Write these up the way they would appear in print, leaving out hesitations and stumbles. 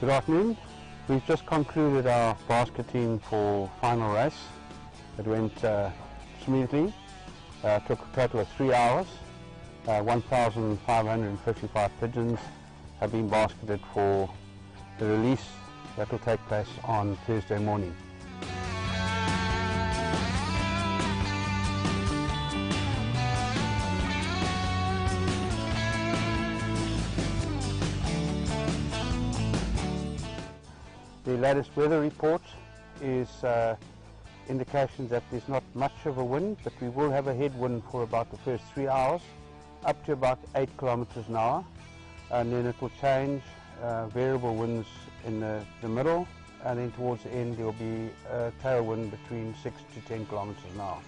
Good afternoon. We've just concluded our basketing for final race. It went smoothly. Took a total of 3 hours. 1,555 pigeons have been basketed for the release that will take place on Thursday morning. The latest weather report is indications that there's not much of a wind, but we will have a headwind for about the first 3 hours, up to about 8 kilometers an hour, and then it will change, variable winds in the middle, and then towards the end there will be a tailwind between 6 to 10 kilometers an hour.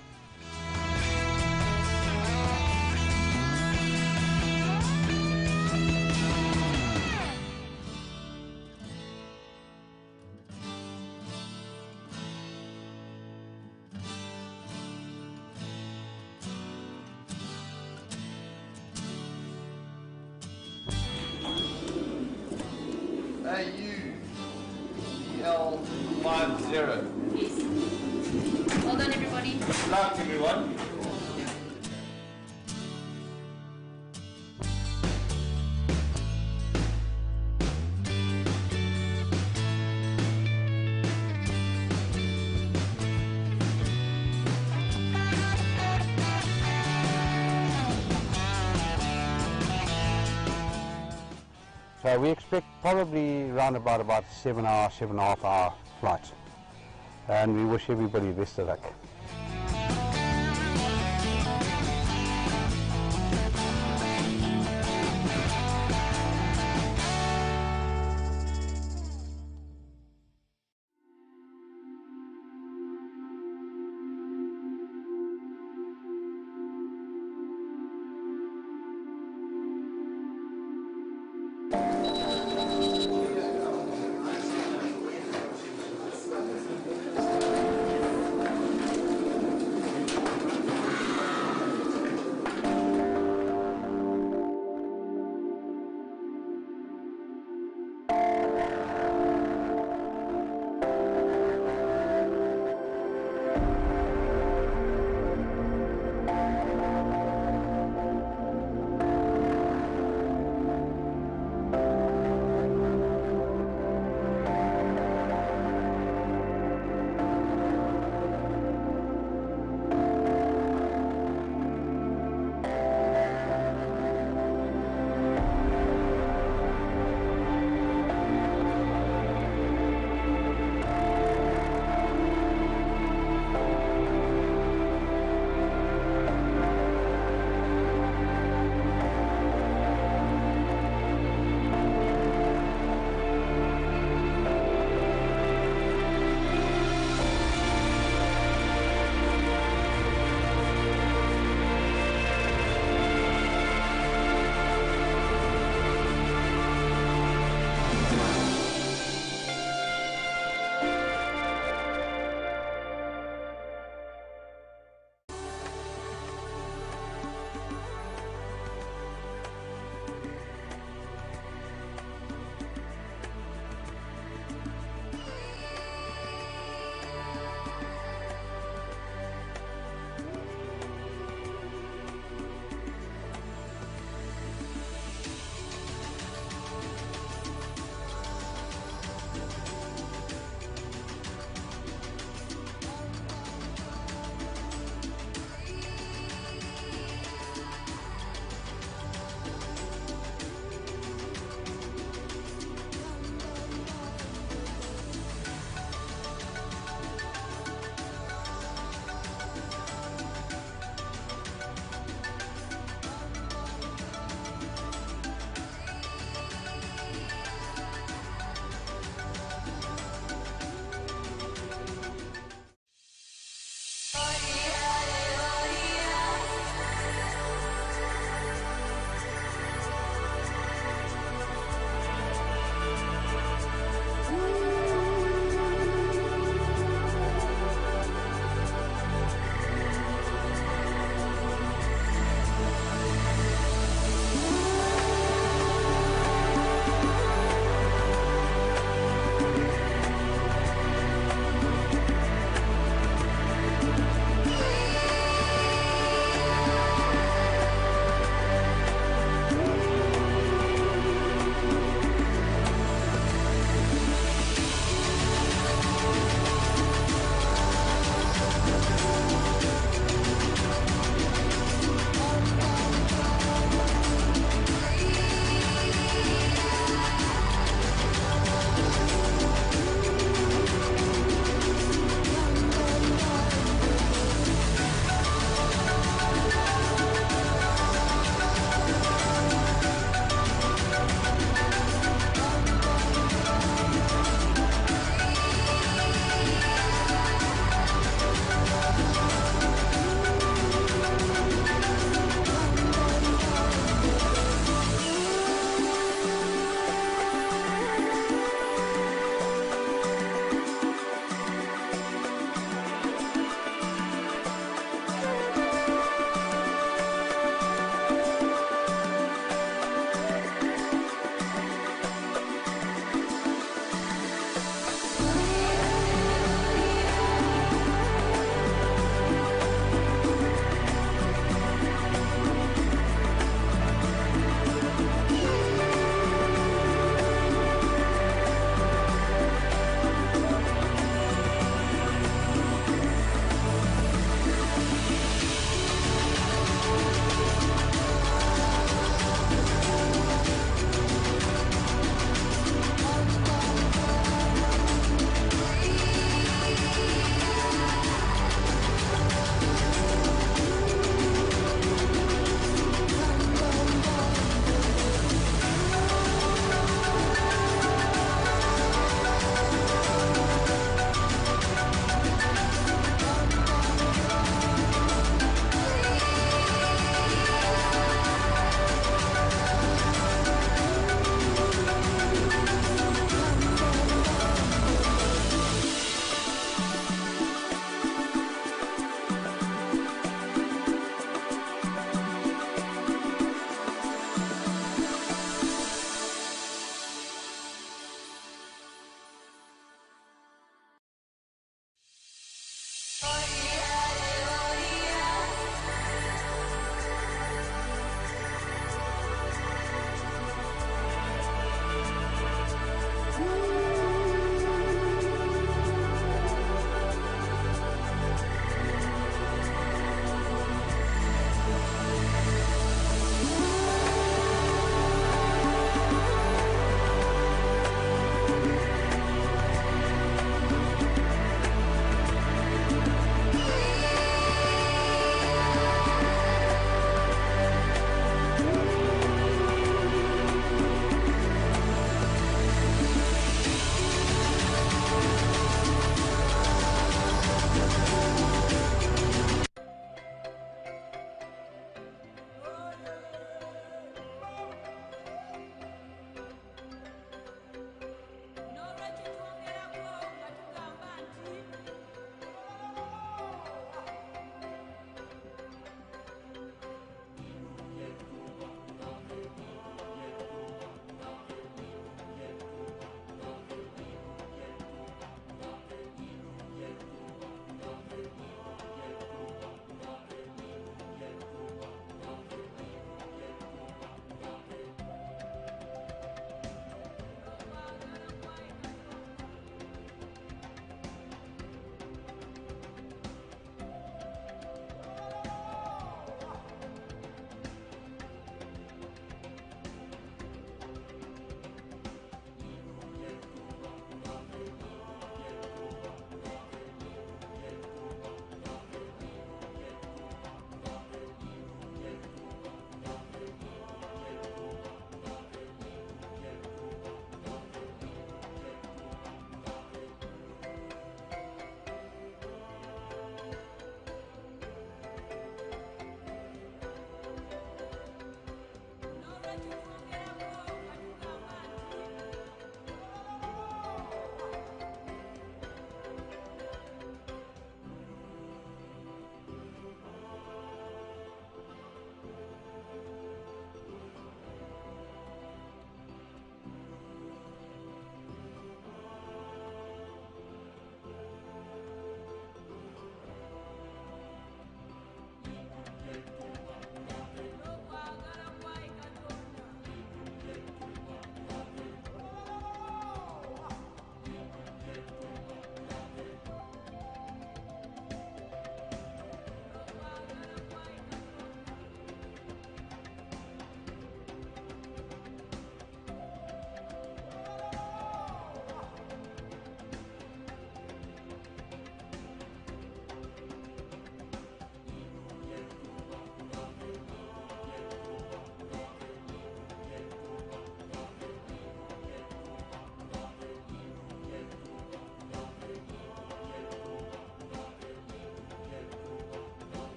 AU-EL50. Yes. Well done, everybody. Good luck, everyone. So we expect probably around about 7-hour, 7.5-hour flight, and we wish everybody the best of luck.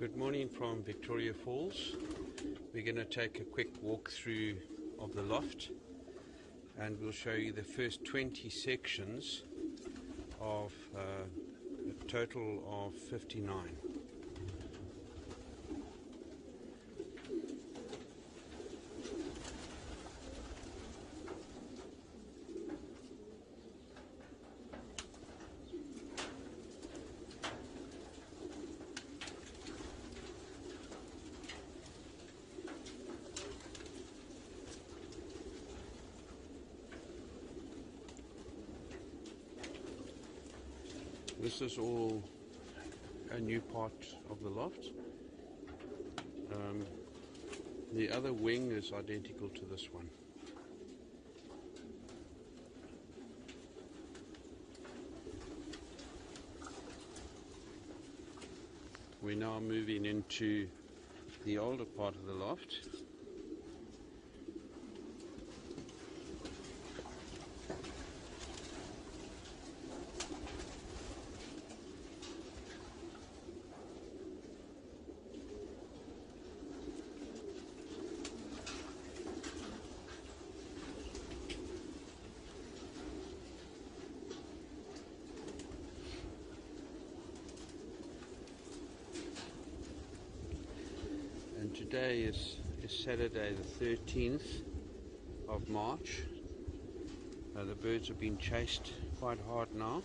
Good morning from Victoria Falls. We're going to take a quick walk through of the loft and we'll show you the first 20 sections of a total of 59. This is all a new part of the loft. The other wing is identical to this one. We're now moving into the older part of the loft. And today is Saturday the 13th of March. The birds are being chased quite hard now,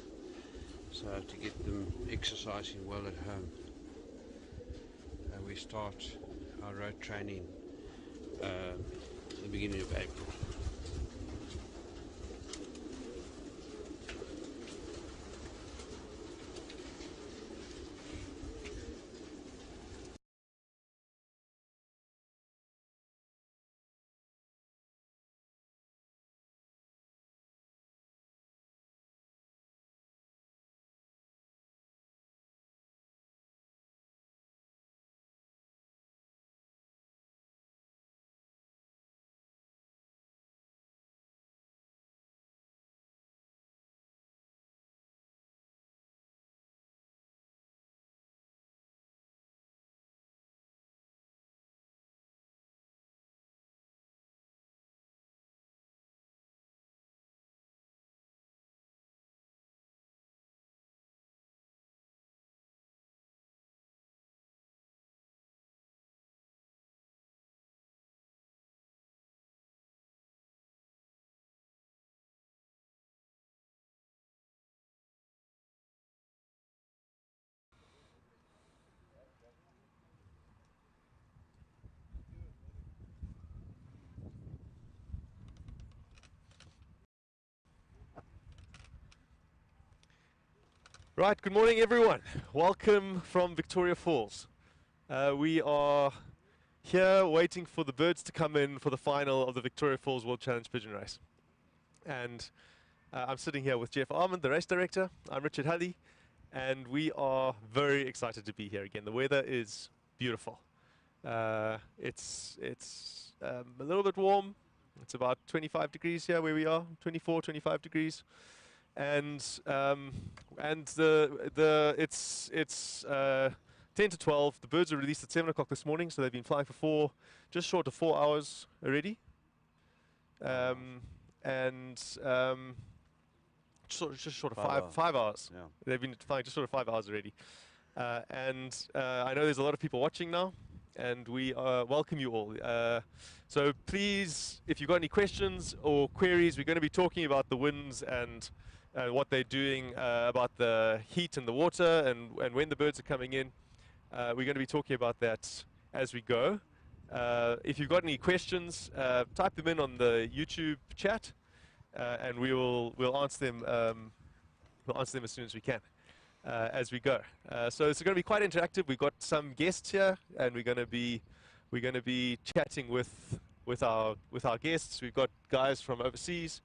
so to get them exercising well at home. We start our road training at the beginning of April. Right, good morning everyone. Welcome from Victoria Falls. We are here waiting for the birds to come in for the final of the Victoria Falls World Challenge Pigeon Race. And I'm sitting here with Jeff Armand, the race director. I'm Richard Halley, and we are very excited to be here again. The weather is beautiful. It's a little bit warm. It's about 25 degrees here where we are, 24, 25 degrees. And it's 10 to 12. The birds were released at 7 o'clock this morning, so they've been flying for just short of 4 hours already. Just short of 5 hours. Yeah. They've been flying just short of 5 hours already. I know there's a lot of people watching now, and we welcome you all. So please, if you've got any questions or queries, we're going to be talking about the winds and what they're doing about the heat and the water and when the birds are coming in. We're going to be talking about that as we go. If you've got any questions, type them in on the YouTube chat, and we'll answer them. We'll answer them as soon as we can as we go. So it's going to be quite interactive. We've got some guests here, and we're going to be chatting with our guests. We've got guys from overseas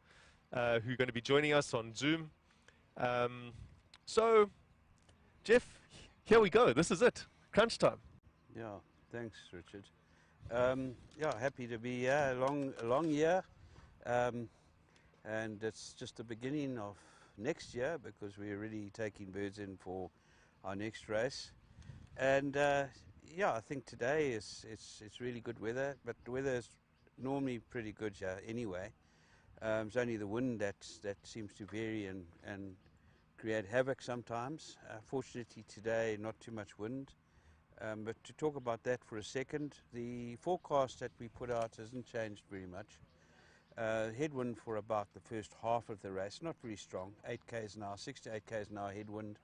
who are going to be joining us on Zoom. So, Jeff, here we go. This is it. Crunch time. Yeah, thanks, Richard. Yeah, happy to be here. A long year, and it's just the beginning of next year because we're already taking birds in for our next race. And Yeah, I think today it's really good weather, but the weather is normally pretty good here anyway. It's only the wind that seems to vary and create havoc sometimes. Fortunately today, not too much wind. But to talk about that for a second, the forecast that we put out hasn't changed very much. Headwind for about the first half of the race, not very strong, 8 k's an hour, 6 to 8 k's an hour headwind.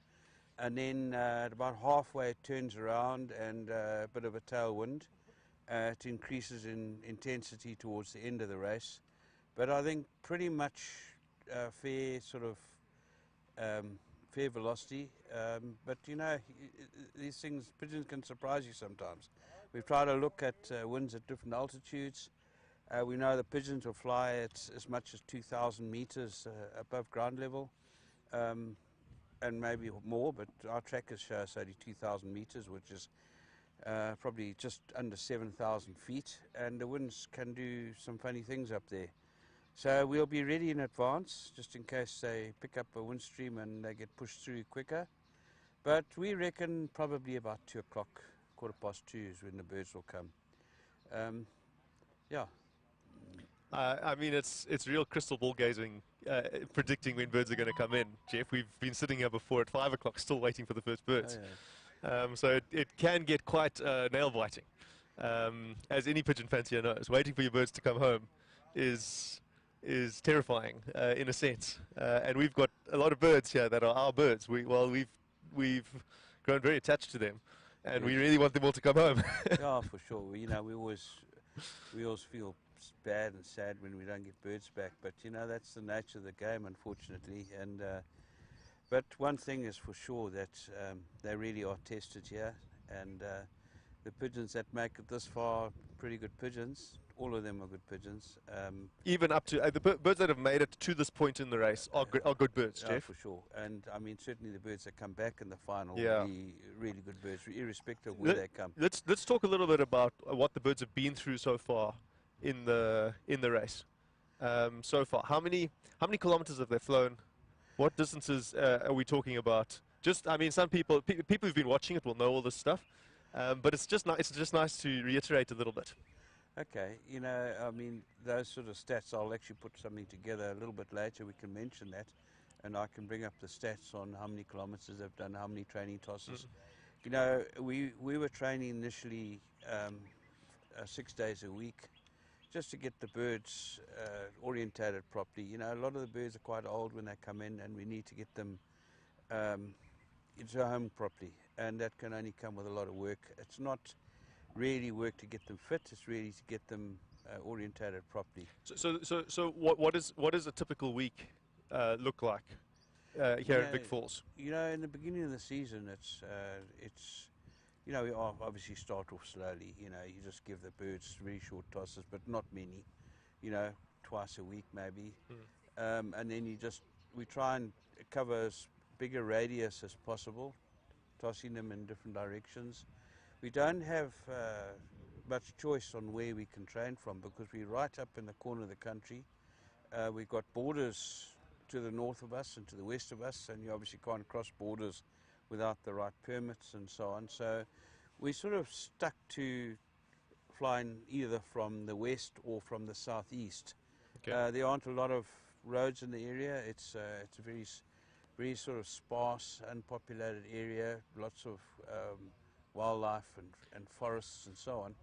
And then at about halfway it turns around and a bit of a tailwind. It increases in intensity towards the end of the race. But I think pretty much fair sort of fair velocity. But you know, these things, pigeons can surprise you sometimes. We've tried to look at winds at different altitudes. We know the pigeons will fly at as much as 2,000 meters above ground level. And maybe more, but our trackers show us only 2,000 meters, which is probably just under 7,000 feet, and the winds can do some funny things up there. So we'll be ready in advance, just in case they pick up a wind stream and they get pushed through quicker. But we reckon probably about 2 o'clock, 2:15 is when the birds will come. Yeah. I mean, it's real crystal ball gazing, predicting when birds are going to come in. Jeff, we've been sitting here before at 5 o'clock, still waiting for the first birds. Oh, yeah. So it can get quite nail biting. As any pigeon fancier knows, waiting for your birds to come home is terrifying in a sense. And we've got a lot of birds here that are our birds. We've grown very attached to them, and we really want them all to come home. Yeah, for sure. You know, we always feel bad and sad when we don't get birds back, but you know, that's the nature of the game, unfortunately. And but one thing is for sure, that they really are tested here, and the pigeons that make it this far, pretty good pigeons. All of them are good pigeons. Even up to the birds that have made it to this point in the race are good birds, Yeah, Jeff. for sure. And I mean, certainly the birds that come back in the final Yeah. will be really good birds, irrespective of where they come. Let's talk a little bit about what the birds have been through so far in the race. So far, how many kilometers have they flown? What distances are we talking about? Just, I mean, some people who've been watching it will know all this stuff, but it's just nice to reiterate a little bit. Okay, you know, I mean, those sort of stats, I'll actually put something together a little bit later. We can mention that, and I can bring up the stats on how many kilometers they've done, how many training tosses. You know, we were training initially 6 days a week, just to get the birds orientated properly. You know, a lot of the birds are quite old when they come in, and we need to get them into a home properly, and that can only come with a lot of work. It's not really work to get them fit, it's really to get them orientated properly. So what is a typical week look like here at Big Falls? You know, in the beginning of the season, it's you know, we obviously start off slowly. You know, you just give the birds very short tosses, but not many. You know, twice a week maybe, and then we try and cover as big a radius as possible, tossing them in different directions. We don't have much choice on where we can train from, because we're right up in the corner of the country. We've got borders to the north of us and to the west of us, and you obviously can't cross borders without the right permits and so on. So we're sort of stuck to flying either from the west or from the southeast. Okay. There aren't a lot of roads in the area. It's a very sort of sparse, unpopulated area, lots of wildlife and forests and so on.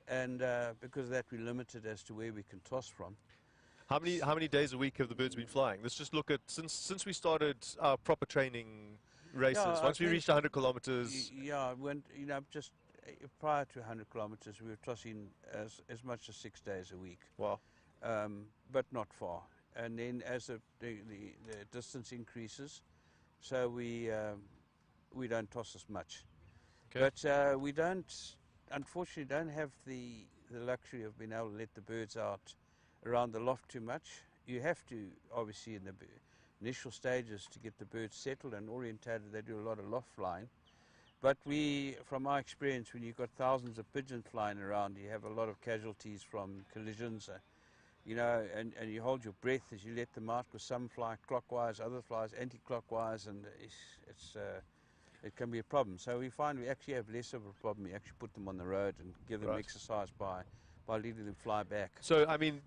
And because of that, we're limited as to where we can toss from. How many days a week have the birds been flying? Let's just look at since we started our proper training races. Yeah, Once we reached 100 kilometers. Yeah, when, you know, just prior to 100 kilometers, we were tossing as much as 6 days a week. Wow. But not far. And then as the distance increases, so we don't toss as much. Okay. But we unfortunately don't have the luxury of being able to let the birds out around the loft too much. You have to, obviously, in the initial stages, to get the birds settled and orientated. They do a lot of loft flying. But from our experience, when you've got thousands of pigeons flying around, you have a lot of casualties from collisions. You know, and you hold your breath as you let them out, because some fly clockwise, others fly anti-clockwise, and it can be a problem. So we find we actually have less of a problem. We actually put them on the road and give them Right. exercise by letting them fly back. So, I mean,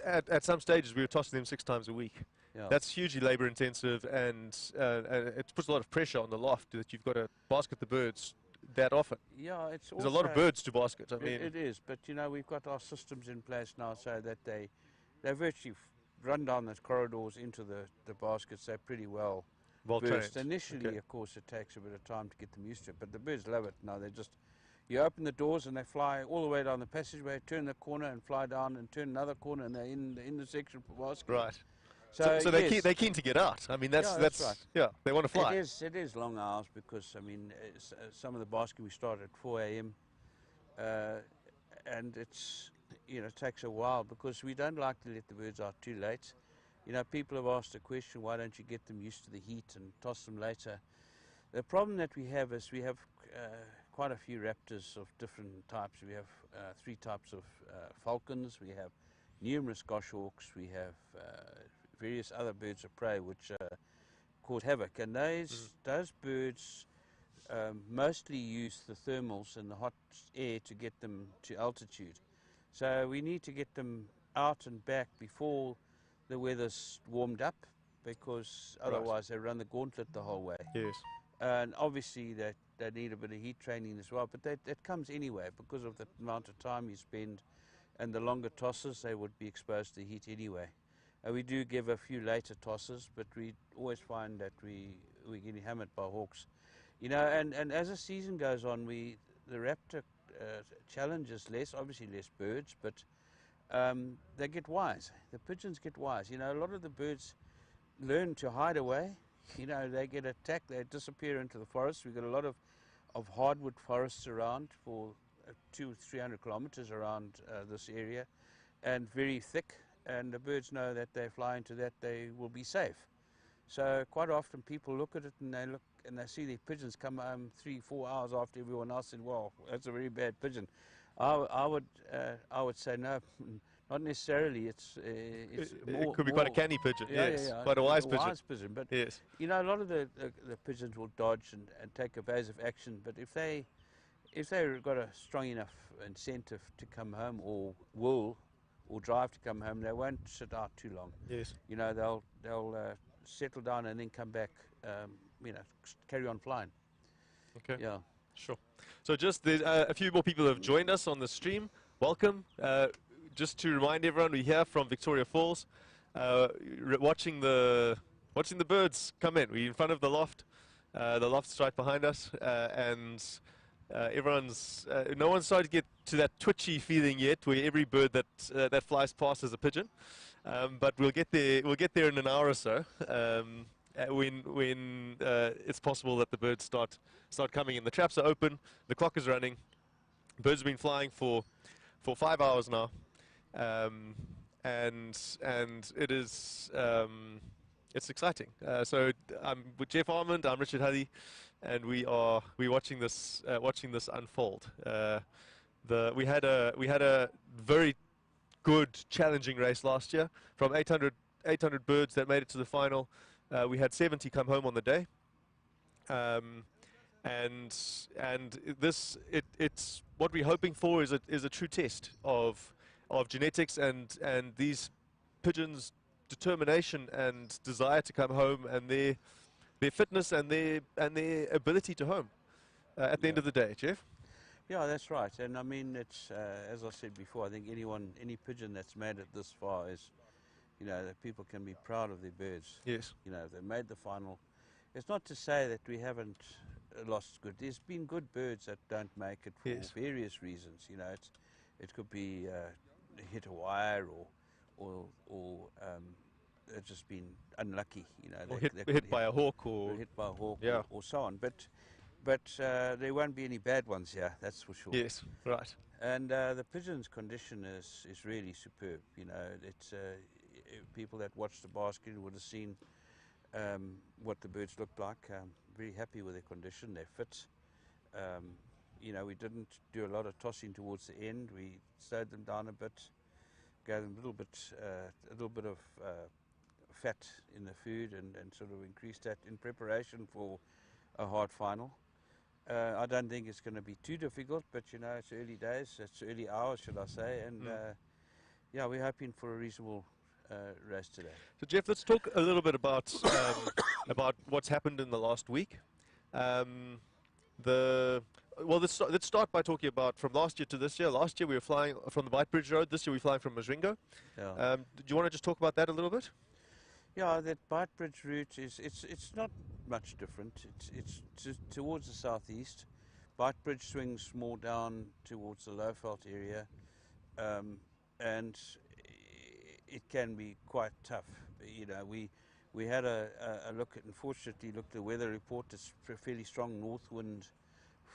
at some stages we were tossing them 6 times a week. Yeah. That's hugely labor intensive, and it puts a lot of pressure on the loft that you've got to basket the birds that often. Yeah, it's There's also a lot of birds to basket. I mean, it is, but you know we've got our systems in place now so that they virtually run down those corridors into the baskets. They're pretty well trained. versed. Initially, Okay. of course, it takes a bit of time to get them used to it, but the birds love it now. They just you open the doors and they fly all the way down the passageway, turn the corner and fly down and turn another corner, and they're in the section for basket. Right. So, So yes, they're keen to get out. I mean, that's right. yeah, they want to fly. It is long hours because I mean some of the basket we start at 4 a.m. And it's it takes a while because we don't like to let the birds out too late. You know, people have asked the question, why don't you get them used to the heat and toss them later? The problem that we have is we have quite a few raptors of different types. We have 3 types of falcons. We have numerous goshawks. We have various other birds of prey which cause havoc. And those birds mostly use the thermals and the hot air to get them to altitude. So we need to get them out and back before the weather's warmed up, because otherwise they run the gauntlet the whole way. Yes. And obviously they need a bit of heat training as well, but that comes anyway because of the amount of time you spend and the longer tosses. They would be exposed to heat anyway. We do give a few later tosses, but we always find that we're getting hammered by hawks. You know, and as the season goes on, the raptor challenges less, obviously less birds, but they get wise. The pigeons get wise. You know, a lot of the birds learn to hide away. You know, they get attacked, they disappear into the forest. We've got a lot of hardwood forests around for 200-300 kilometers around this area, and very thick. And the birds know that they fly into that, they will be safe. So quite often people look at it and they see the pigeons come home 3-4 hours after everyone else, and wow, that's a very bad pigeon. I would say no, not necessarily. It's more, it could be quite a canny pigeon. Yes, quite a wise pigeon. But yes, you know, a lot of the pigeons will dodge and take evasive action. But if they've got a strong enough incentive to come home, or drive to come home, they won't sit out too long. Yes. You know, they'll settle down and then come back. You know, carry on flying. Okay. Yeah. Sure. So just there's a few more people have joined us on the stream. Welcome. Just to remind everyone, we're here from Victoria Falls, watching the birds come in. We're in front of the loft. The loft's right behind us, and everyone's no one's started to get to that twitchy feeling yet, where every bird that flies past is a pigeon. But we'll get there. We'll get there in an hour or so. When it's possible that the birds start coming in. The traps are open. The clock is running. Birds have been flying for 5 hours now, and it is it's exciting. So I'm with Jeff Armand. I'm Richard Huddy, and we're watching this unfold. We had a very good challenging race last year. From 800 birds that made it to the final, we had 70 come home on the day, and it's what we're hoping for is a true test of genetics and these pigeons' determination and desire to come home, and their fitness and their ability to home at the end of the day. Jeff? Yeah, that's right. And I mean, it's as I said before, I think any pigeon that's made it this far is, you know, that people can be proud of their birds. Yes. You know, they made the final. It's not to say that we haven't lost good. There's been good birds that don't make it for various reasons. You know, it could be hit a wire or it's just been unlucky. You know, Or hit by a hawk or hit by a hawk, yeah, or so on. But there won't be any bad ones here, that's for sure. Yes, right. And the pigeon's condition is really superb. You know, it's people that watched the basket would have seen what the birds looked like. Very happy with their condition. They're fit. You know, we didn't do a lot of tossing towards the end. We slowed them down a bit, gave them a little bit of fat in the food, and sort of increased that in preparation for a hard final. I don't think it's going to be too difficult, but you know, it's early days, it's early hours, should I say, and yeah, we're hoping for a reasonable race today. So Jeff, let's talk a little bit about what's happened in the last week. Let's start by talking about from last year to this year. Last year we were flying from the Beitbridge Road. This year we're flying from Majringo. Yeah. Do you want to just talk about that a little bit? Yeah, that Beitbridge route it's not much different. It's towards the southeast. Beitbridge swings more down towards the Lowveld area, and it can be quite tough. You know, we had a look at, unfortunately, looked at the weather report. It's a fairly strong north wind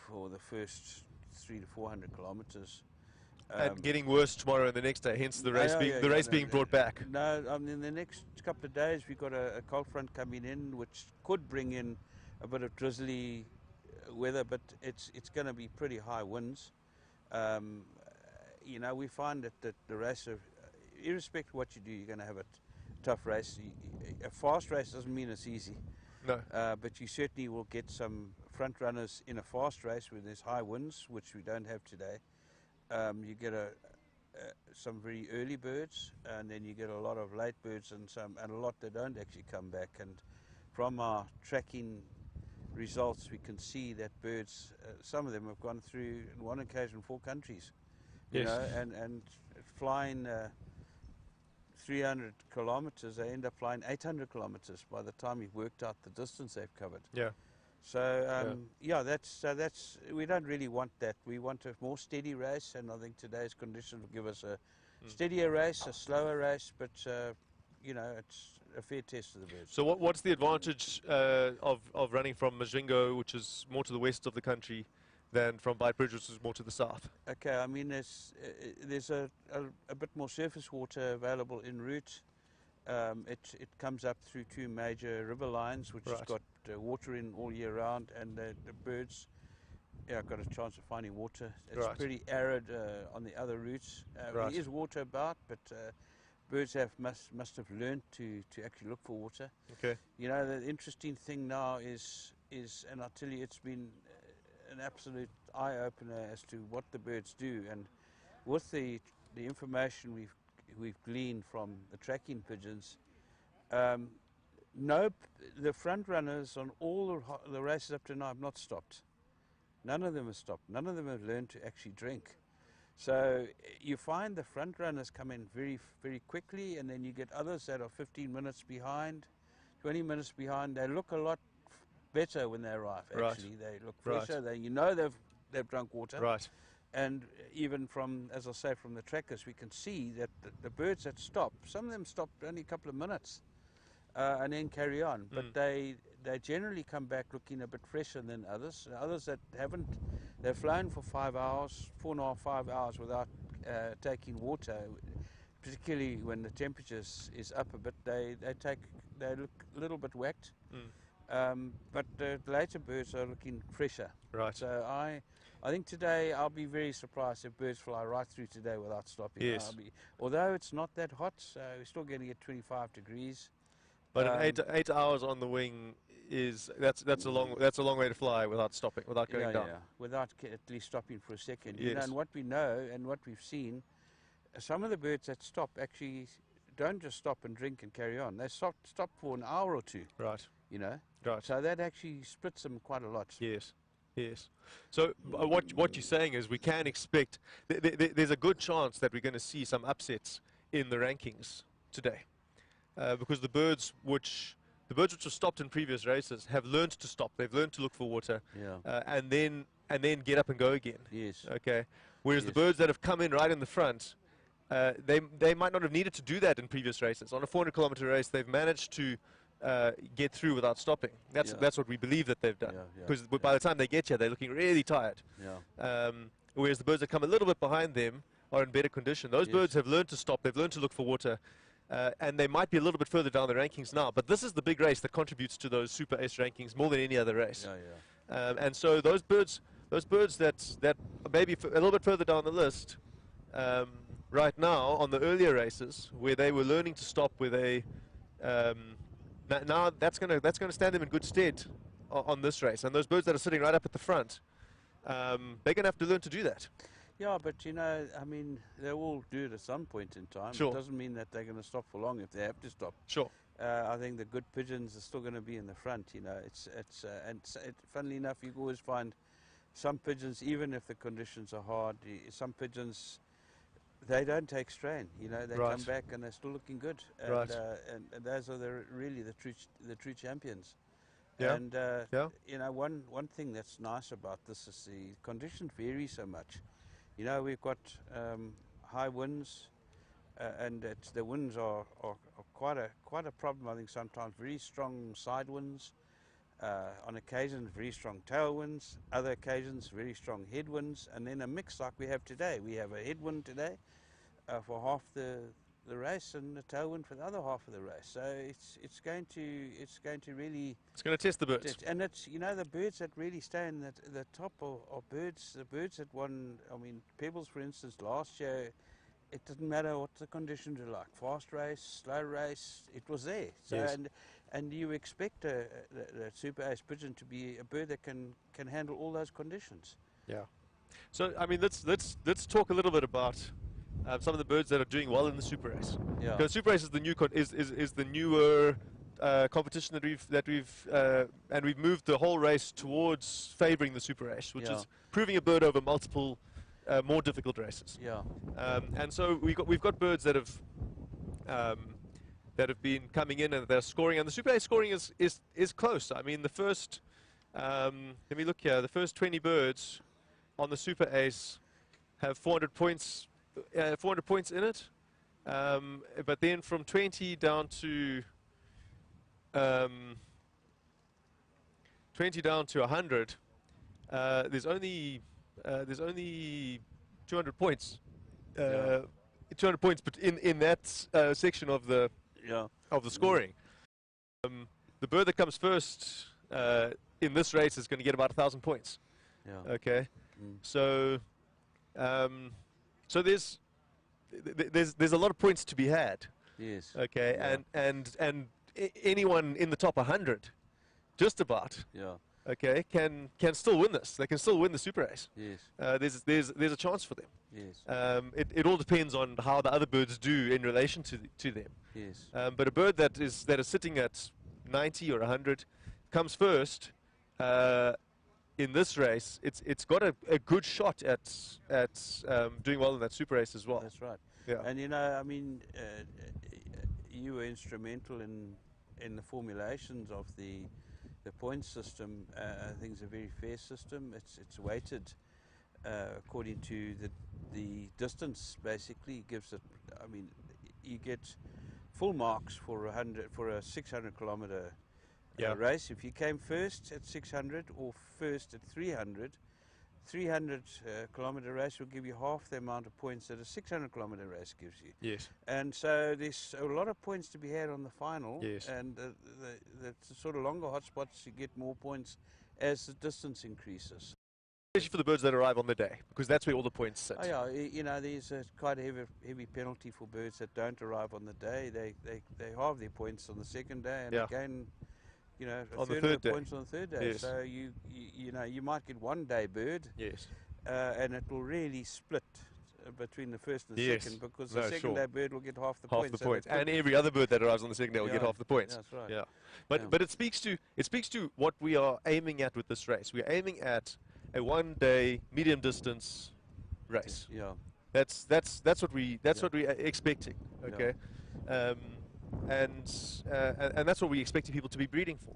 for the first 300 to 400 kilometers. And getting worse tomorrow and the next day, hence the race being brought back. No, I mean, in the next couple of days we've got a cold front coming in, which could bring in a bit of drizzly weather, but it's going to be pretty high winds. You know, we find that the race, irrespective of what you do, you're going to have a tough race. A fast race doesn't mean it's easy. No. But you certainly will get some front runners in a fast race where there's high winds, which we don't have today. You get some very early birds, and then you get a lot of late birds, and a lot that don't actually come back. And from our tracking results, we can see that birds, some of them have gone through, on one occasion, 4 countries. You Yes. know, and flying 300 kilometers, they end up flying 800 kilometers by the time you've worked out the distance they've covered. Yeah. So that's we don't really want that. We want a more steady race, and I think today's conditions will give us a steadier race, a slower race, but you know, it's a fair test of the birds. So what's the advantage of running from Majringo, which is more to the west of the country, than from Beitbridge, which is more to the south? Okay, I mean, there's a bit more surface water available en route. It comes up through 2 major river lines, which has got water in all year round, and the birds got a chance of finding water. It's pretty arid on the other routes. There is water about, but birds must have learned to actually look for water. Okay. You know, the interesting thing now is, and I'll tell you, it's been an absolute eye-opener as to what the birds do, and with the information we've gleaned from the tracking pigeons, the front runners on all the races up to now have not stopped. None of them have stopped. None of them have learned to actually drink. So you find the front runners come in very, very quickly, and then you get others that are 15 minutes behind, 20 minutes behind. They look a lot better when they arrive. Actually, they look fresher. You know they've drunk water. Right. And even from, as I say, from the trackers, we can see that the birds that stop, some of them stop only a couple of minutes and then carry on. But they generally come back looking a bit fresher than others. Others that haven't, they've flown for 5 hours, 4.5, 5 hours without taking water, particularly when the temperature is up a bit. They look a little bit whacked. But the later birds are looking fresher. Right. So I think today I'll be very surprised if birds fly right through today without stopping. Yes. Although it's not that hot, so we're still getting at 25 degrees. But an 8 hours on the wing that's a long way to fly without stopping, without going down. Yeah, without at least stopping for a second. Yes. You know, and what we know and what we've seen, some of the birds that stop actually don't just stop and drink and carry on. They stop for an hour or 2. Right. You know. Right. So that actually splits them quite a lot. Yes. Yes. So what you're saying is we can expect there's a good chance that we're going to see some upsets in the rankings today, because the birds which have stopped in previous races have learned to stop. They've learned to look for water, and then get up and go again. Yes. Okay. Whereas the birds that have come in right in the front, they might not have needed to do that in previous races. On a 400-kilometer race, they've managed to get through without stopping. That's what we believe that they've done. Because by the time they get here, they're looking really tired. Whereas the birds that come a little bit behind them are in better condition. Those birds have learned to stop. They've learned to look for water. And they might be a little bit further down the rankings now. But this is the big race that contributes to those Super S rankings more than any other race. And so those birds that maybe a little bit further down the list, right now on the earlier races where they were learning to stop, where they now that's going to stand them in good stead on this race, and those birds that are sitting right up at the front, they're going to have to learn to do that. Yeah, but you know, I mean, they will do it at some point in time. Sure. It doesn't mean that they're going to stop for long if they have to stop. Sure. I think the good pigeons are still going to be in the front. You know, funnily enough, you always find some pigeons, even if the conditions are hard, some pigeons, they don't take strain. You know, they Right. come back and they're still looking good. And, Right. and those are really the true champions. Yeah. And Yeah. you know, one thing that's nice about this is the conditions vary so much. You know, we've got high winds, and the winds are quite a problem. I think sometimes very strong side winds, on occasions very strong tailwinds, other occasions very strong headwinds, and then a mix like we have today. We have a headwind today for half the race, and a tailwind for the other half of the race. So it's going to really, It's going to test the birds. and it's, you know, the birds that really stay in the top are birds. The birds that won. I mean, Pebbles, for instance, last year, it didn't matter what the conditions were like. Fast race, slow race, it was there. So Yes. and you expect the Super Ace pigeon to be a bird that can handle all those conditions. Yeah. So I mean, let's talk a little bit about some of the birds that are doing well in the Super Race. Yeah. Because Super Race is the new is the newer competition that we've moved the whole race towards favouring the Super Race, which Yeah. is proving a bird over multiple more difficult races. Yeah. And so we've got birds that have been coming in and they're scoring, and the Super Ace scoring is close. I mean, the first let me look here. The first 20 birds on the Super Ace have 400 points in it. But then from 20 down to 100, there's only 200 points. 200 points, but in that section of the scoring. The bird that comes first in this race is going to get about 1,000 points. Yeah. Okay, Mm. so there's a lot of points to be had. Yes. Okay, Yeah. and anyone in the top 100, just about, Yeah. okay, can still win this. They can still win the Super Race. Yes. There's a chance for them. Yes. It all depends on how the other birds do in relation to them. Yes. But a bird that is sitting at 90 or 100 comes first in this race. It's got a good shot at doing well in that Super Race as well. That's right. Yeah. And you know, I mean, you were instrumental in the formulations of the point system. I think it's a very fair system. It's weighted according to the distance. Basically, gives it. I mean, you get full marks for a 600 kilometer race. If you came first at 600 or first at 300. 300 kilometer race will give you half the amount of points that a 600 kilometer race gives you. Yes. And so there's a lot of points to be had on the final. Yes. And the sort of longer hotspots, you get more points as the distance increases. Especially for the birds that arrive on the day, because that's where all the points sit. Oh yeah, you know, there's quite a heavy penalty for birds that don't arrive on the day. They halve their points on the second day, and again, you know, a on the third third of the day. points on the third day. Yes. So you know, you might get one day bird. Yes. And it will really split between the first and the Yes. second, because No, the second sure. day bird will get half the Half points. the so points, they could- and every other bird that arrives on the second day will get half the points. That's right. Yeah, but Yeah. but it speaks to what we are aiming at with this race. We're aiming at a one-day medium distance race. Yeah. That's what we're expecting. Okay, and that's what we're expecting people to be breeding for.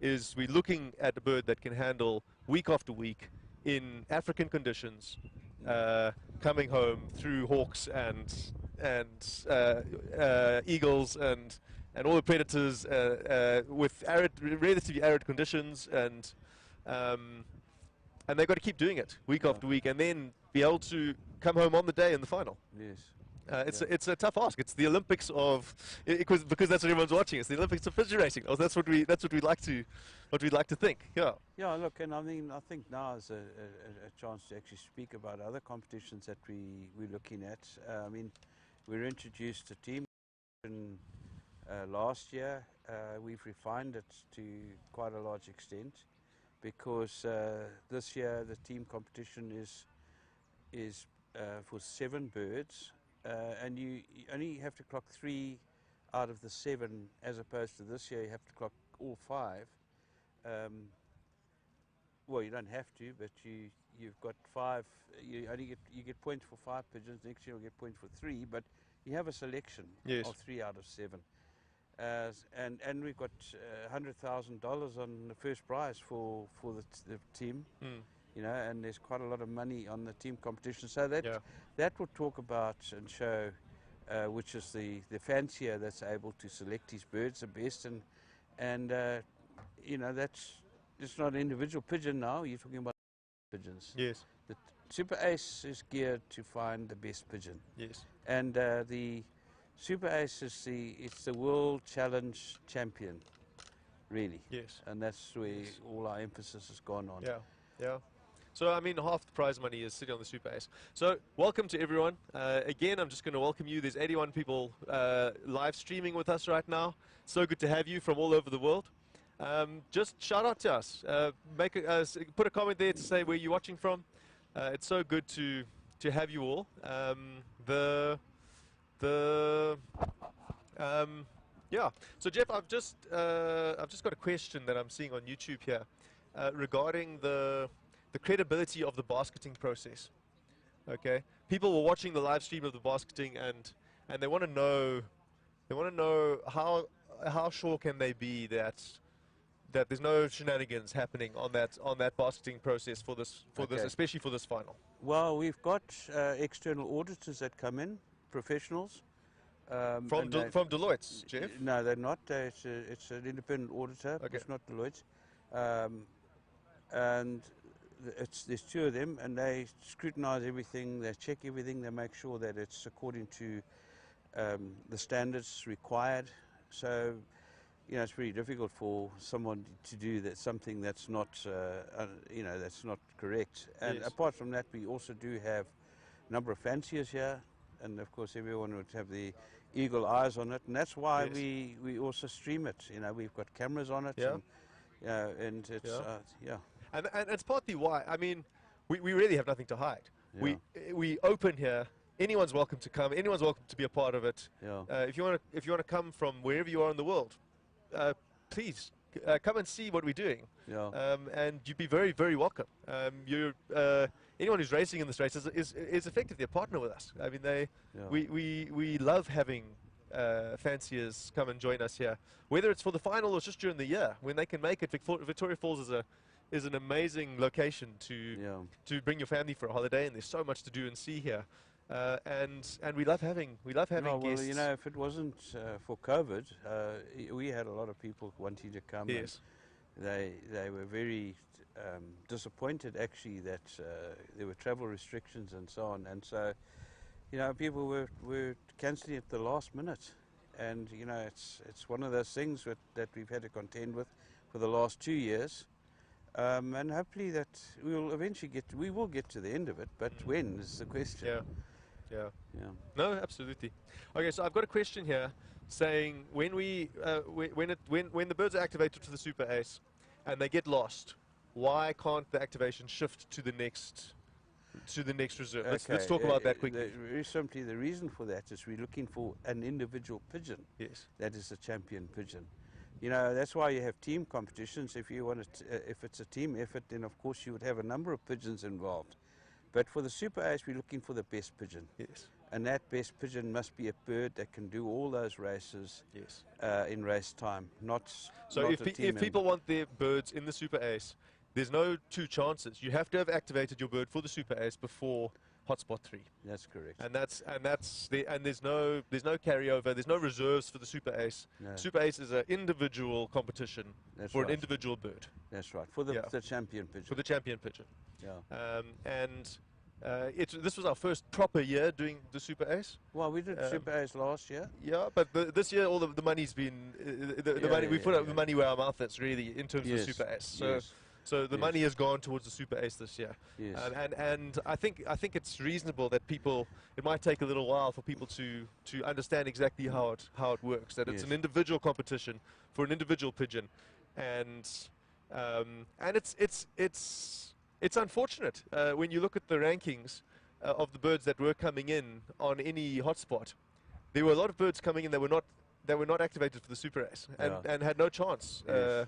Is we're looking at a bird that can handle week after week in African conditions, coming home through hawks and eagles and all the predators with relatively arid conditions, and they've got to keep doing it week after week, and then be able to come home on the day in the final. Yes. It's a tough ask. It's the Olympics of because that's what everyone's watching. It's the Olympics of pigeon racing. Oh, that's what we'd like to think. Yeah. Yeah. Look, and I think now is a chance to actually speak about other competitions that we're looking at. I mean, we're introduced a team Last year, we've refined it to quite a large extent because this year the team competition is for 7 birds, and you only have to clock 3 out of the 7, as opposed to this year you have to clock all 5. Well, you don't have to, but you've got 5. You get points for 5 pigeons. Next year you'll get points for 3, but you have a selection of 3 out of 7. And we've got $100,000 on the first prize for the team. You know, and there's quite a lot of money on the team competition. So that will talk about and show which is the fancier that's able to select his birds the best, and you know, it's not an individual pigeon now. You're talking about pigeons. Yes. The Super Ace is geared to find the best pigeon. Yes. And the Super Ace is it's the World Challenge champion, really. Yes. And that's where all our emphasis has gone on. Yeah. Yeah. So, I mean, half the prize money is sitting on the Super Ace. So, welcome to everyone. Again, I'm just going to welcome you. There's 81 people live streaming with us right now. So good to have you from all over the world. Just shout out to us. Put a comment there to say where you're watching from. It's so good to have you all. Yeah. So, Jeff, I've just got a question that I'm seeing on YouTube here regarding the credibility of the basketing process. Okay, people were watching the live stream of the basketing, and they want to know how sure can they be that there's no shenanigans happening on that basketing process for this especially for this final. Well, we've got external auditors that come in, professionals. From Deloitte, Jeff? No, they're not. It's an independent auditor. Okay. It's not Deloitte. And there's 2 of them, and they scrutinize everything, they check everything, they make sure that it's according to the standards required. So, you know, it's very difficult for someone to do something that's not, you know, that's not correct. And Yes. apart from that, we also do have a number of fanciers here, and of course everyone would have the eagle eyes on it, and that's why we also stream it. You know, we've got cameras on it. Yeah. And it's And it's partly why, I mean, we really have nothing to hide. Yeah. We open here. Anyone's welcome to come. Anyone's welcome to be a part of it. Yeah. If you want to come from wherever you are in the world, please come and see what we're doing. Yeah. And you'd be very, very welcome. Anyone who's racing in this race is effectively a partner with us. I mean, we love having fanciers come and join us here, whether it's for the final or just during the year when they can make it. Victoria Falls is an amazing location to bring your family for a holiday, and there's so much to do and see here. And we love having guests. Well, you know, if it wasn't for COVID, we had a lot of people wanting to come. Yes. They were very disappointed, actually, that there were travel restrictions and so on. And so, you know, people were cancelling at the last minute. And, you know, it's one of those things that we've had to contend with for the last 2 years. And hopefully that we will get to the end of it. But when is the question? Yeah. Yeah. No, absolutely. Okay, so I've got a question here saying when the birds are activated to the Super Ace and they get lost, why can't the activation shift to the next reserve? Let's talk about that quickly. Very simply, the reason for that is we're looking for an individual pigeon. Yes. That is a champion pigeon. You know, that's why you have team competitions. If you want if it's a team effort, then of course you would have a number of pigeons involved. But for the Super Ace, we're looking for the best pigeon. Yes. And that best pigeon must be a bird that can do all those races. Yes. In race time, So if people want their birds in the Super Ace, there's no 2 chances. You have to have activated your bird for the Super Ace before Hotspot 3. That's correct. And there's no carryover. There's no reserves for the Super Ace. No. Super Ace is an individual competition for an individual bird. That's right. For the champion pigeon. For the champion pigeon. Yeah. This was our first proper year doing the Super Ace. Well, we did Super Ace last year. Yeah, but this year all the money's been we put up the money where our mouth is, really, in terms of Super Ace. So the Yes. money has gone towards the Super Ace this year. Yes. And I think it's reasonable that people, it might take a little while for people to understand exactly how it works. That it's Yes. an individual competition for an individual pigeon, and it's unfortunate when you look at the rankings of the birds that were coming in on any hotspot. There were a lot of birds coming in that were not activated for the Super Ace and had no chance. Yes.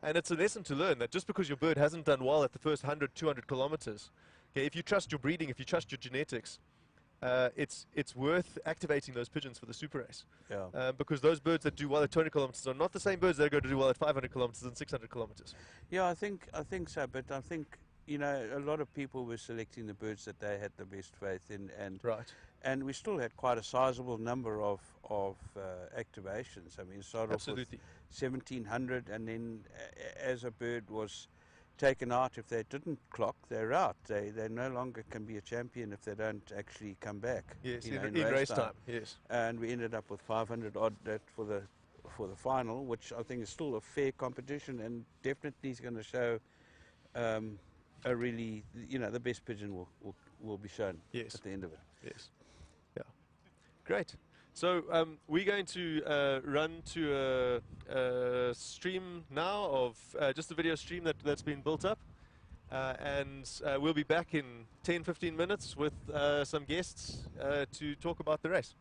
And it's a lesson to learn that just because your bird hasn't done well at the first 100, 200 kilometers, okay, if you trust your breeding, if you trust your genetics, it's worth activating those pigeons for the Super Ace. Yeah. Because those birds that do well at 200 kilometers are not the same birds that are going to do well at 500 kilometers and 600 kilometers. Yeah, I think so, but I think, you know, a lot of people were selecting the birds that they had the best faith in, and Right. and we still had quite a sizable number of activations. I mean, it started off with Absolutely. 1,700, and then as a bird was taken out, if they didn't clock, they're out. They no longer can be a champion if they don't actually come back. Yes, you know, in race time. Yes. And we ended up with 500 odd for the final, which I think is still a fair competition, and definitely is going to show a really, you know, the best pigeon will be shown Yes. at the end of it. Yes. Yeah. Great. So we're going to run to a stream now of just a video stream that's been built up. And we'll be back in 10-15 minutes with some guests to talk about the race.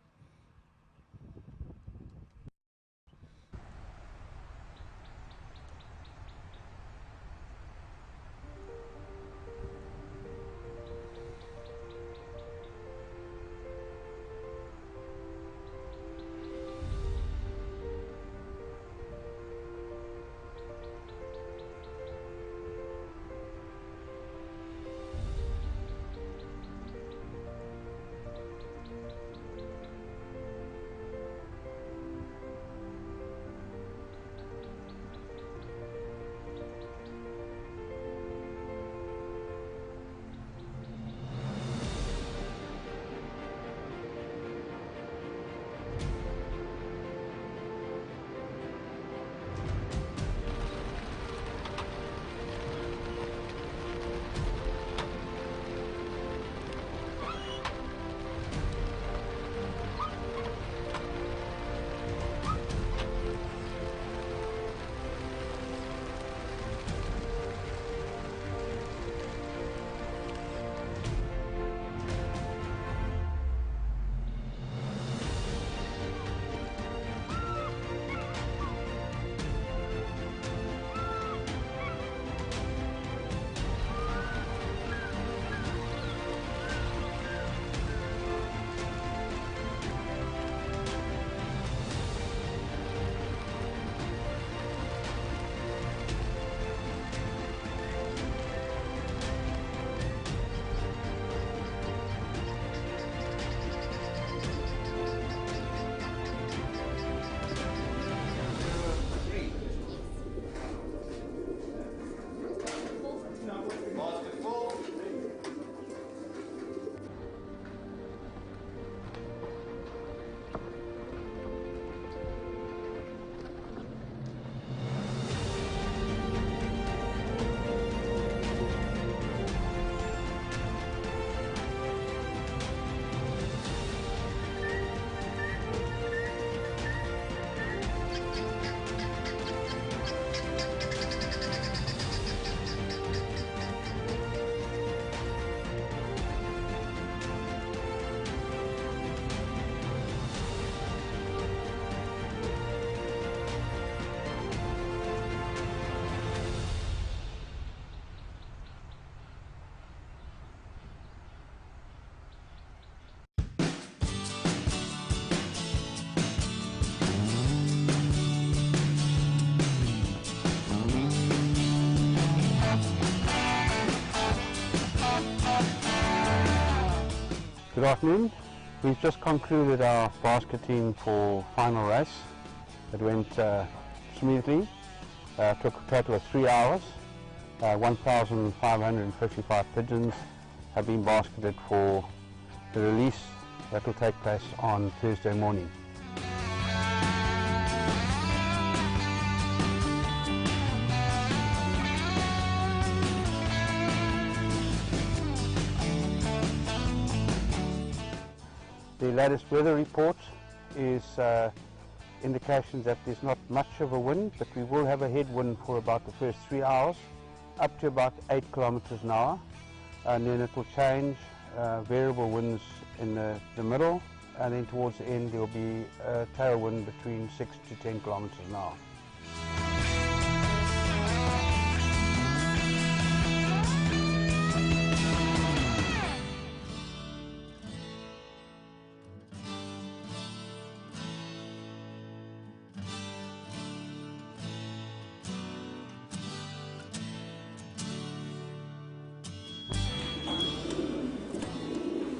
Good afternoon. We've just concluded our basketing for final race. It went smoothly. Took a total of 3 hours. 1,555 pigeons have been basketed for the release that will take place on Thursday morning. The latest weather report is indications that there's not much of a wind, but we will have a headwind for about the first 3 hours, up to about 8 kilometers an hour, and then it will change, variable winds in the middle, and then towards the end there will be a tailwind between 6 to 10 kilometers an hour.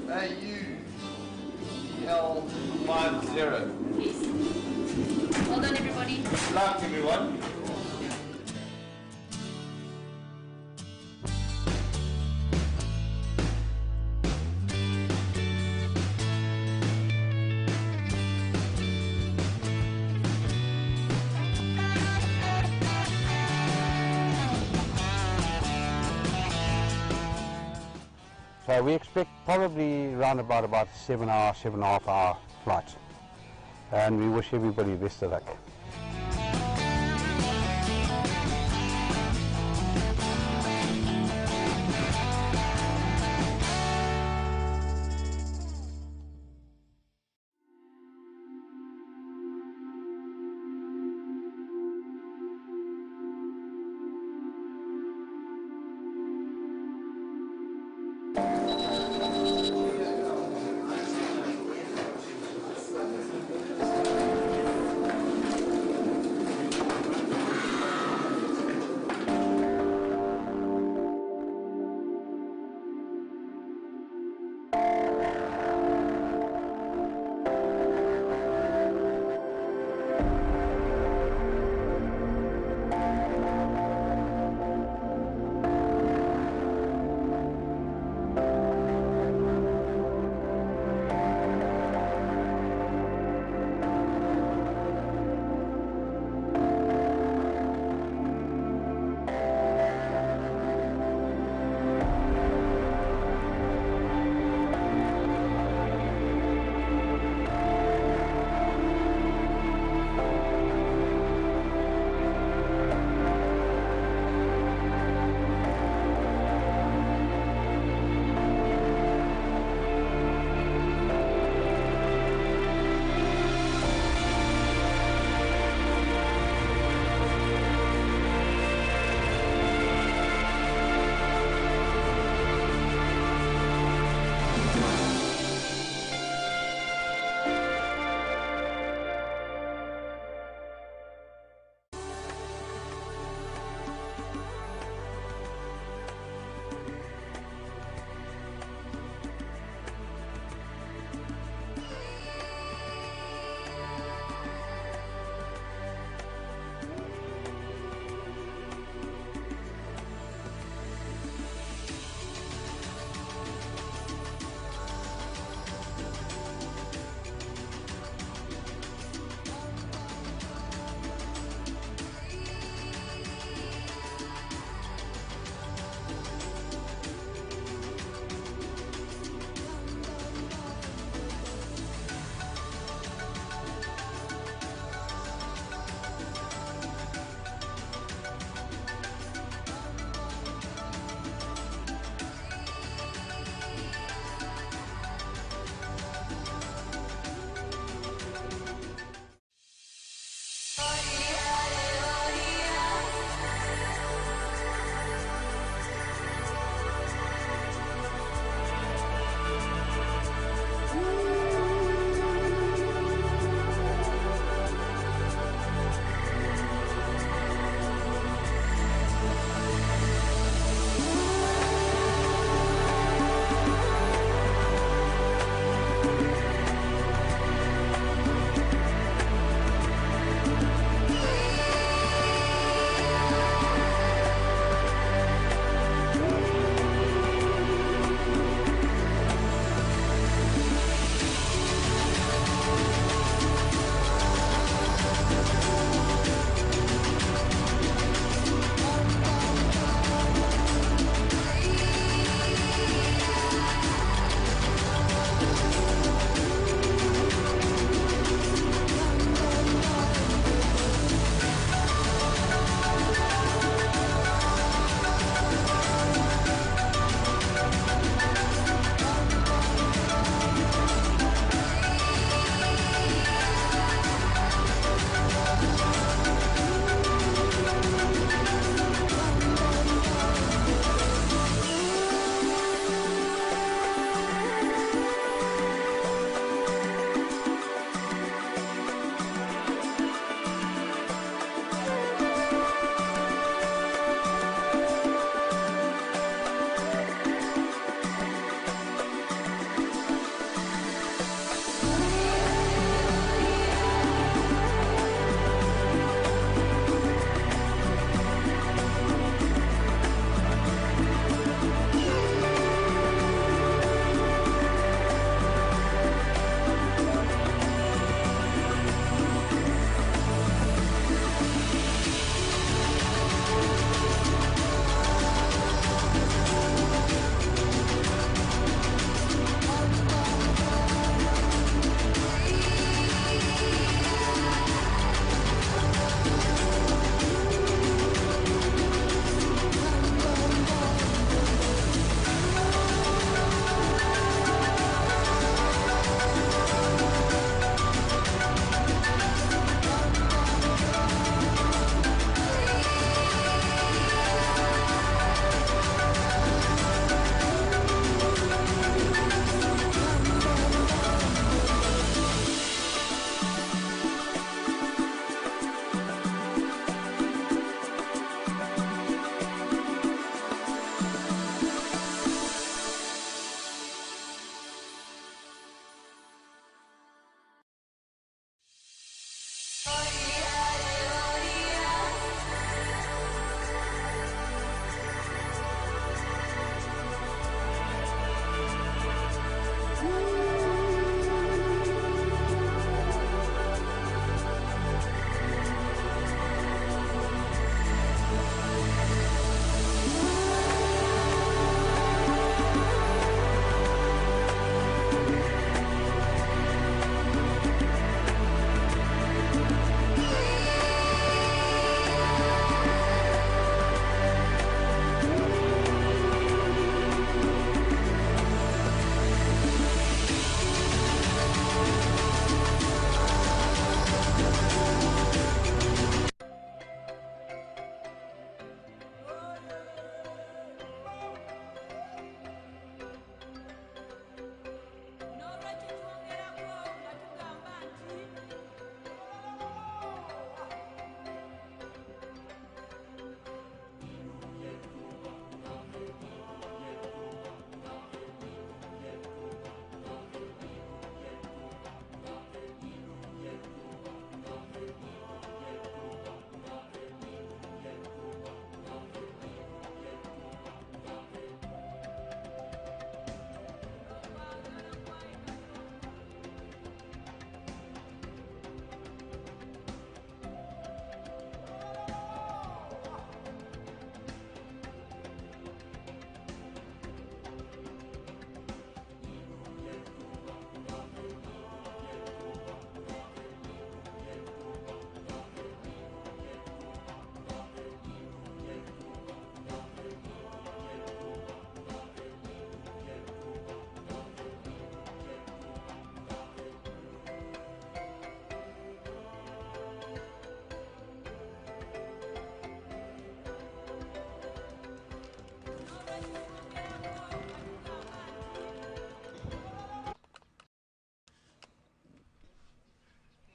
AU50. Yes. Well done, everybody. Good luck, everyone. So we expect probably around about 7 hour, 7.5 hour flight. And we wish everybody the best of luck.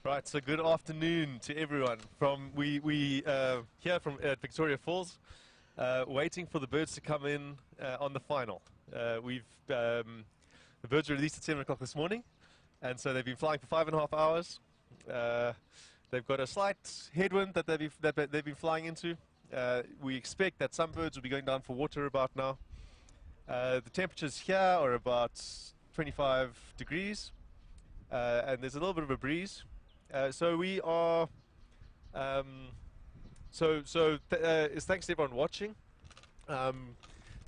Right, so good afternoon to everyone. We here from Victoria Falls, waiting for the birds to come in on the final. The birds were released at 7 o'clock this morning, and so they've been flying for 5.5 hours. They've got a slight headwind that they've been flying into. We expect that some birds will be going down for water about now. The temperatures here are about 25 degrees, and there's a little bit of a breeze. So we are. It's thanks to everyone watching.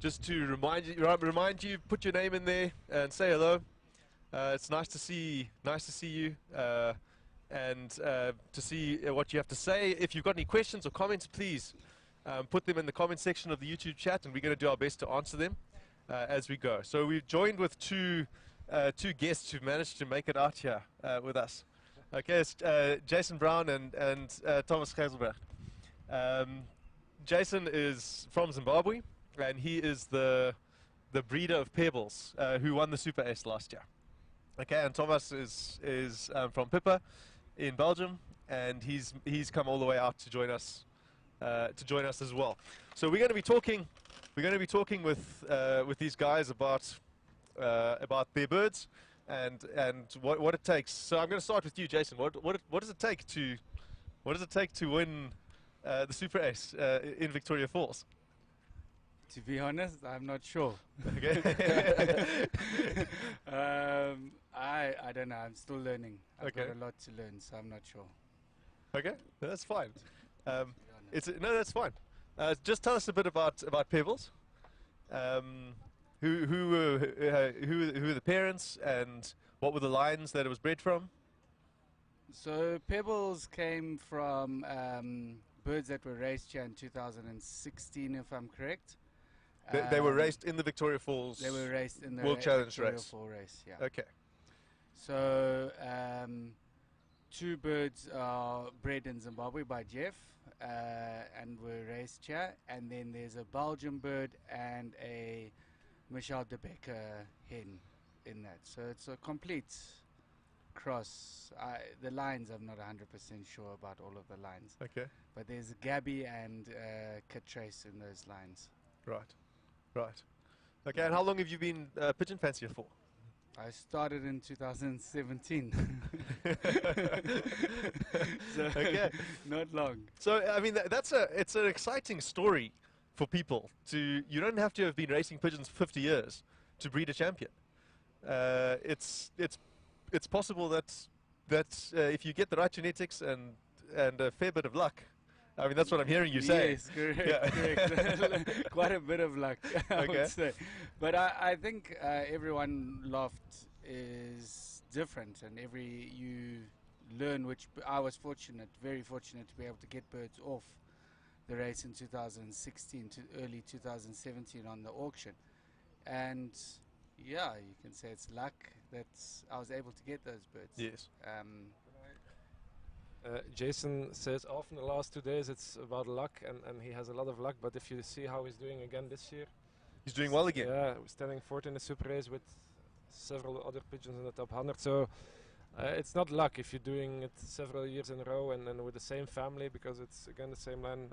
Just to remind you, put your name in there and say hello. It's nice to see you, and to see what you have to say. If you've got any questions or comments, please put them in the comment section of the YouTube chat, and we're going to do our best to answer them as we go. So we've joined with two guests who've managed to make it out here with us. Okay, it's Jason Brown and Thomas Gijzelberg. Jason is from Zimbabwe, and he is the breeder of Pebbles, who won the Super Ace last year. Okay, and Thomas is from Pippa in Belgium, and he's come all the way out to join us as well. So we're going to be talking with these guys about their birds and what it takes. So I'm going to start with you, Jason. What does it take to win the Super Ace in Victoria Falls? To be honest, I'm not sure. Okay. I don't know. I'm still learning. I've Okay. got a lot to learn, so I'm not sure. Okay, that's fine. That's fine. Just tell us a bit about Pebbles. Who were the parents, and what were the lines that it was bred from? So Pebbles came from birds that were raised here in 2016, if I'm correct. They were raised in the Victoria Falls. They were raised in the World Challenge Victoria race. Falls race, yeah. Okay. So two birds are bred in Zimbabwe by Jeff and were raised here, and then there's a Belgian bird and a Michel de Becker hen in that. So it's a complete cross. The lines, I'm not 100% sure about all of the lines. Okay. But there's Gabby and Catrace in those lines. Right. Okay, and how long have you been pigeon fancier for? I started in 2017. So Okay. not long. So I mean, it's an exciting story for people. You don't have to have been racing pigeons for 50 years to breed a champion. It's possible that if you get the right genetics and a fair bit of luck. I mean, that's what I'm hearing you say. Yes, correct. Yeah. Correct. Quite a bit of luck, I Okay. would say. But I think everyone loft is different, and you learn which. I was very fortunate to be able to get birds off the race in 2016 to early 2017 on the auction, and yeah, you can say it's luck that I was able to get those birds. Yes. Jason says often the last 2 days it's about luck, and he has a lot of luck, but if you see how he's doing again this year, He's doing well again. yeah, standing fourth in the super race with several other pigeons in the top 100, so it's not luck if you're doing it several years in a row and with the same family, because it's again the same line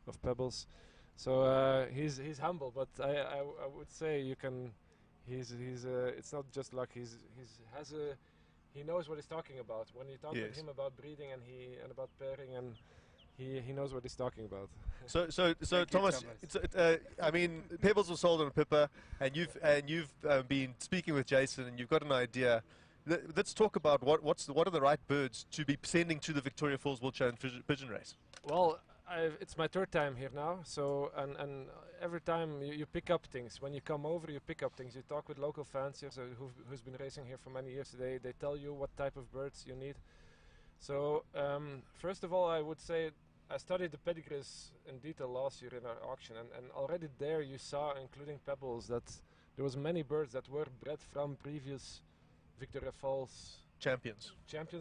of Pebbles. So he's humble, but I would say it's not just luck. He knows what he's talking about when you talk Yes. with him about breeding and about pairing, and he knows what he's talking about. So Thank you, Thomas, I mean, Pebbles was sold on Pippa, and you've been speaking with Jason, and you've got an idea. Let's talk about what are the right birds to be sending to the Victoria Falls World Challenge Pigeon Race. Well, it's my third time here now, so and every time you pick up things. When you come over, you pick up things. You talk with local fanciers who's been racing here for many years. They tell you what type of birds you need. So first of all, I would say I studied the pedigrees in detail last year in our auction, and already there you saw, including Pebbles, that there was many birds that were bred from previous Victoria Falls Champions.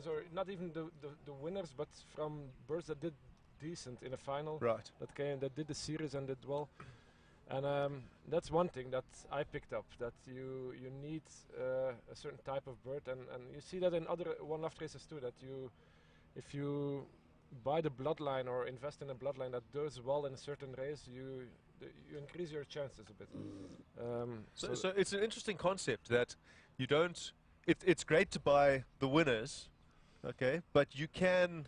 or not even the winners, but from birds that did decent in a final. Right. That did the series and did well. And that's one thing that I picked up, that you need a certain type of bird, and you see that in other one-laughed races too, that if you buy the bloodline or invest in a bloodline that does well in a certain race, you increase your chances a bit. So it's an interesting concept that you don't. It's great to buy the winners, okay, but you can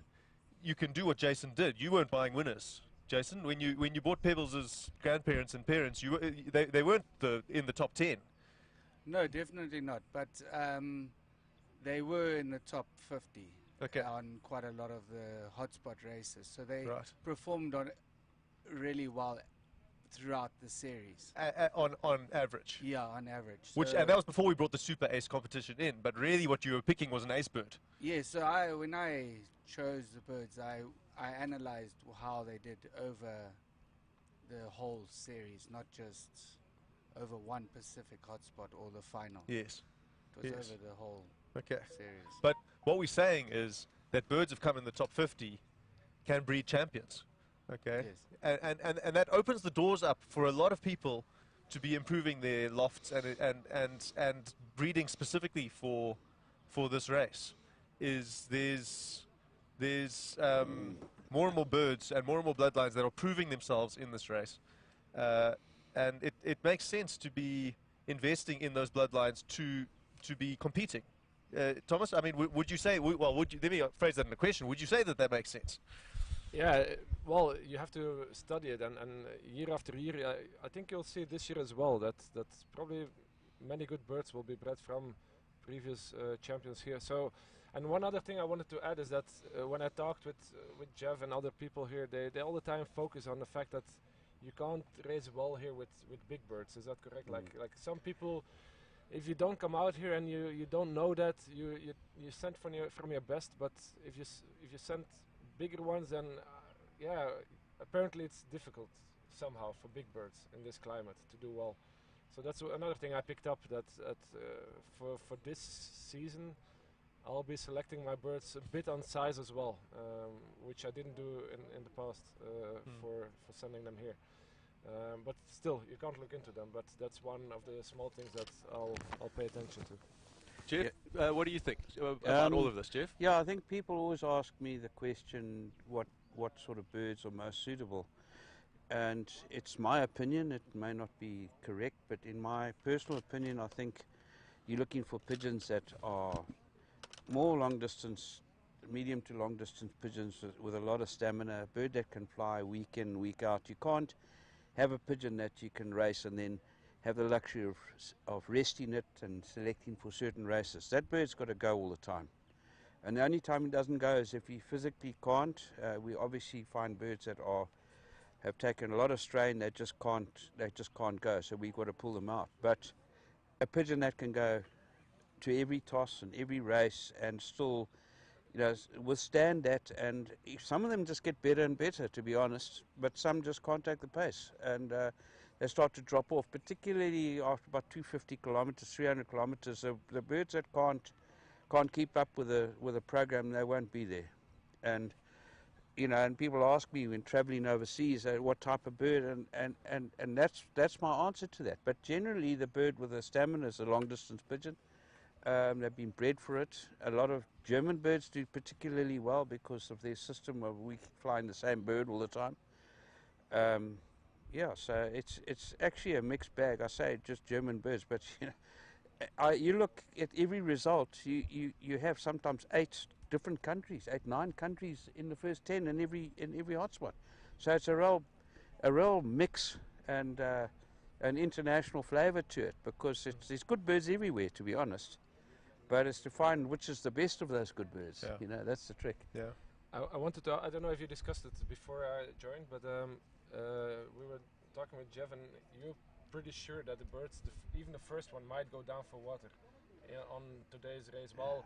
do what Jason did. You weren't buying winners, Jason. When you bought Pebbles' grandparents and parents, they weren't in the top 10. No, definitely not. But they were in the top 50 on quite a lot of the hotspot races. So they performed on really well throughout the series. On average. Yeah, on average. Which, and that was before we brought the Super Ace competition in. But really, what you were picking was an ace bird. Yeah. So when I chose the birds, I analyzed how they did over the whole series, not just over one Pacific hotspot or the final. Yes. It was over the whole series. But what we're saying is that birds have come in the top 50 can breed champions. Okay. Yes. And that opens the doors up for a lot of people to be improving their lofts and breeding specifically for this race. There's more and more birds and more bloodlines that are proving themselves in this race, and it makes sense to be investing in those bloodlines to be competing. Thomas, I mean, would you say? Let me phrase that in a question. Would you say that makes sense? Yeah, well, you have to study it, and year after year, I think you'll see this year as well that probably many good birds will be bred from previous champions here. So, and one other thing I wanted to add is that when I talked with Jeff and other people here, they all the time focus on the fact that you can't raise well here with big birds. Is that correct? Like some people, if you don't come out here and you don't know that, you send from your best, but if you send bigger ones, then yeah, apparently it's difficult somehow for big birds in this climate to do well. So that's another thing I picked up, that for this season I'll be selecting my birds a bit on size as well, which I didn't do in the past for sending them here. But still, you can't look into them, but that's one of the small things that I'll pay attention to. Jeff, what do you think about all of this, Jeff? Yeah, I think people always ask me the question, what sort of birds are most suitable? And it's my opinion, it may not be correct, but in my personal opinion, I think you're looking for pigeons that are more long distance, medium to long distance pigeons with a lot of stamina, a bird that can fly week in, week out. You can't have a pigeon that you can race and then have the luxury of resting it and selecting for certain races. That bird's got to go all the time. And the only time he doesn't go is if he physically can't. We obviously find birds that have taken a lot of strain, they just can't go, so we've got to pull them out. But a pigeon that can go to every toss and every race and still, withstand that, and some of them just get better and better, to be honest, but some just can't take the pace, and they start to drop off, particularly after about 250 kilometers, 300 kilometers. The birds that can't keep up with a program, they won't be there. And and people ask me when traveling overseas, what type of bird, and that's my answer to that. But generally, the bird with the stamina is a long distance pigeon. They've been bred for it. A lot of German birds do particularly well because of their system of we flying the same bird all the time. Yeah, so it's actually a mixed bag. I say just German birds, but you look at every result. You have sometimes 8 different countries, 9 countries in the first 10 in every hotspot. So it's a real mix and an international flavour to it, because there's good birds everywhere, to be honest. But it's to find which is the best of those good birds. Yeah. That's the trick. Yeah. I wanted to, I don't know if you discussed it before I joined, but we were talking with Jeff, and you're pretty sure that the birds, even the first one, might go down for water on today's race. Well,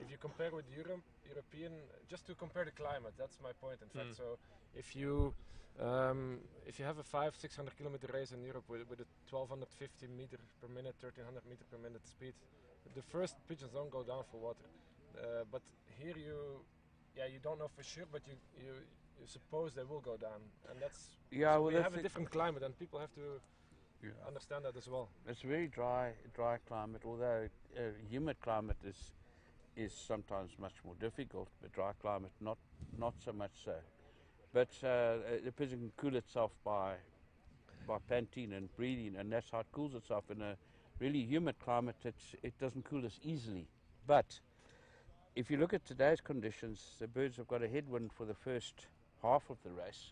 if you compare with European, just to compare the climate, that's my point, in fact. So if you have a 500-600 kilometer race in Europe with a 1250 meter per minute, 1300 meter per minute speed, the first pigeons don't go down for water. But here you don't know for sure, but you you suppose they will go down, and that's Yeah, so well, we that's have a different climate, and people have to understand that as well. It's a very dry climate, although humid climate is sometimes much more difficult, but dry climate not so much so. But the pigeon can cool itself by panting and breathing, and that's how it cools itself. In a really humid climate, it doesn't cool as easily. But if you look at today's conditions, the birds have got a headwind for the first half of the race.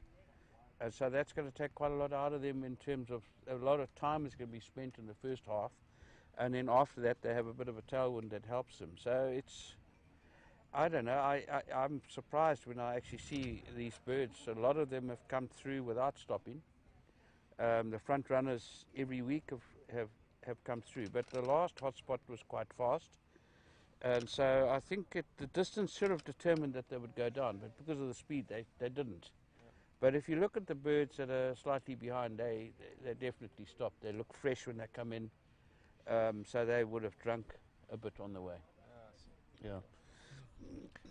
And so that's going to take quite a lot out of them in terms of a lot of time is going to be spent in the first half. And then after that, they have a bit of a tailwind that helps them. So it's, I don't know, I'm surprised when I actually see these birds. A lot of them have come through without stopping. The front runners every week have come through. But the last hotspot was quite fast. And so I think the distance should have determined that they would go down. But because of the speed, they didn't. But if you look at the birds that are slightly behind, they definitely stop. They look fresh when they come in, so they would have drunk a bit on the way. Yeah.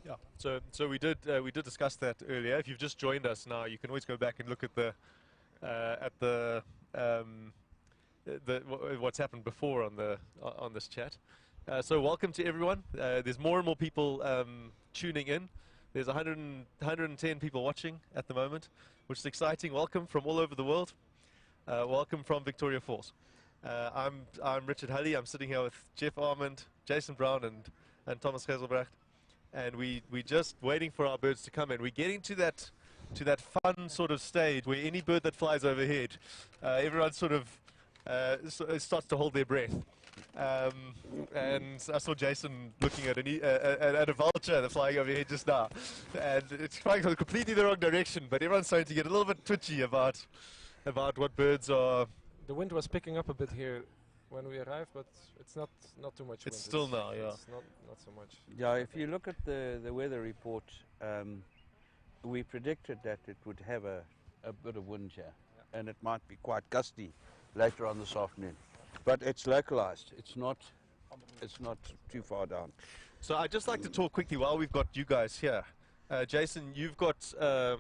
Yeah. So we did discuss that earlier. If you've just joined us now, you can always go back and look at what's happened before on this chat. So welcome to everyone. There's more and more people tuning in. There's 110 people watching at the moment, which is exciting. Welcome from all over the world. Welcome from Victoria Falls. I'm Richard Hulley. I'm sitting here with Jeff Armand, Jason Brown, and Thomas Geselbrecht, and we just waiting for our birds to come in. We're getting to that fun sort of stage where any bird that flies overhead, everyone sort of starts to hold their breath. And I saw Jason looking at a vulture that's flying over here just now, and it's flying completely the wrong direction. But everyone's starting to get a little bit twitchy about what birds are. The wind was picking up a bit here when we arrived, but it's not too much. It's wind. still now, yeah. It's not so much. Yeah, if you look at the weather report, we predicted that it would have a bit of wind here, and it might be quite gusty later on this afternoon. But it's localized. It's not too far down. So I'd just like to talk quickly while we've got you guys here. Jason, you've got a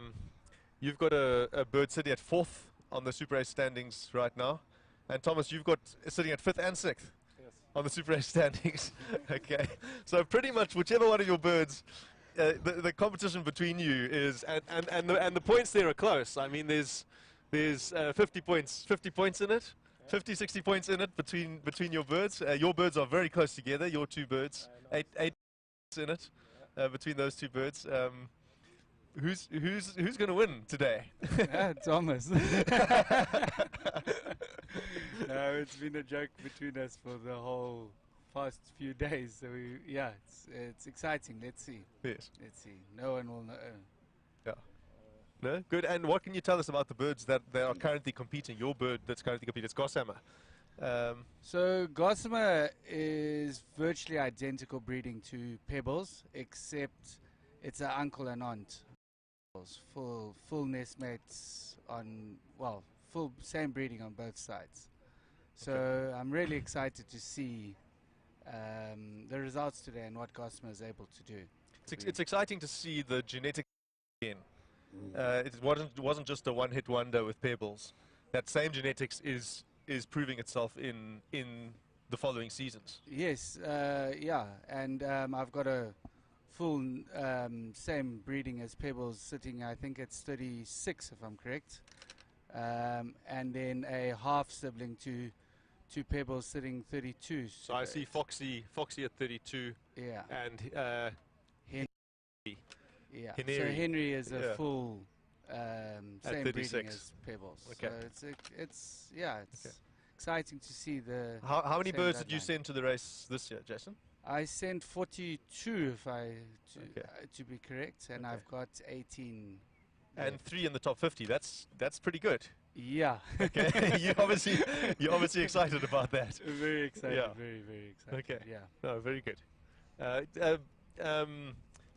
bird sitting at 4th on the Super Race standings right now, and Thomas, you've got sitting at 5th and 6th on the Super Race standings. Okay, so pretty much whichever one of your birds, the competition between you is, and the points there are close. I mean, there's 50 points in it. 50, 60 points in it between your birds. Your birds are very close together. Your two birds, eight points in it between those two birds. Who's going to win today? Thomas. No, it's been a joke between us for the whole past few days. So it's exciting. Let's see. Yes. Let's see. No one will know. Yeah. No? Good. And what can you tell us about the birds that are currently competing? Your bird that's currently competing, it's Gossamer. So Gossamer is virtually identical breeding to Pebbles, except it's an uncle and aunt. Full nest mates full same breeding on both sides. So Okay. I'm really excited to see the results today and what Gossamer is able to do. It's exciting to see the genetic again. It wasn't just a one-hit wonder with Pebbles. That same genetics is proving itself in the following seasons. Yes, and I've got a full same breeding as Pebbles sitting, I think it's 36 if I'm correct, and then a half sibling to Pebbles sitting 32. So I see Foxy at 32. Yeah. And Yeah. Henry. So Henry is a Yeah. full same breeding 36. as Pebbles. Okay. So it's exciting to see the. How many same birds did you bloodline. send to the race this year, Jason? I sent 42 Okay. to be correct, and Okay. I've got 18. And left. 3 in the top 50. That's pretty good. Yeah. Okay. you're obviously excited about that. Very excited. Yeah. Very, very excited. Okay. Yeah. No, very good.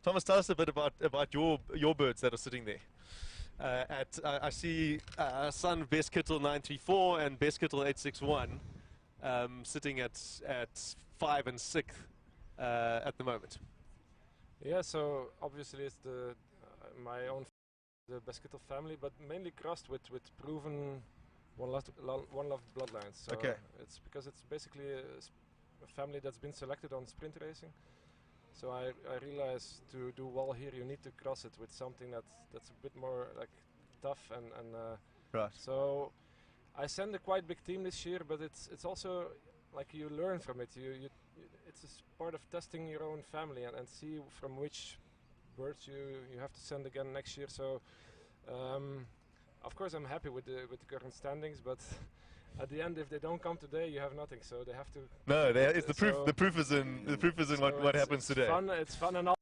Thomas, tell us a bit about your birds that are sitting there. I see Son Best Kittle 934 and Best Kittle 861 sitting at 5 and 6th at the moment. Yeah, so obviously it's my own the Beskital family, but mainly crossed with proven one-loved bloodlines. So Okay. it's because it's basically a family that's been selected on sprint racing. So I realized to do well here, you need to cross it with something that's a bit more like tough and Right. so I sent a quite big team this year, but it's also like you learn from it. It's part of testing your own family and see from which birds you have to send again next year. So of course I'm happy with the current standings, but at the end, if they don't come today, you have nothing. So they have to. No, it's the proof. The proof is in so what happens today. It's fun and all.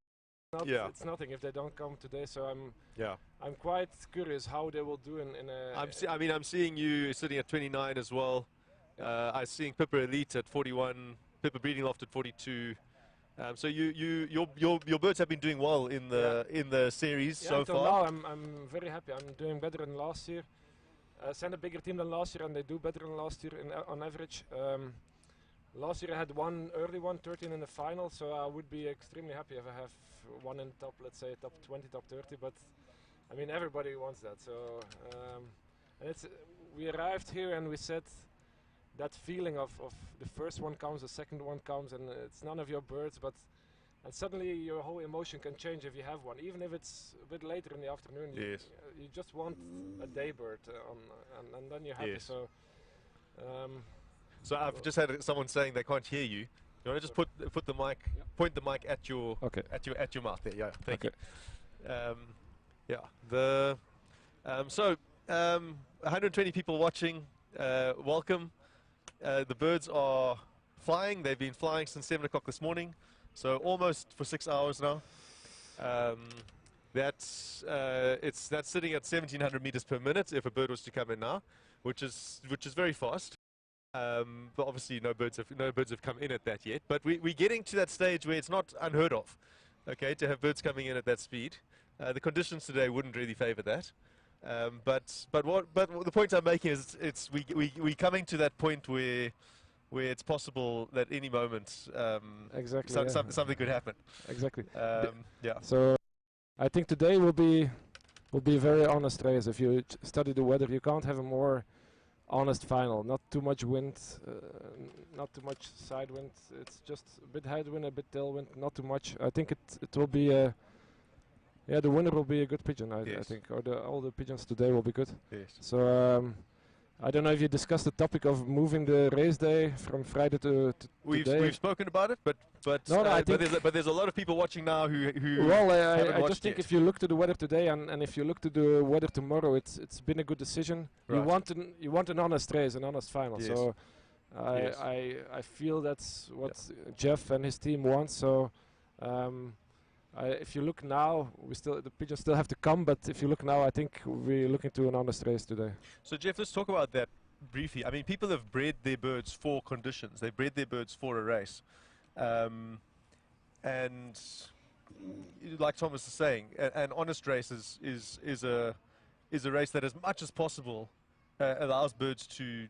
Yeah. It's nothing if they don't come today. So Yeah. I'm quite curious how they will do in a. I'm seeing you sitting at 29 as well. I'm seeing Pippa Elite at 41, Pippa Breeding Loft at 42. So your birds have been doing well in the series so until far. now, I'm very happy. I'm doing better than last year. Sent a bigger team than last year, and they do better than last year on average. Last year I had one early one, 13 in the final, so I would be extremely happy if I have one in top, let's say top 20, top 30. But I mean, everybody wants that. So and we arrived here and we said that feeling of the first one comes, the second one comes, and it's none of your birds, and suddenly your whole emotion can change if you have one, even if it's a bit later in the afternoon. Yes. You just want a day bird, and then you're happy. Yes. So I've just had someone saying they can't hear you. You want to just put the mic, point the mic at your at your mouth there. Yeah, thank you. Yeah. 120 people watching. Welcome. The birds are flying. They've been flying since 7 o'clock this morning, so almost for 6 hours now. That's sitting at 1,700 meters per minute if a bird was to come in now, which is very fast. But obviously no birds have come in at that yet. But we're getting to that stage where it's not unheard of, okay, to have birds coming in at that speed. The conditions today wouldn't really favour that. But the point I'm making is we're coming to that point where it's possible that any moment exactly something could happen. Exactly. Yeah. So I think today will be a very honest race. If you study the weather, you can't have a more honest final. Not too much wind, not too much side wind. It's just a bit headwind, a bit tailwind, not too much. I think it will be the winner will be a good pigeon. I think, or all the pigeons today will be good. Yes. So I don't know if you discussed the topic of moving the race day from Friday to today. We've spoken about it, but there's a lot of people watching now who well, haven't I just think yet. if you look to the weather today and if you look to the weather tomorrow, it's been a good decision. Right. You want an honest race, an honest final. Yes. So Yes. I feel that's what Jeff and his team want. So if you look now, the pigeons still have to come. But if you look now, I think we're looking to an honest race today. So Jeff, let's talk about that briefly. I mean, people have bred their birds for conditions. They bred their birds for a race, and like Thomas is saying, an honest race is a race that, as much as possible, allows birds to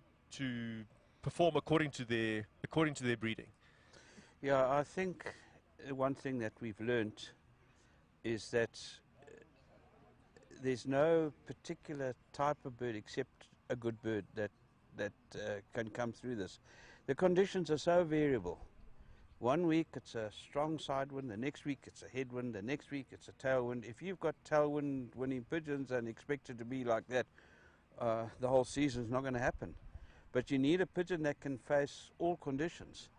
perform according to their breeding. Yeah, I think one thing that we've learnt is that there's no particular type of bird except a good bird that can come through this. The conditions are so variable. One week it's a strong side wind, the next week it's a headwind, the next week it's a tailwind. If you've got tailwind winning pigeons and expect it to be like that, the whole season's not going to happen. But you need a pigeon that can face all conditions.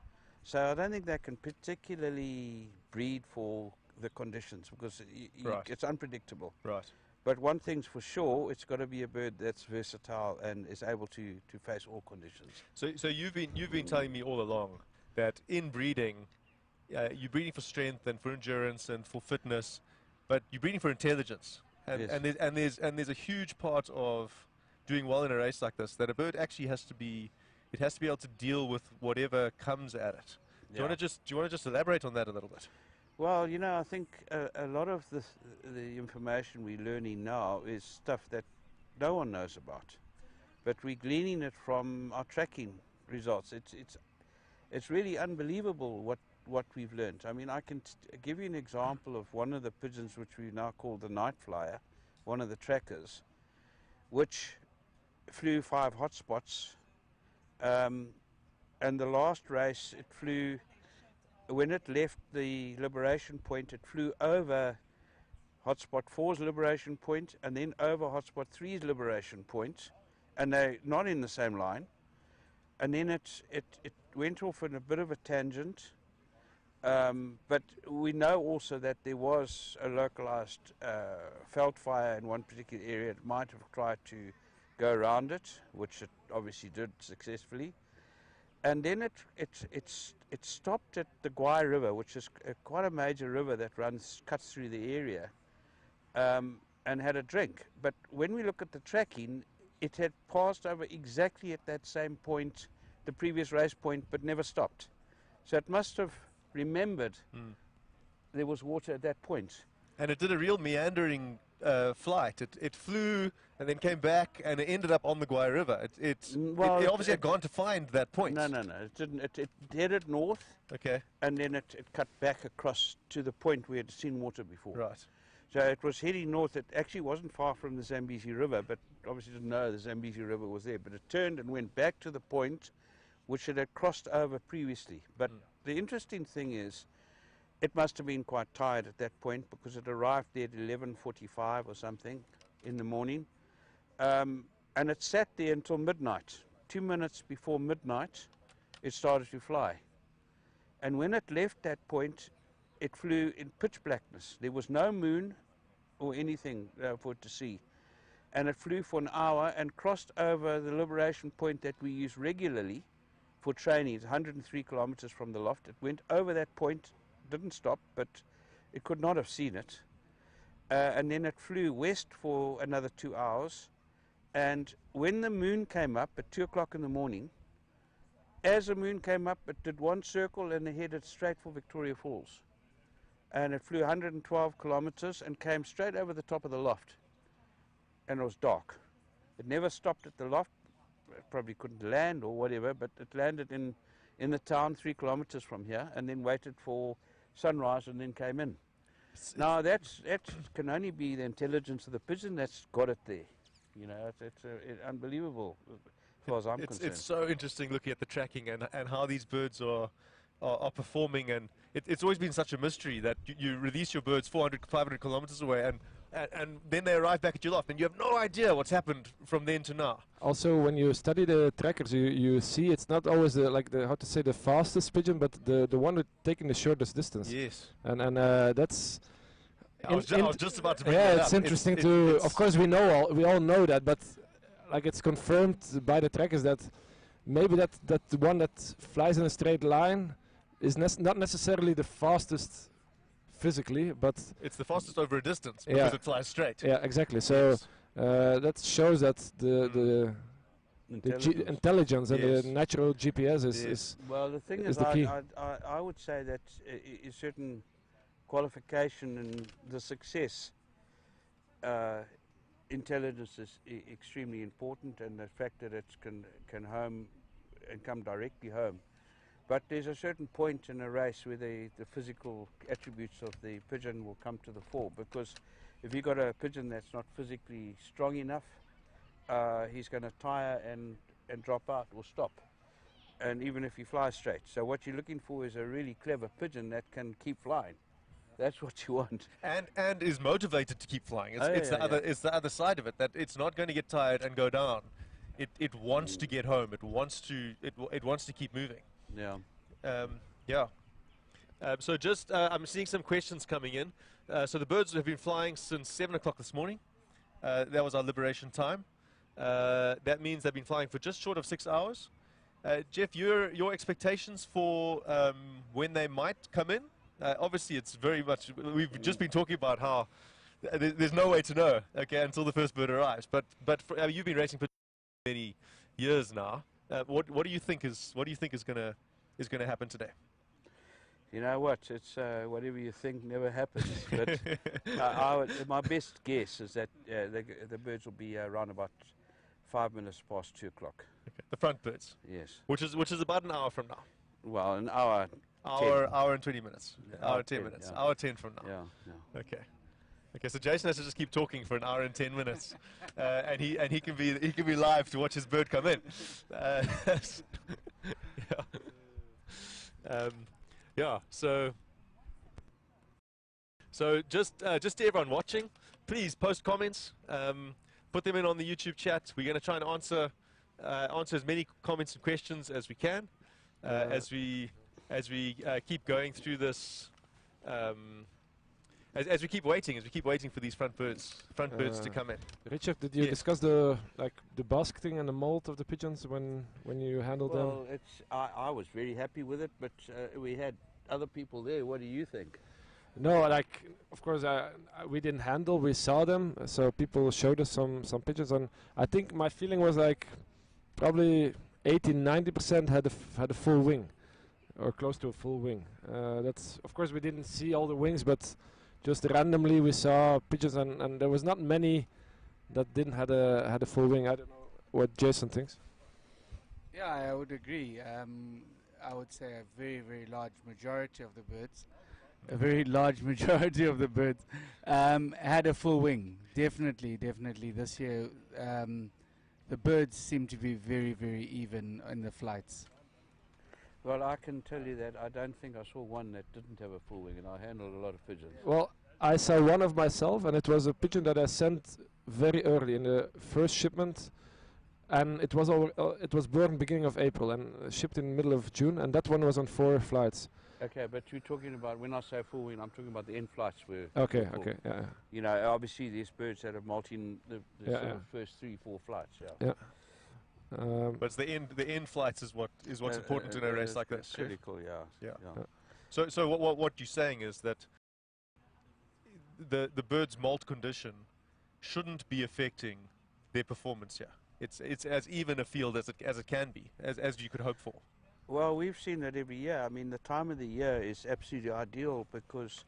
So I don't think they can particularly breed for the conditions because Right. it's unpredictable. Right. But one thing's for sure, it's got to be a bird that's versatile and is able to face all conditions. So you've been telling me all along that in breeding, you're breeding for strength and for endurance and for fitness, but you're breeding for intelligence. Yes. And there's a huge part of doing well in a race like this that a bird actually has to be able to deal with whatever comes at it. Do you want to just elaborate on that a little bit? Well, you know, I think a lot of the information we're learning now is stuff that no one knows about, but we're gleaning it from our tracking results. It's really unbelievable what we've learned. I mean, I can give you an example of one of the pigeons which we now call the night flyer, one of the trackers, which flew 5 hotspots. And the last race, it flew, when it left the liberation point, it flew over hotspot 4's liberation point and then over hotspot 3's liberation point, and they're not in the same line. And then it went off in a bit of a tangent. But we know also that there was a localized veld fire in one particular area. It might have tried to go around it, which it obviously did successfully. And then it stopped at the Guai River, which is quite a major river that cuts through the area, and had a drink. But when we look at the tracking, it had passed over exactly at that same point, the previous race point, but never stopped. So it must have remembered there was water at that point. And it did a real meandering flight. It flew and then came back, and it ended up on the Guai River. It obviously had gone to find that point. No, it didn't. It headed north. Okay. And then it cut back across to the point where it had seen water before. Right. So it was heading north. It actually wasn't far from the Zambezi River, but obviously didn't know the Zambezi River was there. But it turned and went back to the point which it had crossed over previously. But the interesting thing is, it must have been quite tired at that point, because it arrived there at 11:45 or something in the morning. And it sat there until midnight. 2 minutes before midnight, it started to fly. And when it left that point, it flew in pitch blackness. There was no moon or anything for it to see. And it flew for an hour and crossed over the liberation point that we use regularly for training. It's 103 kilometers from the loft. It went over that point, didn't stop, but it could not have seen it. And then it flew west for another 2 hours. And when the moon came up at 2 o'clock in the morning, as the moon came up, it did one circle and it headed straight for Victoria Falls. And it flew 112 kilometers and came straight over the top of the loft. And it was dark. It never stopped at the loft. It probably couldn't land or whatever, but it landed in the town 3 kilometers from here, and then waited for sunrise and then came in. Now that can only be the intelligence of the pigeon that's got it there. You know, it's unbelievable as far as I'm concerned. It's so interesting looking at the tracking and how these birds are performing, and it's always been such a mystery that you release your birds 400, 500 kilometers away, and then they arrive back at your loft, and you have no idea what's happened from then to now. Also, when you study the trackers, you see it's not always the fastest pigeon, but the one with taking the shortest distance. Yes. And that's. I was just about to bring that up. Yeah, it's interesting of course, we all know that, but like it's confirmed by the trackers that maybe that the one that flies in a straight line is not necessarily the fastest physically, but it's the fastest over a distance because it flies straight. Yeah, exactly. So that shows that the intelligence and the natural GPS is well, the thing is is, the key. I would say that a certain qualification and the success, intelligence is extremely important, and the fact that it can home and come directly home. But there's a certain point in a race where the physical attributes of the pigeon will come to the fore, because if you've got a pigeon that's not physically strong enough, he's going to tire and drop out or stop, and even if he flies straight. So what you're looking for is a really clever pigeon that can keep flying. That's what you want. And is motivated to keep flying. It's the other side of it, that it's not going to get tired and go down. It wants to get home. It wants to keep moving. Yeah. So just I'm seeing some questions coming in. So the birds have been flying since 7 o'clock this morning. That was our liberation time. That means they've been flying for just short of 6 hours. Jeff, your expectations for when they might come in? Obviously, it's very much. We've just been talking about how there's no way to know, okay, until the first bird arrives. But you've been racing for many years now. What do you think is gonna happen today? You know what? It's whatever you think never happens. But my best guess is that the birds will be around about 5 minutes past 2 o'clock. Okay. The front birds. Yes. Which is about an hour from now. Well, an hour. Hour and 20 minutes. Yeah, hour 10 minutes. Yeah. Hour 10 from now. Yeah. Okay. Okay, so Jason has to just keep talking for an hour and 10 minutes, and he can be live to watch his bird come in. Yeah. Yeah. So just to everyone watching, please post comments. Put them in on the YouTube chat. We're going to try and answer as many comments and questions as we can as we keep going through this. As we keep waiting for these front birds to come in. Richard, did you discuss the basketing and the mold of the pigeons when you handled them? Well, I was very happy with it, but we had other people there. What do you think? No, of course, we didn't handle. We saw them, so people showed us some pigeons, and I think my feeling was probably 80-90% had a full wing, or close to a full wing. That's, of course, we didn't see all the wings, but just randomly we saw pigeons, and there was not many that didn't had a full wing. I don't know what Jason thinks. Yeah, I would agree. I would say a very, very large majority of the birds. A very large majority of the birds had a full wing. Definitely this year. The birds seem to be very, very even in the flights. Well, I can tell you that I don't think I saw one that didn't have a full wing, and I handled a lot of pigeons. Well, I saw one of myself, and it was a pigeon that I sent very early in the first shipment, and it was born beginning of April and shipped in the middle of June, and that one was on 4 flights. Okay, but you're talking about, when I say full wing, I'm talking about the end flights were Okay, full. okay, yeah. You know, obviously there's birds that have molting the sort of first 3-4 flights. Yeah. But it's the end flights is what's important in a race like this. Critical, yeah. So what you're saying is that the bird's molt condition shouldn't be affecting their performance here. It's as even a field as it can be, as you could hope for. Well, we've seen that every year. I mean, the time of the year is absolutely ideal because,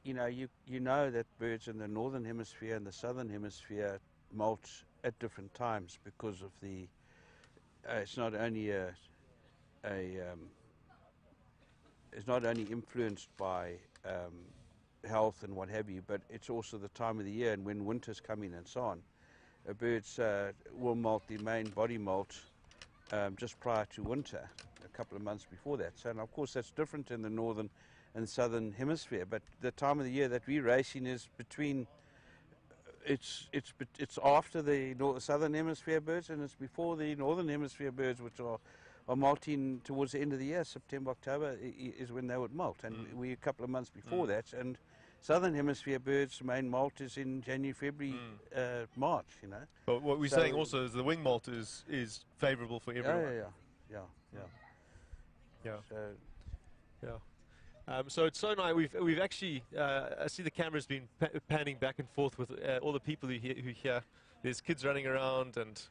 you know that birds in the northern hemisphere and the southern hemisphere molt at different times because of the. It's not only it's not only influenced by health and what have you, but it's also the time of the year and when winter's coming and so on. Birds will molt the main body molt just prior to winter, a couple of months before that. So, and of course, that's different in the northern and southern hemisphere. But the time of the year that we're racing is between. It's after the southern hemisphere birds, and it's before the northern hemisphere birds, which are molting towards the end of the year. September, October is when they would molt, and we're a couple of months before that. And southern hemisphere birds' main molt is in January, February, March. You know. But what we're saying also is the wing molt is favourable for everyone. So it's so nice. We've actually I see the camera's been panning back and forth with all the people who here. There's kids running around and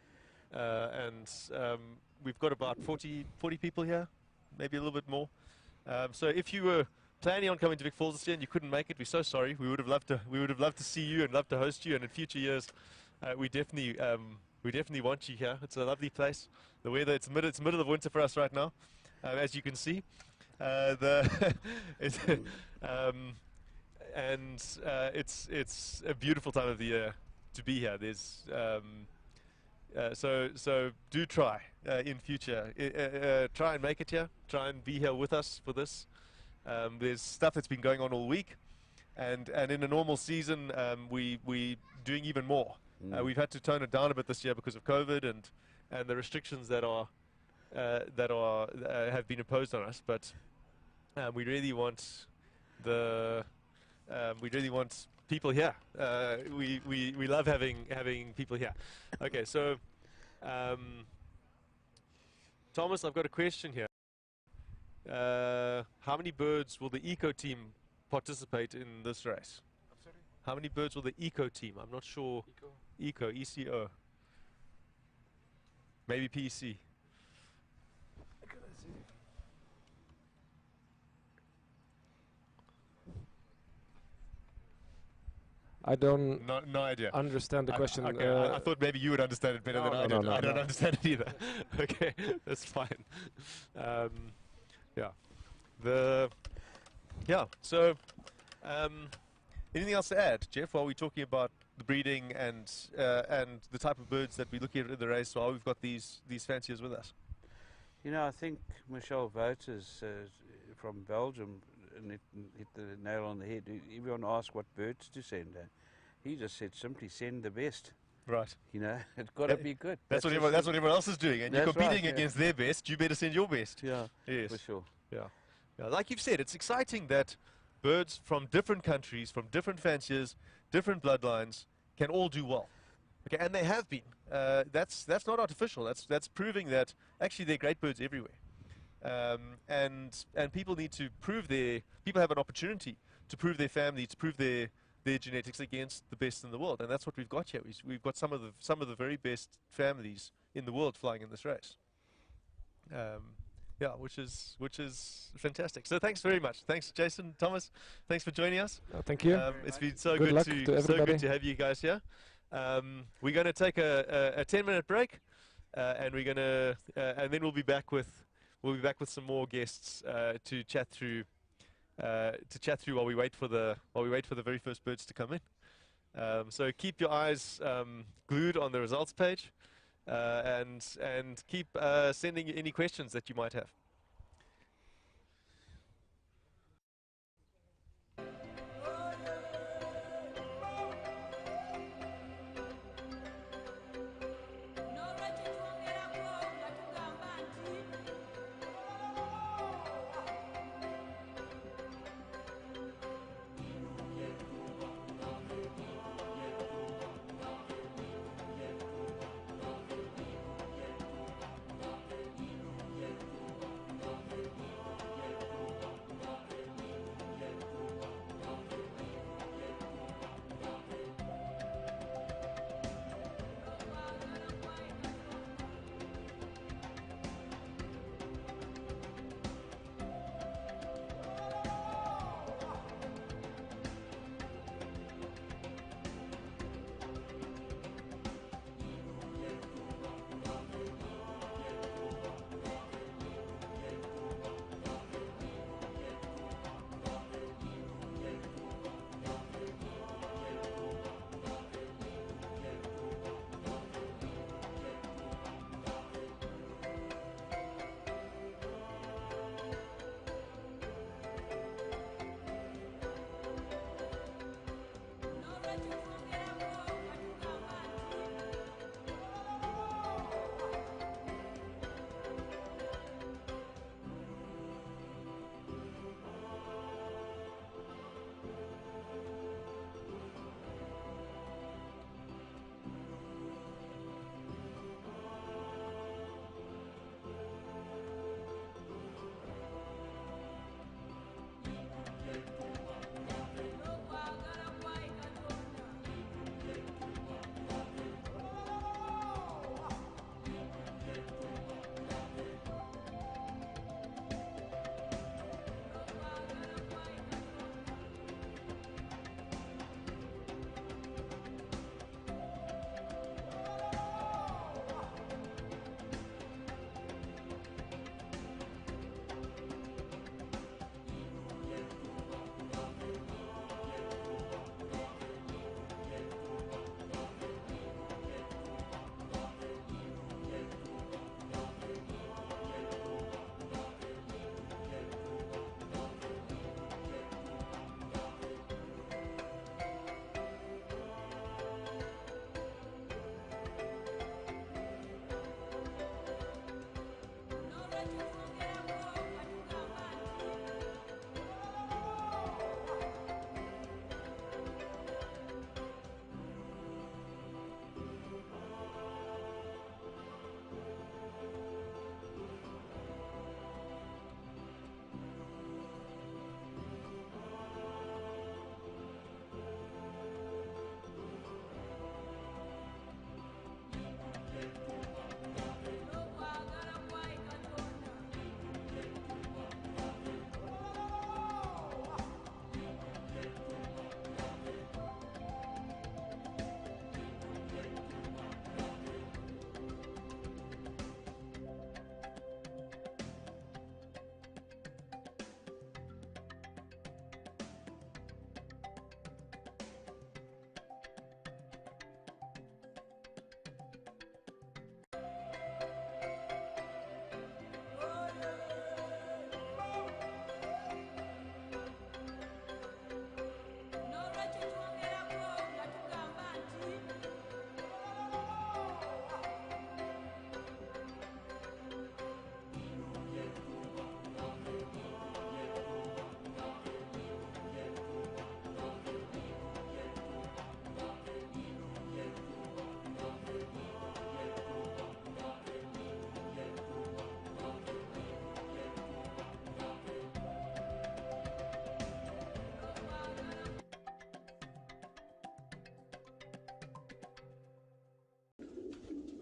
we've got about 40 people here, maybe a little bit more. So if you were planning on coming to Vic Falls this year and you couldn't make it, we're so sorry. We would have loved to see you and love to host you. And in future years, we definitely want you here. It's a lovely place. The weather, it's middle of winter for us right now, as you can see. It's a beautiful time of the year to be here. There's so do try in future. Try and make it here. Try and be here with us for this. There's stuff that's been going on all week, and in a normal season we doing even more. We've had to tone it down a bit this year because of COVID and the restrictions that have been imposed on us, but we really want people here. We love having people here. Okay, so Thomas, I've got a question here. How many birds will the eco team participate in this race? I'm sorry? How many birds will the eco team? I'm not sure. Eco, ECO. Maybe PC. I don't no idea. understand the question. Okay, I thought maybe you would understand it better than I did. I don't understand it either. Okay, that's fine. So Anything else to add, Jeff, while we're talking about the breeding and the type of birds that we're looking at in the race while we've got these fanciers with us? You know, I think Michel Wouters from Belgium hit the nail on the head. Everyone asked what birds to send. He just said simply send the best. Right. You know, it's got to be good. That's what everyone else is doing, and you're That's competing right, yeah. against their best. You better send your best. Yeah, Yes. for sure. Yeah. Like you've said, it's exciting that birds from different countries, from different fanciers, different bloodlines, can all do well. Okay, and they have been. That's not artificial. That's proving that actually they're great birds everywhere. And people need to prove people have an opportunity to prove their family, to prove their genetics against the best in the world, and that's what we've got here. We've got some of the very best families in the world flying in this race. Yeah, which is fantastic. So thanks very much. Thanks, Jason, Thomas. Thanks for joining us. Thank you. It's been so Good good luck to so everybody. good to have you guys here. We're going to take a 10-minute break, and we're going to and then we'll be back with some more guests to chat through while we wait for the very first birds to come in. So keep your eyes glued on the results page, and keep sending any questions that you might have.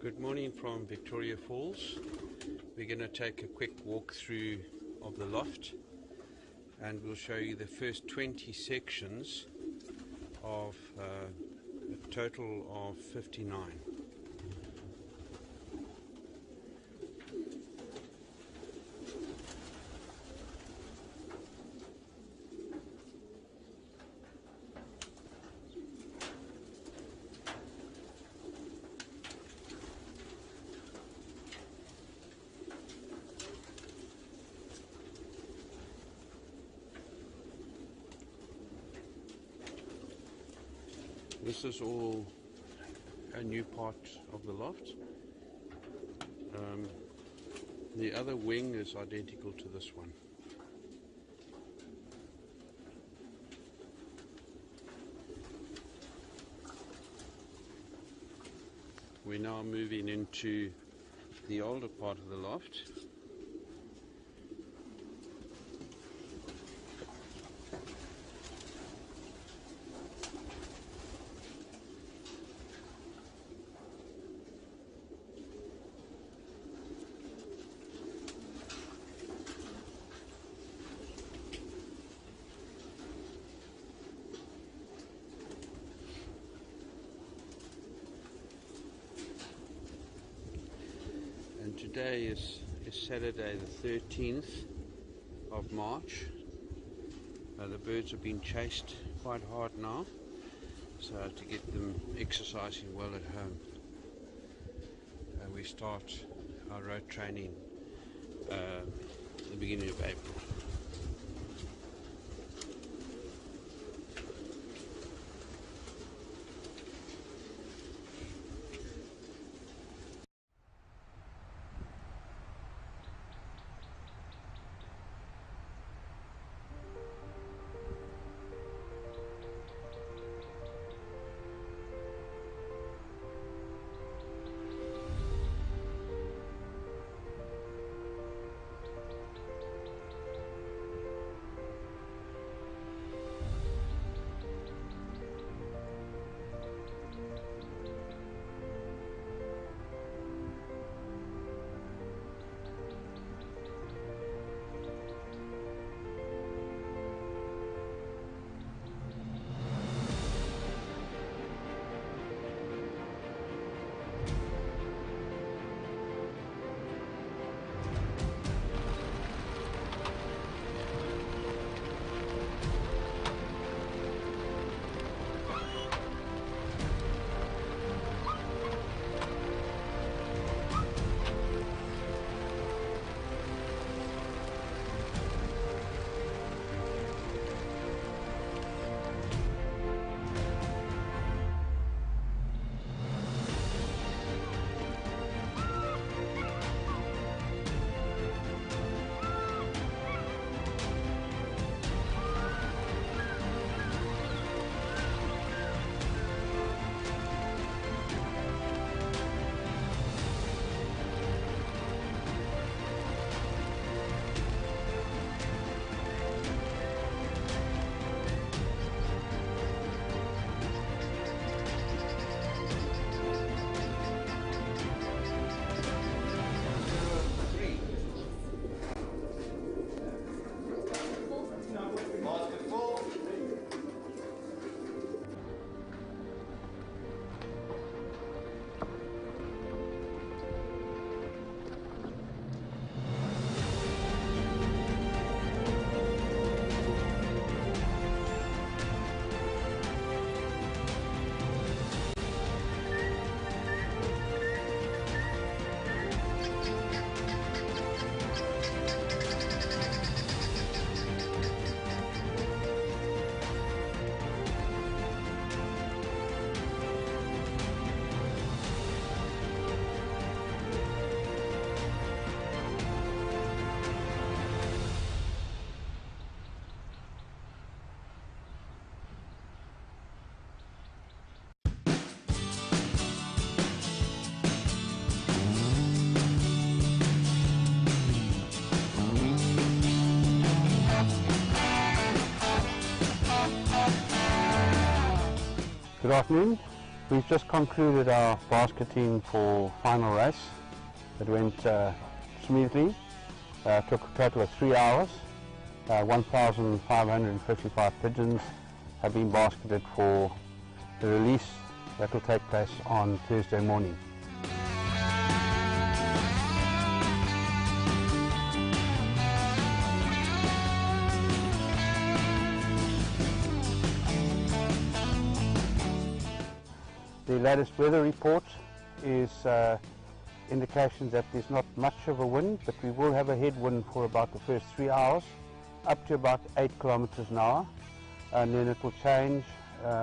Good morning from Victoria Falls. We're going to take a quick walk through of the loft and we'll show you the first 20 sections of a total of 59. This is all a new part of the loft. The other wing is identical to this one. We're now moving into the older part of the loft. Today is Saturday the 13th of March. The birds are being chased quite hard now, so to get them exercising well at home. We start our road training at the beginning of April. Good afternoon. We've just concluded our basketing for final race. It went smoothly. Took a total of 3 hours. 1,555 pigeons have been basketed for the release that will take place on Thursday morning. The latest weather report is indications that there's not much of a wind, but we will have a headwind for about the first 3 hours, up to about 8 kilometers an hour, and then it will change,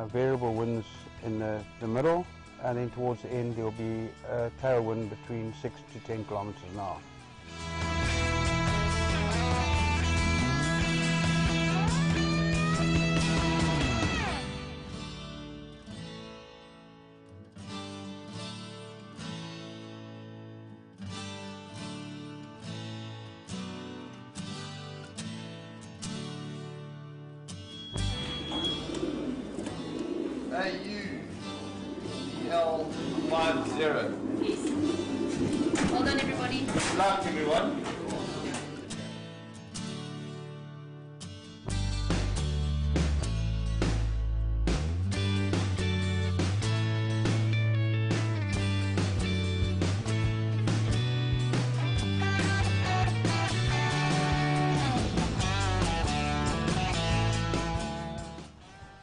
variable winds in the middle, and then towards the end there will be a tailwind between 6 to 10 kilometers an hour. AU-EL50. Yes. Well done, everybody. Good luck, everyone.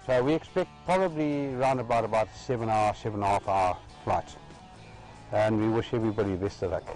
So we expect probably around about 7-hour, 7.5-hour flight, and we wish everybody best of luck.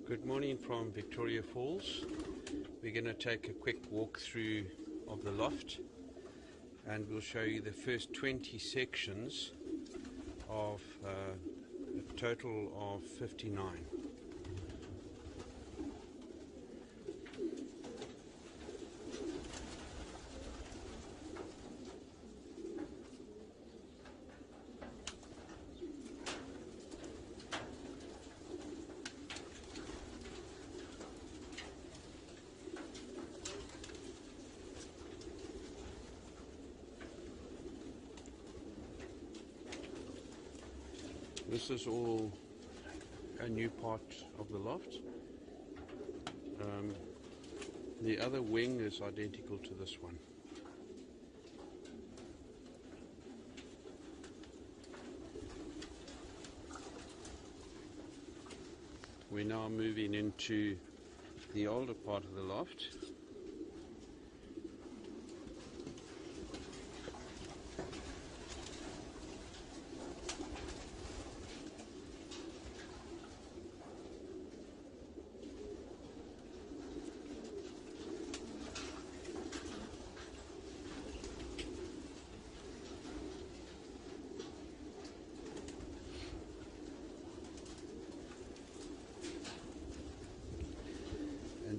Good morning from Victoria Falls. We're going to take a quick walk through of the loft and we'll show you the first 20 sections of a total of 59. This is all a new part of the loft. The other wing is identical to this one. We're now moving into the older part of the loft.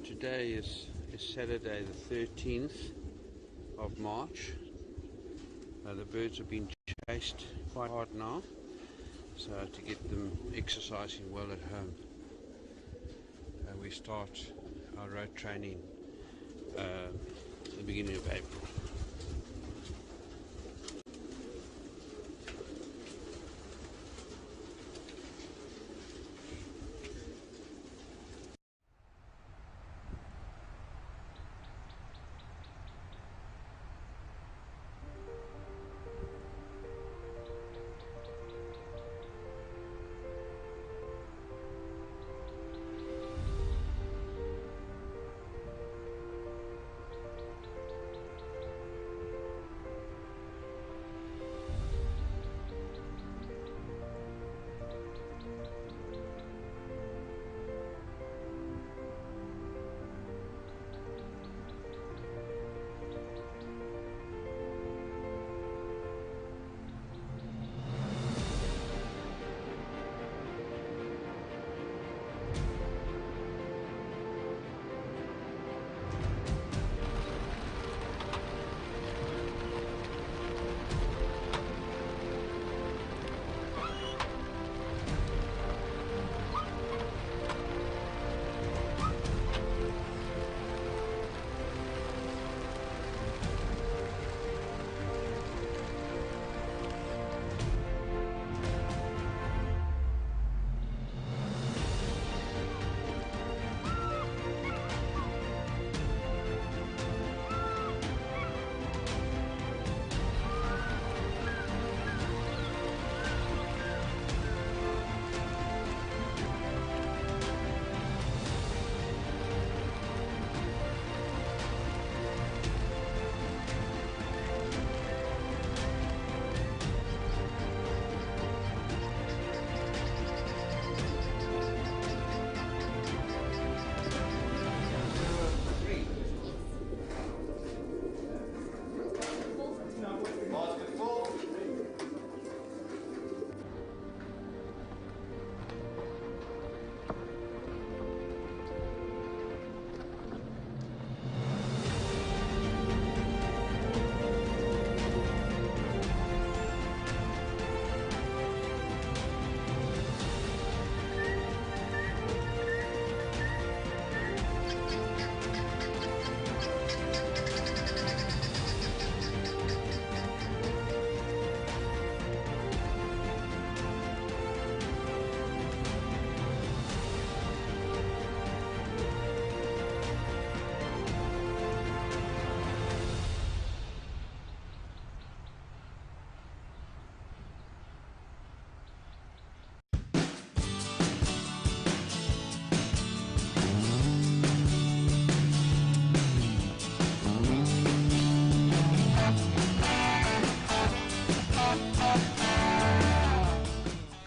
Today is Saturday the 13th of March. The birds have been chased quite hard now, so to get them exercising well at home. We start our road training at the beginning of April.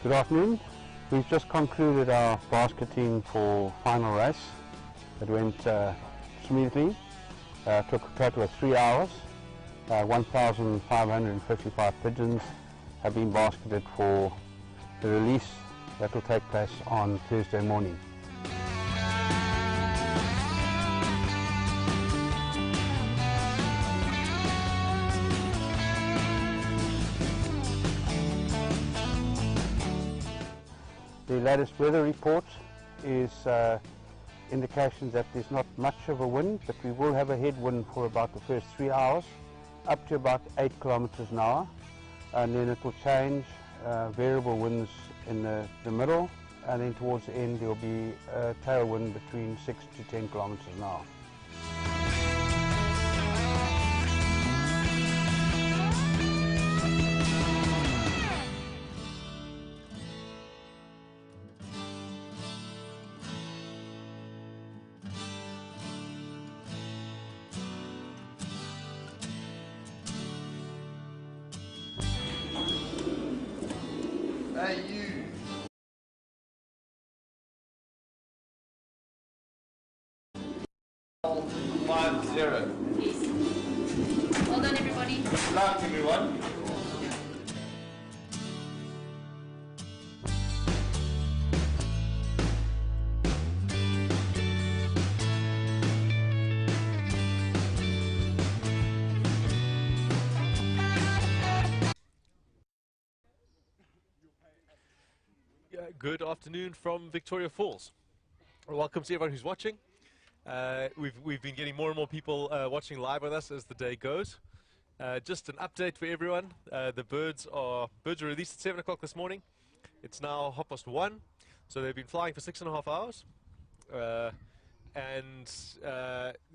Good afternoon. We've just concluded our basketing for final race. It went smoothly. Took a total of 3 hours. 1,555 pigeons have been basketed for the release that will take place on Thursday morning. The latest weather report is indications that there's not much of a wind, but we will have a headwind for about the first 3 hours, up to about 8 kilometers an hour, and then it will change, variable winds in the middle, and then towards the end there will be a tailwind between 6 to 10 kilometers an hour. Hey, you. All 5-0. Please. Well done, everybody. Good luck, everyone. Good afternoon from Victoria Falls. Welcome to everyone who's watching. We've been getting more and more people watching live with us as the day goes. Just an update for everyone. The birds were released at 7 o'clock this morning. It's now 1:30, so they've been flying for 6.5 hours.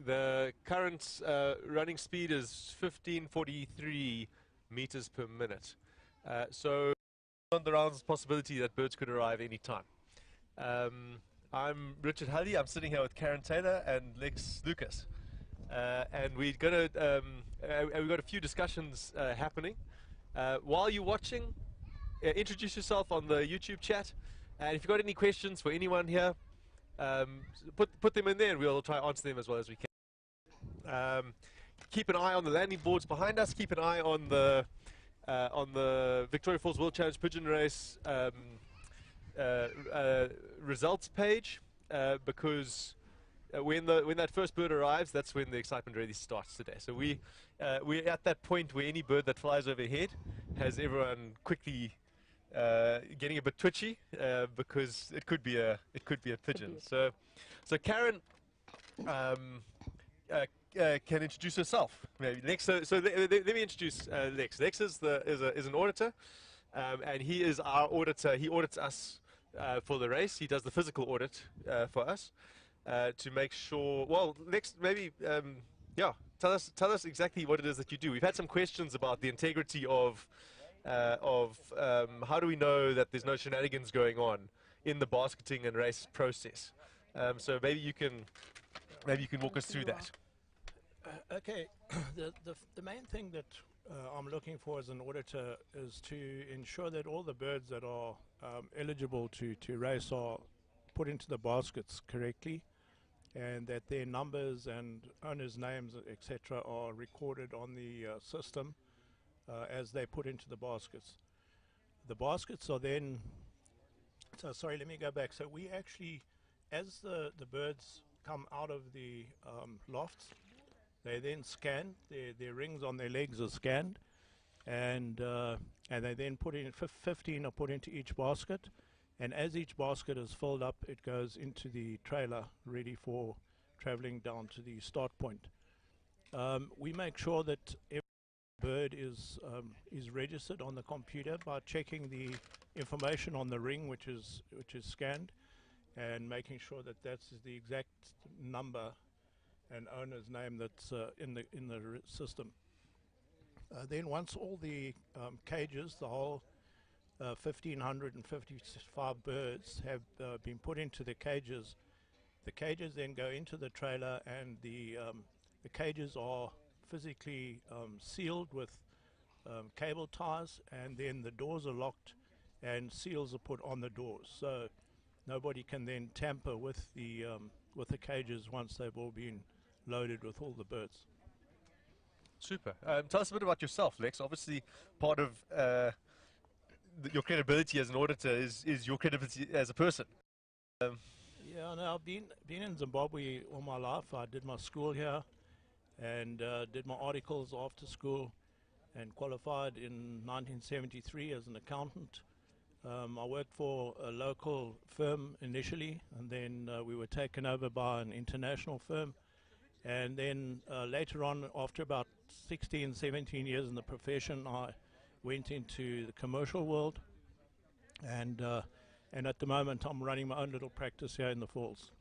The current running speed is 1543 meters per minute. So on the rounds possibility that birds could arrive any time. I'm Richard Hulley. I'm sitting here with Karen Taylor and Lex Lucas, and we've got a few discussions happening. While you're watching, introduce yourself on the YouTube chat, and if you've got any questions for anyone here, put them in there, and we'll try to answer them as well as we can. Keep an eye on the landing boards behind us. Keep an eye on the Victoria Falls World Challenge Pigeon Race results page, because when that first bird arrives, that's when the excitement really starts today. So we're at that point where any bird that flies overhead has everyone quickly getting a bit twitchy, because it could be a pigeon. So Karen can introduce herself, maybe. Lex, so let me introduce Lex. Lex is an auditor, and he is our auditor. He audits us for the race. He does the physical audit for us to make sure. Well, Lex, maybe tell us exactly what it is that you do. We've had some questions about the integrity of how do we know that there's no shenanigans going on in the basketing and race process. So maybe you can walk us through that. Okay, the main thing that I'm looking for as an auditor is to ensure that all the birds that are eligible to race are put into the baskets correctly, and that their numbers and owners' names, etc., are recorded on the system as they put into the baskets. The baskets are then, so sorry, let me go back. So we actually, as the birds come out of the lofts, they then scan, their rings on their legs are scanned, and they then put in, 15 are put into each basket, and as each basket is filled up, it goes into the trailer ready for traveling down to the start point. We make sure that every bird is registered on the computer by checking the information on the ring which is scanned, and making sure that that's the exact number and owner's name that's in the system. Then once all the cages, the whole 1,555 birds have been put into the cages then go into the trailer, and the cages are physically sealed with cable ties, and then the doors are locked, and seals are put on the doors, so nobody can then tamper with the cages once they've all been loaded with all the birds. Super. Tell us a bit about yourself, Lex. Obviously, part of your credibility as an auditor is your credibility as a person. Yeah, no, I've been in Zimbabwe all my life. I did my school here and did my articles after school and qualified in 1973 as an accountant. I worked for a local firm initially, and then we were taken over by an international firm. And then later on, after about 16, 17 years in the profession, I went into the commercial world. And at the moment, I'm running my own little practice here in the Falls.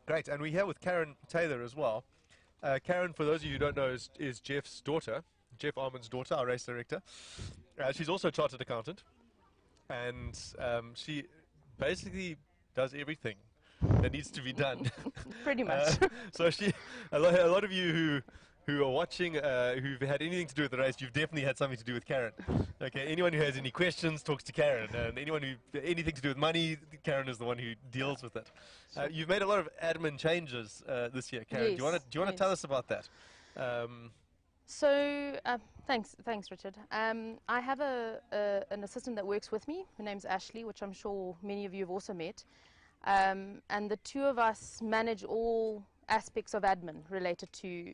Great, and we're here with Karen Taylor as well. Karen, for those of you who don't know, is Jeff's daughter, Jeff Armand's daughter, our race director. She's also a chartered accountant, and she basically does everything that needs to be done. Pretty much. So a lot of you who are watching, who've had anything to do with the race, you've definitely had something to do with Karen. Okay, anyone who has any questions talks to Karen, and anyone who anything to do with money, Karen is the one who deals with it. You've made a lot of admin changes this year, Karen. Yes, Do you want to tell us about that? Thanks, Richard. I have an assistant that works with me. Her name's Ashley, which I'm sure many of you have also met. And the two of us manage all aspects of admin related to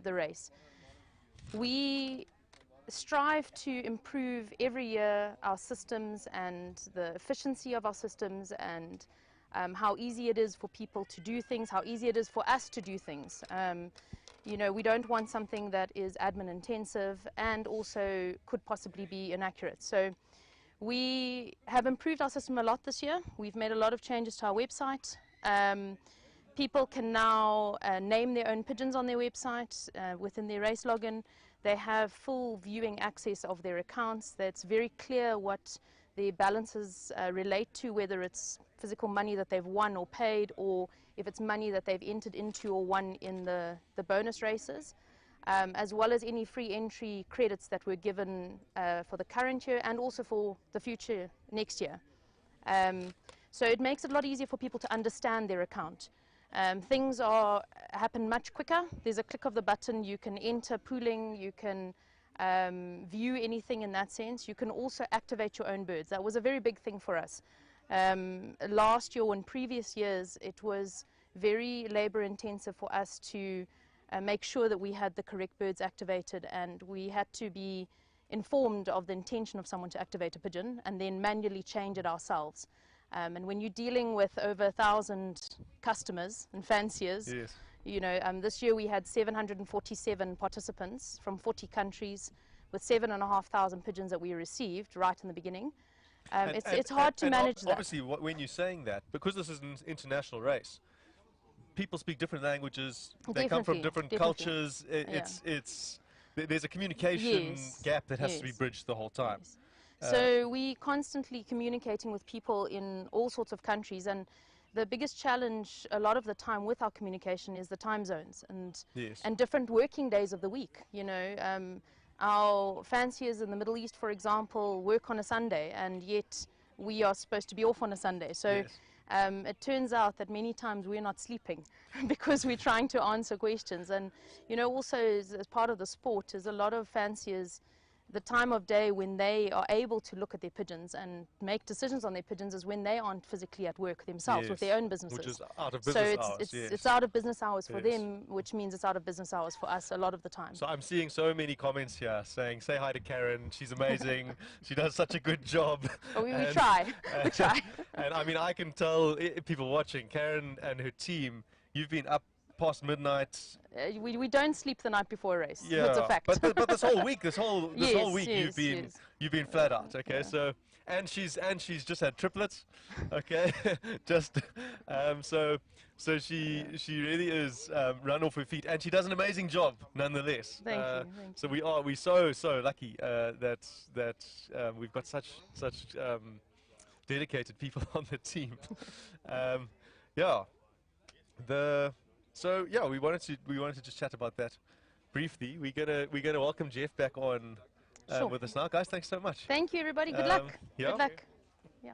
the race. We strive to improve every year our systems and the efficiency of our systems, and how easy it is for people to do things, how easy it is for us to do things. You know, we don't want something that is admin intensive and also could possibly be inaccurate. So we have improved our system a lot this year. We've made a lot of changes to our website. People can now name their own pigeons on their website within their race login. They have full viewing access of their accounts. That's very clear what their balances relate to, whether it's physical money that they've won or paid, or if it's money that they've entered into or won in the bonus races, as well as any free entry credits that were given for the current year and also for the future next year. So it makes it a lot easier for people to understand their account. Things happen much quicker. There's a click of the button. You can enter pooling. You can view anything in that sense. You can also activate your own birds. That was a very big thing for us. Last year and previous years, it was very labor intensive for us to make sure that we had the correct birds activated, and we had to be informed of the intention of someone to activate a pigeon and then manually change it ourselves. And when you're dealing with over 1,000 customers and fanciers, yes. You know, this year we had 747 participants from 40 countries with 7,500 pigeons that we received right in the beginning. It's hard to manage that. Obviously, when you're saying that, because this is an international race, people speak different languages. They come from different cultures. There's a communication gap that has to be bridged the whole time. Yes. So we constantly communicating with people in all sorts of countries, and the biggest challenge a lot of the time with our communication is the time zones and different working days of the week. You know, our fanciers in the Middle East, for example, work on a Sunday, and yet we are supposed to be off on a Sunday. So it turns out that many times we're not sleeping because we're trying to answer questions. And, you know, also as part of the sport is a lot of fanciers, the time of day when they are able to look at their pigeons and make decisions on their pigeons is when they aren't physically at work themselves with their own businesses. Which is out of business hours. So it's out of business hours for them, which means it's out of business hours for us a lot of the time. So I'm seeing so many comments here saying, say hi to Karen, she's amazing, she does such a good job. Well, we try, we try. And I mean, I can tell people watching, Karen and her team, you've been up past midnight. We don't sleep the night before a race. Yeah, that's a fact. But this whole week, this whole week, you've been flat out. Okay, Yeah. so and she's just had triplets. Okay, just so she really is run off her feet, and she does an amazing job nonetheless. Thank you. So we're so lucky that we've got such dedicated people on the team. So we wanted to just chat about that briefly. We're gonna welcome Jeff back on Sure. with us now. Guys, thanks so much. Thank you, everybody. Good luck. yeah. Good luck. Yeah.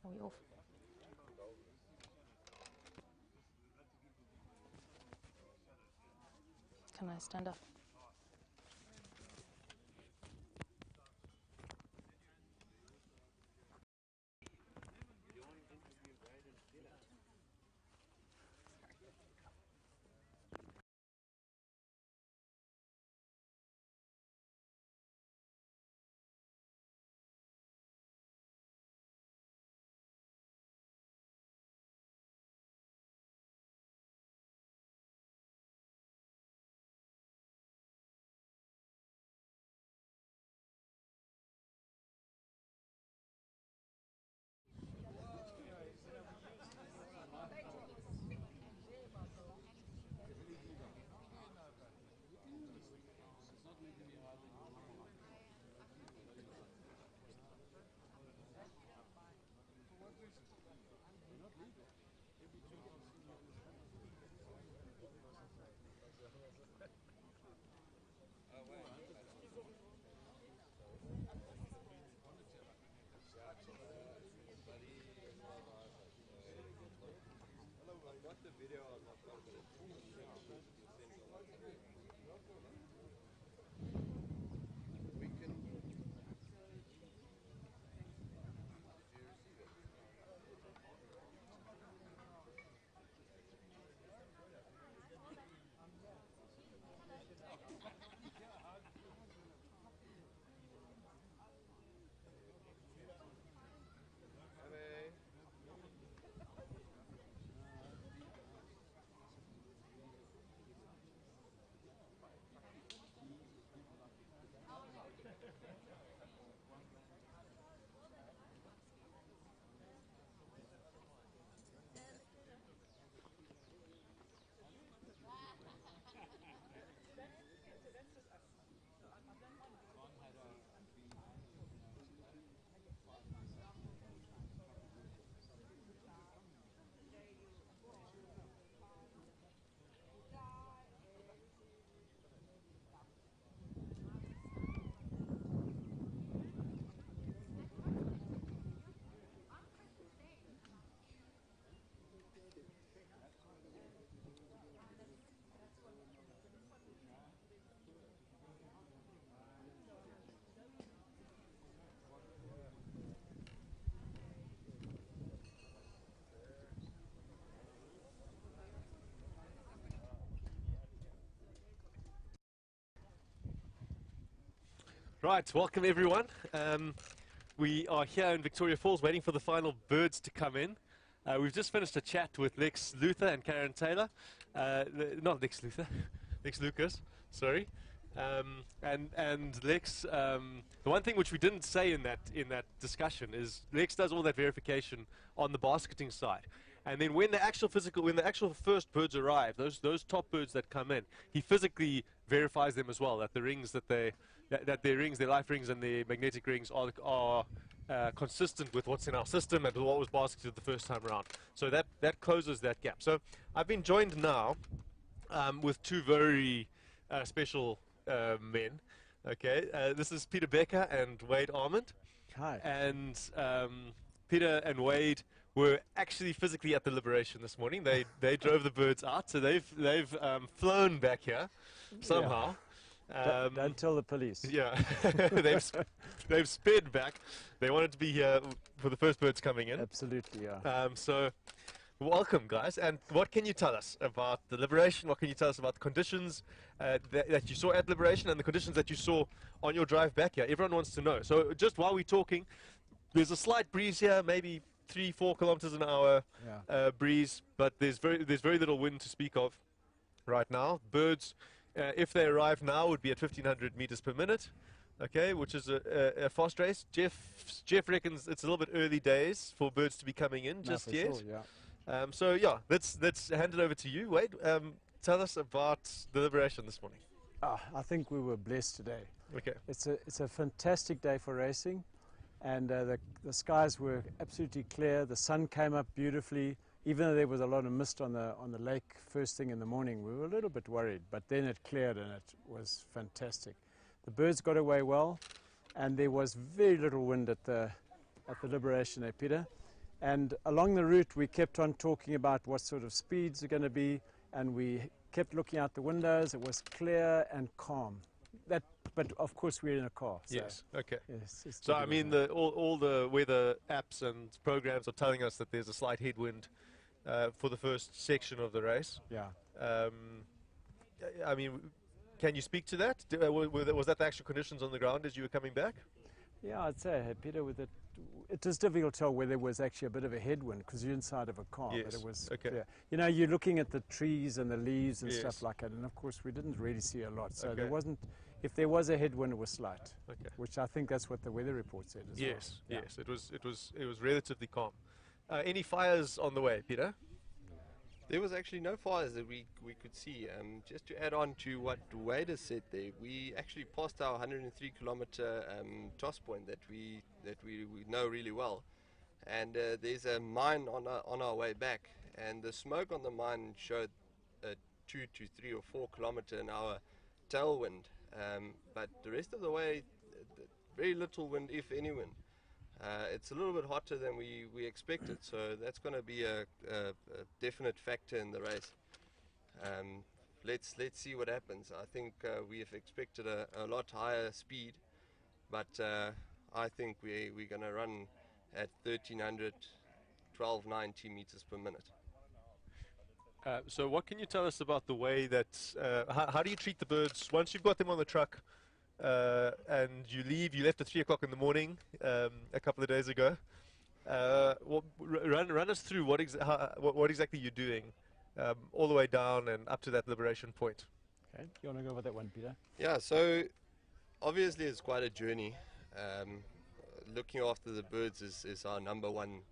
Are we off? Can I stand up? Right, welcome everyone. We are here in Victoria Falls waiting for the final birds to come in. We've just finished a chat with Lex Luther and Karen Taylor. Not Lex Luther, Lex Lucas, sorry. And Lex, the one thing which we didn't say in that discussion is Lex does all that verification on the basketing side. And then when the actual first birds arrive, those top birds that come in, he physically verifies them as well, that the rings that their rings, their life rings and their magnetic rings are consistent with what's in our system and what was basketed the first time around. So that closes that gap. So I've been joined now with two very special men. Okay, this is Peter Becker and Wade Armand. Hi. And Peter and Wade were actually physically at the Liberation this morning. They drove the birds out, so they've flown back here somehow. Don't tell the police. Yeah, they've sped back. They wanted to be here for the first birds coming in. Absolutely, yeah. So, welcome, guys. And what can you tell us about the Liberation? What can you tell us about the conditions that you saw at Liberation and the conditions that you saw on your drive back here? Everyone wants to know. So, just while we're talking, there's a slight breeze here, maybe 3-4 kilometers an hour breeze, but there's very little wind to speak of right now. Birds, if they arrive now, would be at 1,500 meters per minute, okay, which is a fast race. Jeff reckons it's a little bit early days for birds to be coming in just yet. Sure, yeah. So yeah, let's hand it over to you, Wade. Tell us about the Liberation this morning. I think we were blessed today. Okay. It's a fantastic day for racing, and the skies were absolutely clear. The sun came up beautifully, even though there was a lot of mist on the lake first thing in the morning, we were a little bit worried, but then it cleared and it was fantastic. The birds got away well, and there was very little wind at the Liberation Day, Peter. And along the route, we kept on talking about what sort of speeds are going to be, and we kept looking out the windows. It was clear and calm. But of course, we're in a car. So Yes. Okay. yes, So I mean, all the weather apps and programs are telling us that there's a slight headwind for the first section of the race. Yeah. I mean, can you speak to that? Was that the actual conditions on the ground as you were coming back? Yeah, I'd say, Peter, it is difficult to tell whether there was actually a bit of a headwind because you're inside of a car. Yes. But it was Okay. clear. You know, you're looking at the trees and the leaves and Yes. stuff like that, and of course we didn't really see a lot. So Okay. there wasn't. If there was a headwind, it was slight. Okay. Which I think that's what the weather report said as well. Yes. Yeah. Yes. It was relatively calm. Any fires on the way, Peter? There was actually no fires that we could see. Just to add on to what Wade has said there, we actually passed our 103 kilometer toss point that we know really well, and there's a mine on our way back, and the smoke on the mine showed a 2 to 3 or 4 kilometer an hour tailwind, but the rest of the way very little wind, if any wind. It's a little bit hotter than we expected, so that's going to be a definite factor in the race. Let's see what happens. I think we have expected a lot higher speed, but I think we're going to run at 1300, 1290 meters per minute. So what can you tell us about the way that, how do you treat the birds once you've got them on the truck and you left at 3 o'clock in the morning a couple of days ago. Run us through what exactly you're doing all the way down and up to that liberation point. Okay, you want to go over that one, Peter? Yeah, so obviously it's quite a journey. Looking after the birds is our number one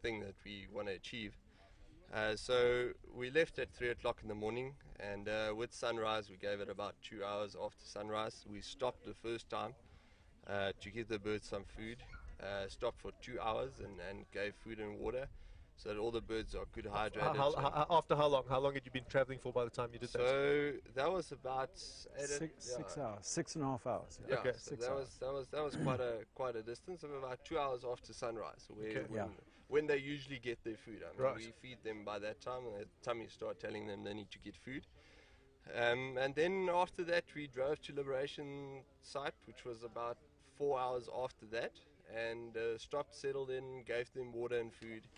thing that we want to achieve. So we left at 3 o'clock in the morning, and with sunrise we gave it about 2 hours after sunrise. We stopped the first time to give the birds some food, stopped for 2 hours and gave food and water so that all the birds are good hydrated. After how long? How long had you been traveling for by the time you did that? So that was about 6 hours, 6.5 hours. Yeah, Okay, so that was quite a distance of about 2 hours after sunrise. When they usually get their food. I mean, we feed them by that time, and their tummies start telling them they need to get food. And then after that, we drove to Liberation site, which was about 4 hours after that, and stopped, settled in, gave them water and food,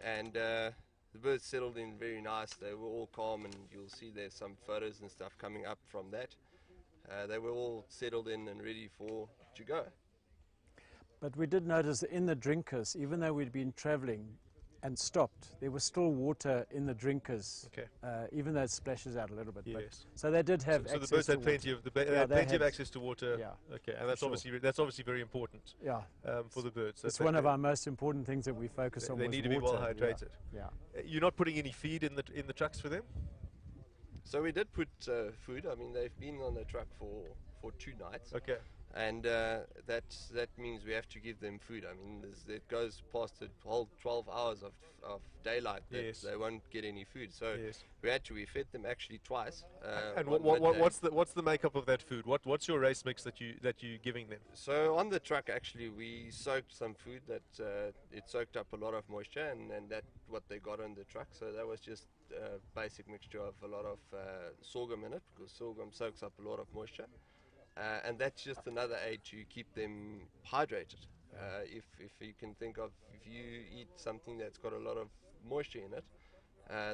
and the birds settled in very nice. They were all calm, and you'll see there's some photos and stuff coming up from that. They were all settled in and ready to go. But we did notice in the drinkers, even though we'd been traveling and stopped, there was still water in the drinkers, even though it splashes out a little bit. Yes. But, so they did have access to the birds had water. plenty of access to water. Yeah. Okay, and that's obviously very important. Yeah. For the birds. It's one of our most important things that we focus on. They need to be well hydrated. Yeah. You're not putting any feed in the trucks for them? So we did put food. I mean, they've been on the truck for 2 nights. Okay. And that means we have to give them food. I mean, it goes past the whole 12 hours of daylight that they won't get any food. So we fed them actually twice. And what's the makeup of that food? What's your race mix that you're giving them? So on the truck, actually, we soaked some food that it soaked up a lot of moisture, and that's what they got on the truck. So that was just a basic mixture of a lot of sorghum in it, because sorghum soaks up a lot of moisture. And that's just another aid to keep them hydrated. If you can think of, if you eat something that's got a lot of moisture in it,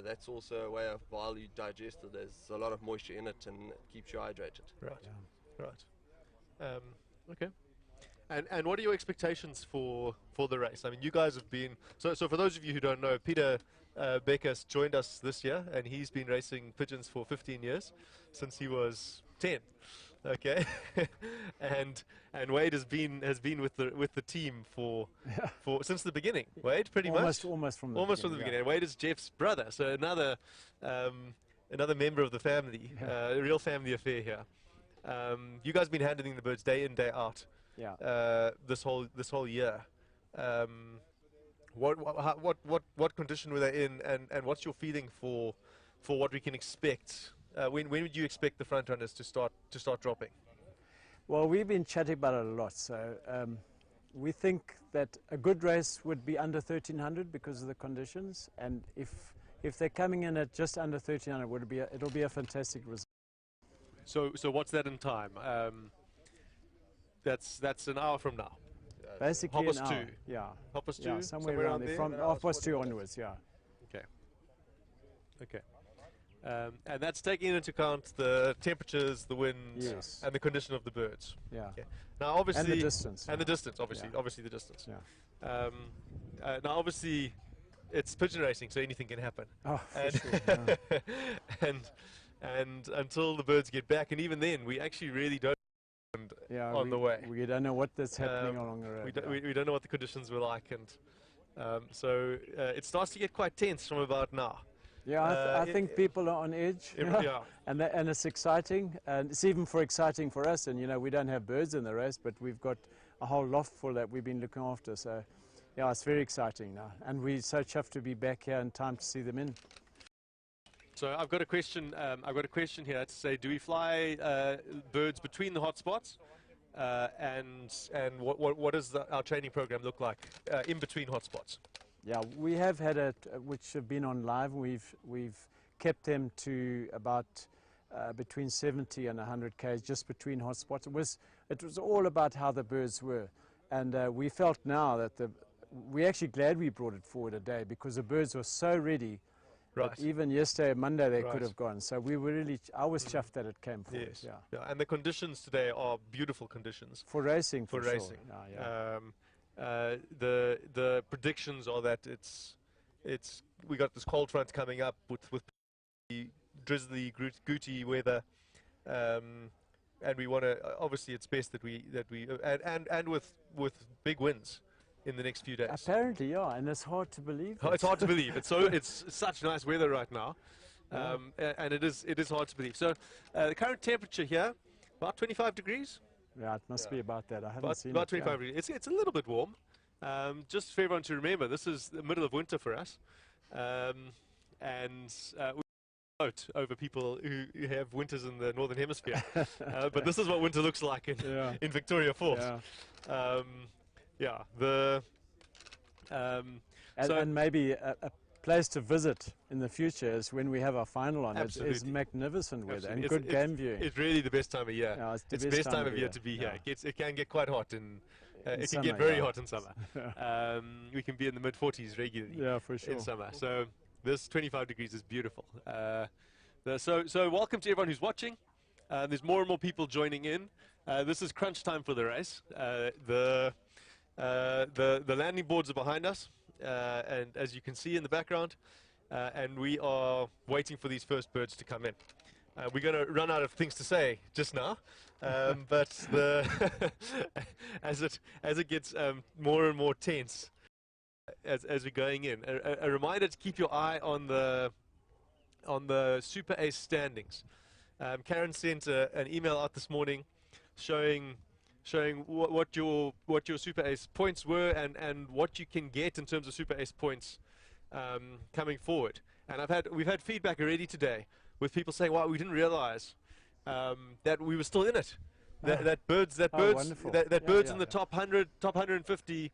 that's also a way of, while you digest it, there's a lot of moisture in it and it keeps you hydrated. Right. Yeah. Right. Okay. And what are your expectations for the race? I mean, you guys have been so for those of you who don't know, Peter Becker's joined us this year, and he's been racing pigeons for 15 years, since he was 10. Okay, and Wade has been with the team for since the beginning. Wade, pretty much almost from the beginning. And Wade is Jeff's brother, so another member of the family, a real family affair here. You guys have been handling the birds day in, day out. Yeah. This whole year. What condition were they in, and what's your feeling for what we can expect? When would you expect the front runners to start dropping? Well, we've been chatting about it a lot. So we think that a good race would be under 1300 because of the conditions, and if they're coming in at just under 1300, it'll be a fantastic result. So what's that in time? That's an hour from now. Basically half an past hour. 2. Yeah. Half past 2. Yeah, somewhere around there. From half past 2 onwards. Yeah. Okay. And that's taking into account the temperatures, the wind, yes, and the condition of the birds. Yeah. Okay. Now, obviously, and the distance. And the distance, obviously, yeah. obviously the distance. Yeah. Now, obviously, it's pigeon racing, so anything can happen. Oh, for and sure. Yeah. and until the birds get back, and even then, we actually really don't. On the way, we don't know what that's happening along the road. We don't know what the conditions were like, and so it starts to get quite tense from about now. Yeah, I think people are on edge, yeah. and it's exciting, and it's even exciting for us. And we don't have birds in the race, but we've got a whole loft full that we've been looking after. So, yeah, it's very exciting now, and we're so chuffed to be back here in time to see them in. So I've got a question. Here to say, do we fly birds between the hotspots, and what does our training program look like in between hotspots? Yeah, we have had which have been on live. We've kept them to about between 70 and 100 k's just between hotspots. It was all about how the birds were, and we felt now that we're actually glad we brought it forward a day because the birds were so ready. Right. That even yesterday, Monday, they Right. could have gone. So we were I was chuffed that it came forward. Yes. Yeah. And the conditions today are beautiful conditions for racing. For sure. racing. Yeah. The predictions are that we got this cold front coming up with the drizzly, gooty weather, and we want to. Obviously, it's best that we and with big winds in the next few days. Apparently, yeah, and it's hard to believe. It's hard to believe. It's such nice weather right now, and it is hard to believe. So the current temperature here, about 25 degrees. Yeah, it must be about that. I haven't seen about it. 25 degrees. It's a little bit warm. Just for everyone to remember, this is the middle of winter for us, and we vote over people who have winters in the northern hemisphere. But this is what winter looks like in Victoria Falls. Yeah. And maybe a place to visit in the future is when we have our final on. Absolutely. It's magnificent weather and Absolutely. good game viewing. It's really the best time of year. Yeah, it's the best time of year to be here. It can get quite hot it can get very hot in summer. We can be in the mid-40s regularly. Yeah, for sure. In summer. So this 25 degrees is beautiful. So welcome to everyone who's watching. There's more and more people joining in. This is crunch time for the race. The landing boards are behind us, and as you can see in the background, and we are waiting for these first birds to come in. We're going to run out of things to say just now, but as it gets more and more tense as we're going in, a reminder to keep your eye on the Super Ace standings. Karen sent an email out this morning showing what your Super Ace points were and what you can get in terms of Super Ace points coming forward. And we've had feedback already today with people saying, "Wow, we didn't realize that we were still in it. That birds in the top 100, top 150,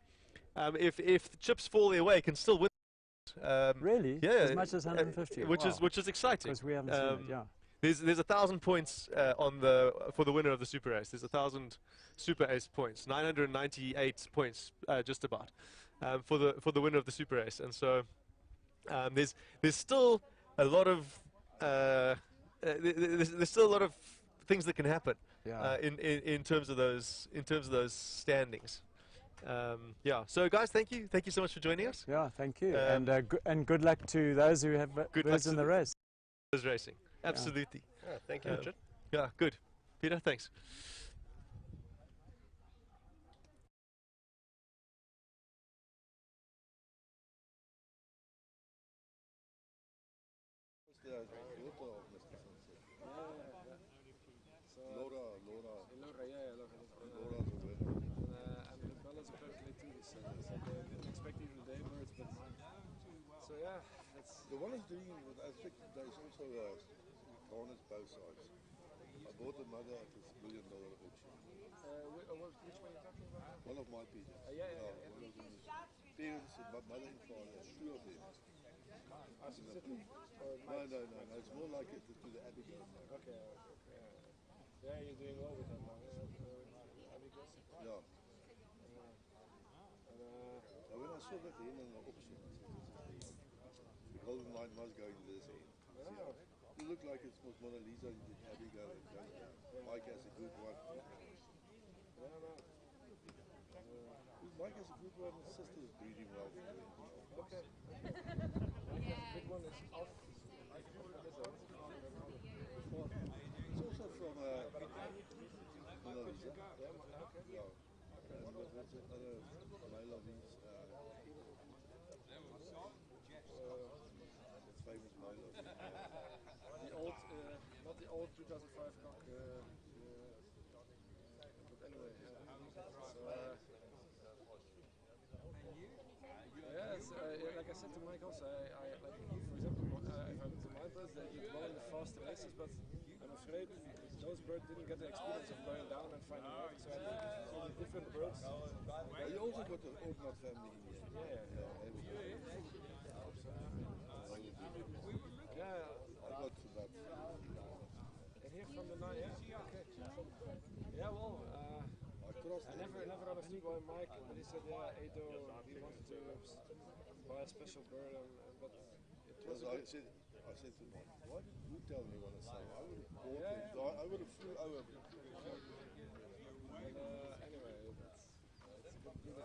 if the chips fall their way, can still win." Really? Yeah, as much as 150, which is exciting. Because we haven't seen it. Yeah. There's 1,000 points for the winner of the Super Ace. There's 1,000 Super Ace points, 998 points just about for the winner of the Super Ace. And so there's still a lot of there's still a lot of things that can happen in terms of those standings. So guys, thank you so much for joining us. Yeah, thank you, and good luck to those who have birds in the race. Racing. Absolutely. Yeah, thank you, Richard. Yeah, good. Peter, thanks. And the fellas are perfectly too, so they're expecting the day birds But so yeah, that's. The one is doing, I think there's also garnets both sides. I bought the mother at this $1 million auction. Which one are you talking about? One of my pigeons. Yeah. One of them is parents, mother and father, there's two of them. No, it's more like it to the Abigail. Okay. Yeah, you're doing well with them now. Abigail? Yeah. Now when I saw that hen in the auction, the golden line must go in this hen. You look like it's Mona Lisa and Abigail and goes down. Mike has a good one. Mike has a good one, his sister is breeding well. Okay. Big one is off. It's also from Mona Lisa. Yeah. And what's another male of these? Famous male of these. The old, not the old 2005 cock. But anyway, like I said to Mike also, I like, for example, if I look at my birds, they eat well in the fast races, but I'm afraid those birds didn't get the experience of going down and finding out. So I think it's all the different birds. You also got the Oldnut family in here. I got that. And here from the 9, okay. Yeah, well, I never understood why Mike, but he said, Edo, he wanted to buy a special bird, but it was. I said to Mike, why did you tell me what I said? I would have bought it. I would have flew over. Anyway, it's good.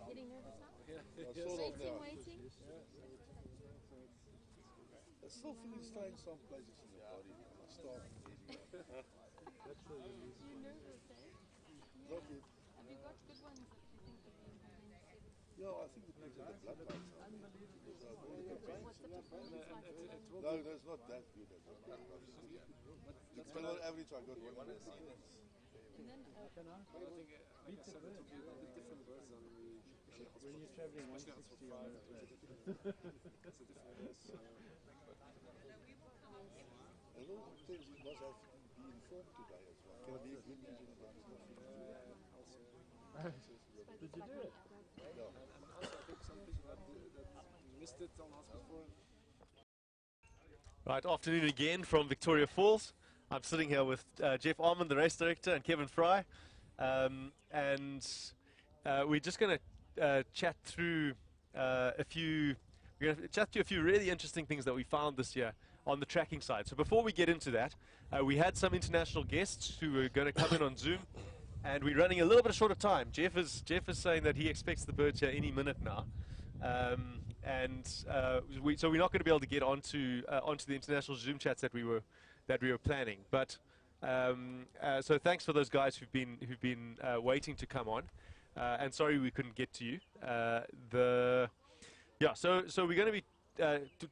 Getting nervous now? Yeah. Waiting. I still feeling strange some places in the body. I start getting up. You're nervous, eh? Not yet. Have you got good ones that you think that you have been? Yeah, I think the pigs are the blood types. What's the performance like? No, that's not that good at the blood types. But on average, I got one of the seasons. And then, I think, like I said, it will be a bit different birds than we when you're traveling 160 on the plane. It's a different race. And all the things you must have be informed today as well. Can be a good pigeon, but it's not good. Did you do it? No. And also I think some people that missed it on us before. Right, afternoon again from Victoria Falls. I'm sitting here with Jeff Armand, the race director, and Kevin Fry. And we're just going to chat through a few really interesting things that we found this year on the tracking side. So before we get into that, we had some international guests who were going to come in on Zoom, and we're running a little bit short of time. Jeff is saying that he expects the birds here any minute now. So we're not going to be able to get onto the international Zoom chats that we were planning. But so thanks for those guys who've been waiting to come on. And sorry we couldn't get to you. So we're going to be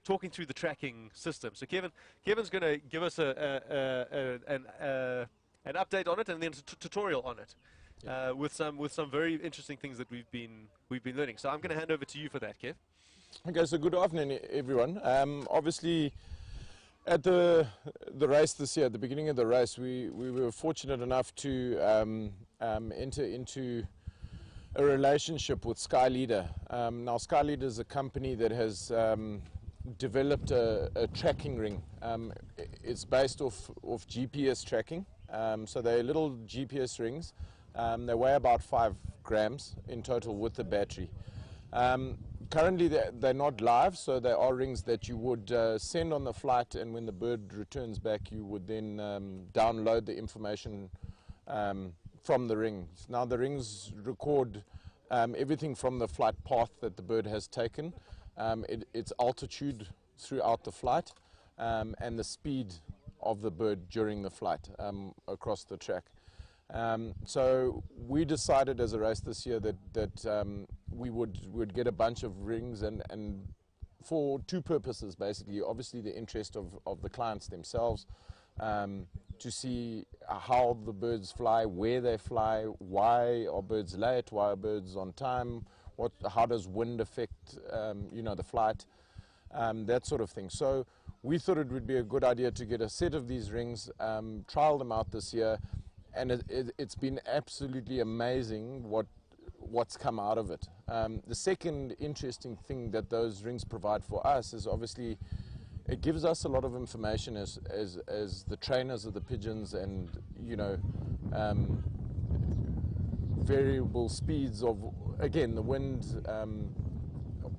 talking through the tracking system. So Kevin's going to give us an update on it and then a tutorial on it, with some very interesting things that we've been learning. So I'm going to hand over to you for that, Kev. Okay, so good afternoon, everyone. Obviously, at the race this year, at the beginning of the race, we were fortunate enough to enter into a relationship with Sky Leader. Now, Sky Leader is a company that has developed a tracking ring. It's based off GPS tracking. So they're little GPS rings. They weigh about 5 grams in total with the battery. Currently, they're not live, so they are rings that you would send on the flight, and when the bird returns back, you would then download the information from the rings. Now, the rings record everything from the flight path that the bird has taken, its altitude throughout the flight, and the speed of the bird during the flight across the track. So we decided as a race this year that we would get a bunch of rings and for two purposes, basically. Obviously, the interest of the clients themselves, to see how the birds fly, where they fly, why are birds late, why are birds on time, how does wind affect you know, the flight, that sort of thing. So we thought it would be a good idea to get a set of these rings, trial them out this year, and it's been absolutely amazing what's come out of it. The second interesting thing that those rings provide for us is obviously it gives us a lot of information as the trainers of the pigeons, and you know, variable speeds of, again, the wind,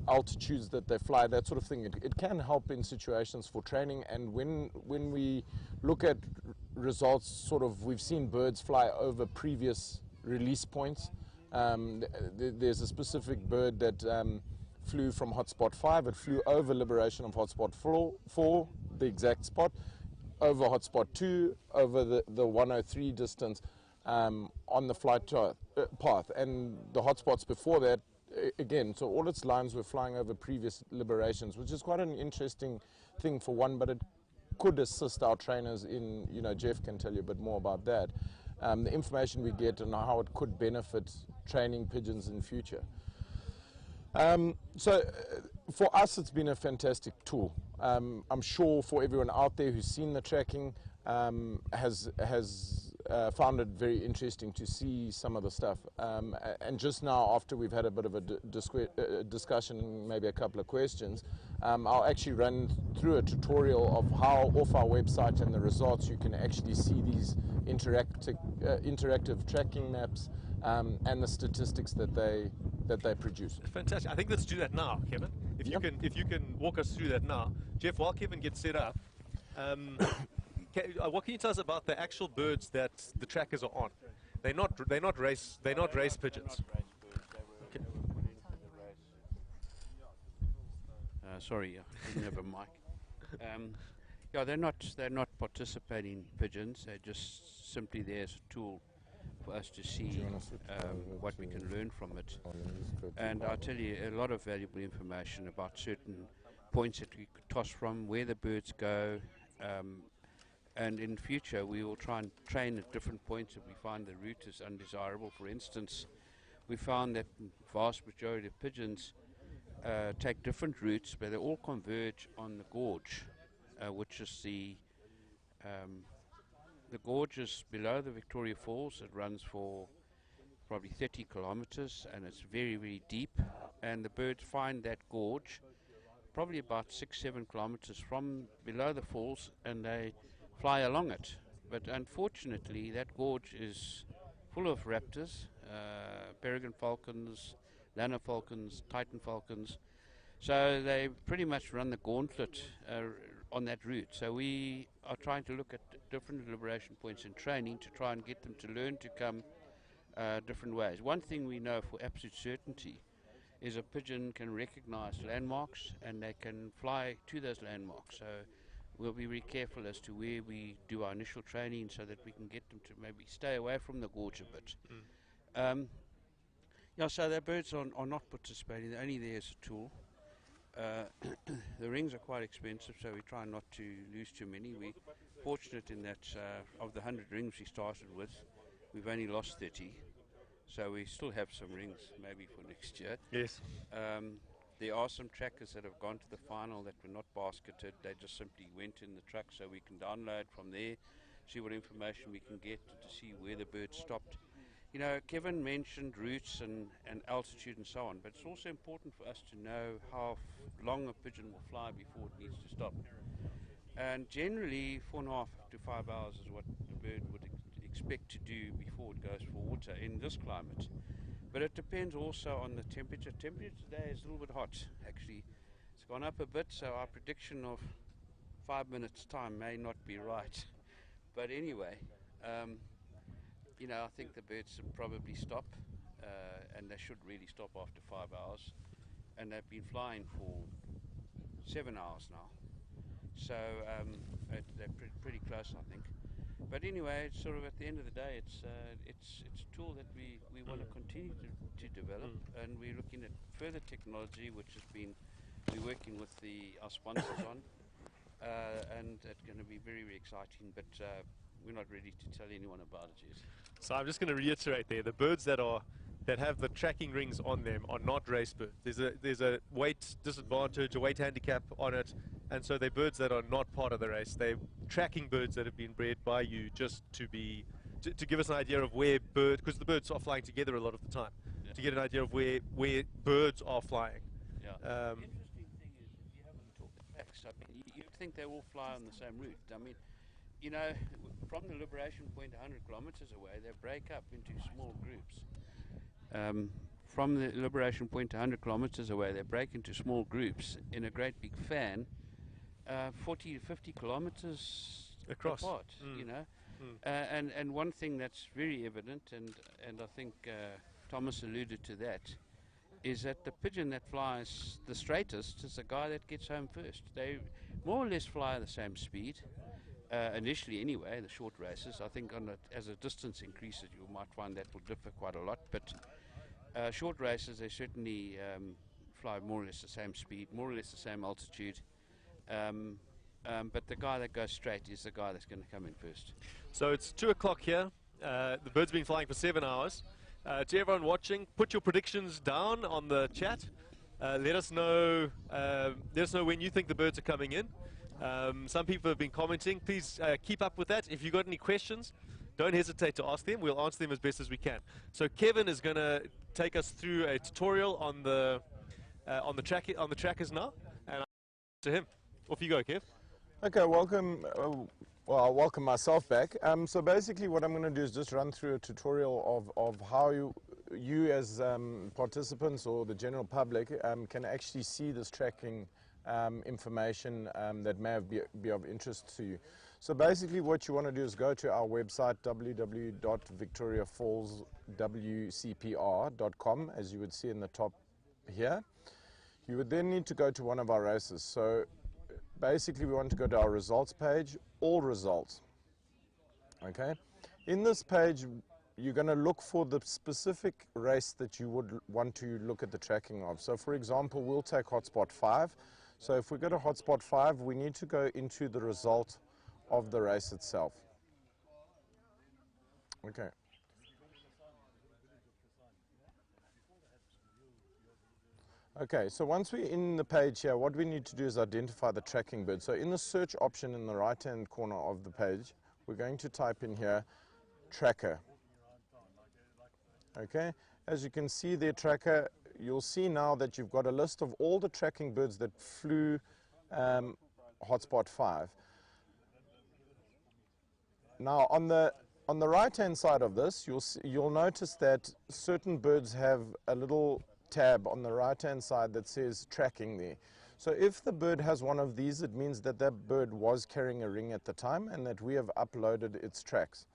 altitudes that they fly, that sort of thing. It can help in situations for training, and when we look at results, sort of, we've seen birds fly over previous release points. There's a specific bird that flew from hotspot 5. It flew over liberation of hotspot 4, the exact spot, over hotspot 2, over the 103 distance on the flight path, and the hotspots before that again. So all its lines were flying over previous liberations, which is quite an interesting thing for one, but it could assist our trainers in, you know, Jeff can tell you a bit more about that, the information we get and how it could benefit training pigeons in future. So for us, it's been a fantastic tool. I'm sure for everyone out there who's seen the tracking has found it very interesting to see some of the stuff. And just now, after we've had a bit of a discussion, maybe a couple of questions, I'll actually run through a tutorial of how off our website and the results you can actually see these interactive tracking maps and the statistics that they produce. Fantastic. I think let's do that now, Kevin. If you can walk us through that now, Jeff. While Kevin gets set up, what can you tell us about the actual birds that the trackers are on? They're not race pigeons. Okay. Sorry, I didn't have a mic. Yeah, they're not participating pigeons. They're just simply there as a tool for us to see what we can learn from it. And I'll tell you a lot of valuable information about certain points that we could toss from, where the birds go, and in future we will try and train at different points if we find the route is undesirable. For instance, we found that the vast majority of pigeons take different routes, but they all converge on the gorge, which is the gorge is below the Victoria Falls. It runs for probably 30 kilometers, and it's very, very deep. And the birds find that gorge probably about 6-7 kilometers from below the falls, and they fly along it. But unfortunately, that gorge is full of raptors, peregrine falcons, lanner falcons, titan falcons. So they pretty much run the gauntlet on that route. So we are trying to look at different liberation points in training to try and get them to learn to come different ways. One thing we know for absolute certainty is a pigeon can recognize landmarks and they can fly to those landmarks. So we'll be very careful as to where we do our initial training so that we can get them to maybe stay away from the gorge a bit. Yeah, so the birds are not participating, they're only there as a tool. The rings are quite expensive, so we try not to lose too many. We're fortunate in that of the 100 rings we started with, we've only lost 30. So we still have some rings, maybe for next year. Yes. There are some trackers that have gone to the final that were not basketed. They just simply went in the truck, so we can download from there, see what information we can get to see where the bird stopped. You know, Kevin mentioned routes and altitude and so on, but it's also important for us to know how long a pigeon will fly before it needs to stop. And generally, 4.5 to 5 hours is what the bird would expect to do before it goes for water in this climate. But it depends also on the temperature. Temperature today is a little bit hot, actually. It's gone up a bit, so our prediction of 5 minutes time may not be right. But anyway, you know, I think the birds should probably stop, and they should really stop after 5 hours. And they've been flying for 7 hours now. So they're pretty close, I think. But anyway, it's sort of at the end of the day, it's a tool that we want to continue to develop, and we're looking at further technology, which we're working with our sponsors on, and it's going to be very, very exciting. But we're not ready to tell anyone about it yet. So I'm just going to reiterate there: the birds that are that have the tracking rings on them are not race birds. There's a weight disadvantage, a weight handicap on it, and so they're birds that are not part of the race. They're tracking birds that have been bred by you just to give us an idea of where because the birds are flying together a lot of the time, to get an idea of where birds are flying. Yeah. The interesting thing is, if you have a look at tracks, I mean, you'd think they all fly on the same route. I mean, you know, from the liberation point 100 kilometers away, they break up into small groups. From the liberation point 100 kilometers away, they break into small groups in a great big fan, 40 to 50 kilometers across, apart, you know. And one thing that's very evident, and I think Thomas alluded to that, is that the pigeon that flies the straightest is the guy that gets home first. They more or less fly at the same speed, initially anyway, the short races. I think as the distance increases, you might find that will differ quite a lot, but short races, they certainly fly more or less the same speed, more or less the same altitude. But the guy that goes straight is the guy that's going to come in first. So it's 2 o'clock here. The bird's been flying for 7 hours. To everyone watching, put your predictions down on the chat. Let us know when you think the birds are coming in. Some people have been commenting. Please keep up with that. If you've got any questions, don't hesitate to ask them. We'll answer them as best as we can. So Kevin is going to take us through a tutorial on the trackers now, and to him. Off you go, Kev. Okay, welcome. Well, I'll welcome myself back. So basically what I'm going to do is just run through a tutorial of how you as participants or the general public can actually see this tracking information that may be of interest to you. So basically what you want to do is go to our website, www.victoriafallswcpr.com, as you would see in the top here. You would then need to go to one of our races. So basically we want to go to our results page, all results. Okay. In this page you're going to look for the specific race that you would want to look at the tracking of. So for example, we'll take hotspot 5. So if we go to hotspot 5, we need to go into the result of the race itself. Okay. Okay, so once we're in the page here, what we need to do is identify the tracking bird. So in the search option in the right-hand corner of the page, we're going to type in here, tracker. Okay, as you can see there, tracker, you'll see now that you've got a list of all the tracking birds that flew hotspot 5. Now on the right-hand side of this, you'll notice that certain birds have a little tab on the right-hand side that says tracking there. So if the bird has one of these, it means that that bird was carrying a ring at the time and that we have uploaded its tracks.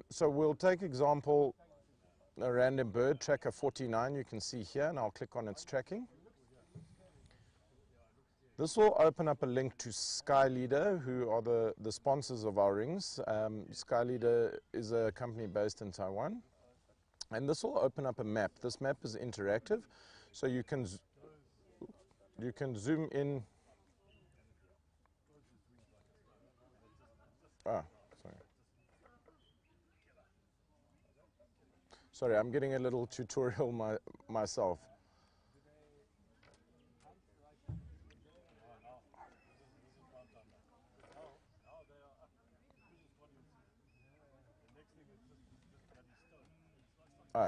So we'll take example, a random bird, tracker 49, you can see here, and I'll click on its tracking. This will open up a link to SkyLeader, who are the sponsors of our rings. SkyLeader is a company based in Taiwan. And this will open up a map. This map is interactive, so you can zoom in. Sorry, I'm getting a little tutorial myself.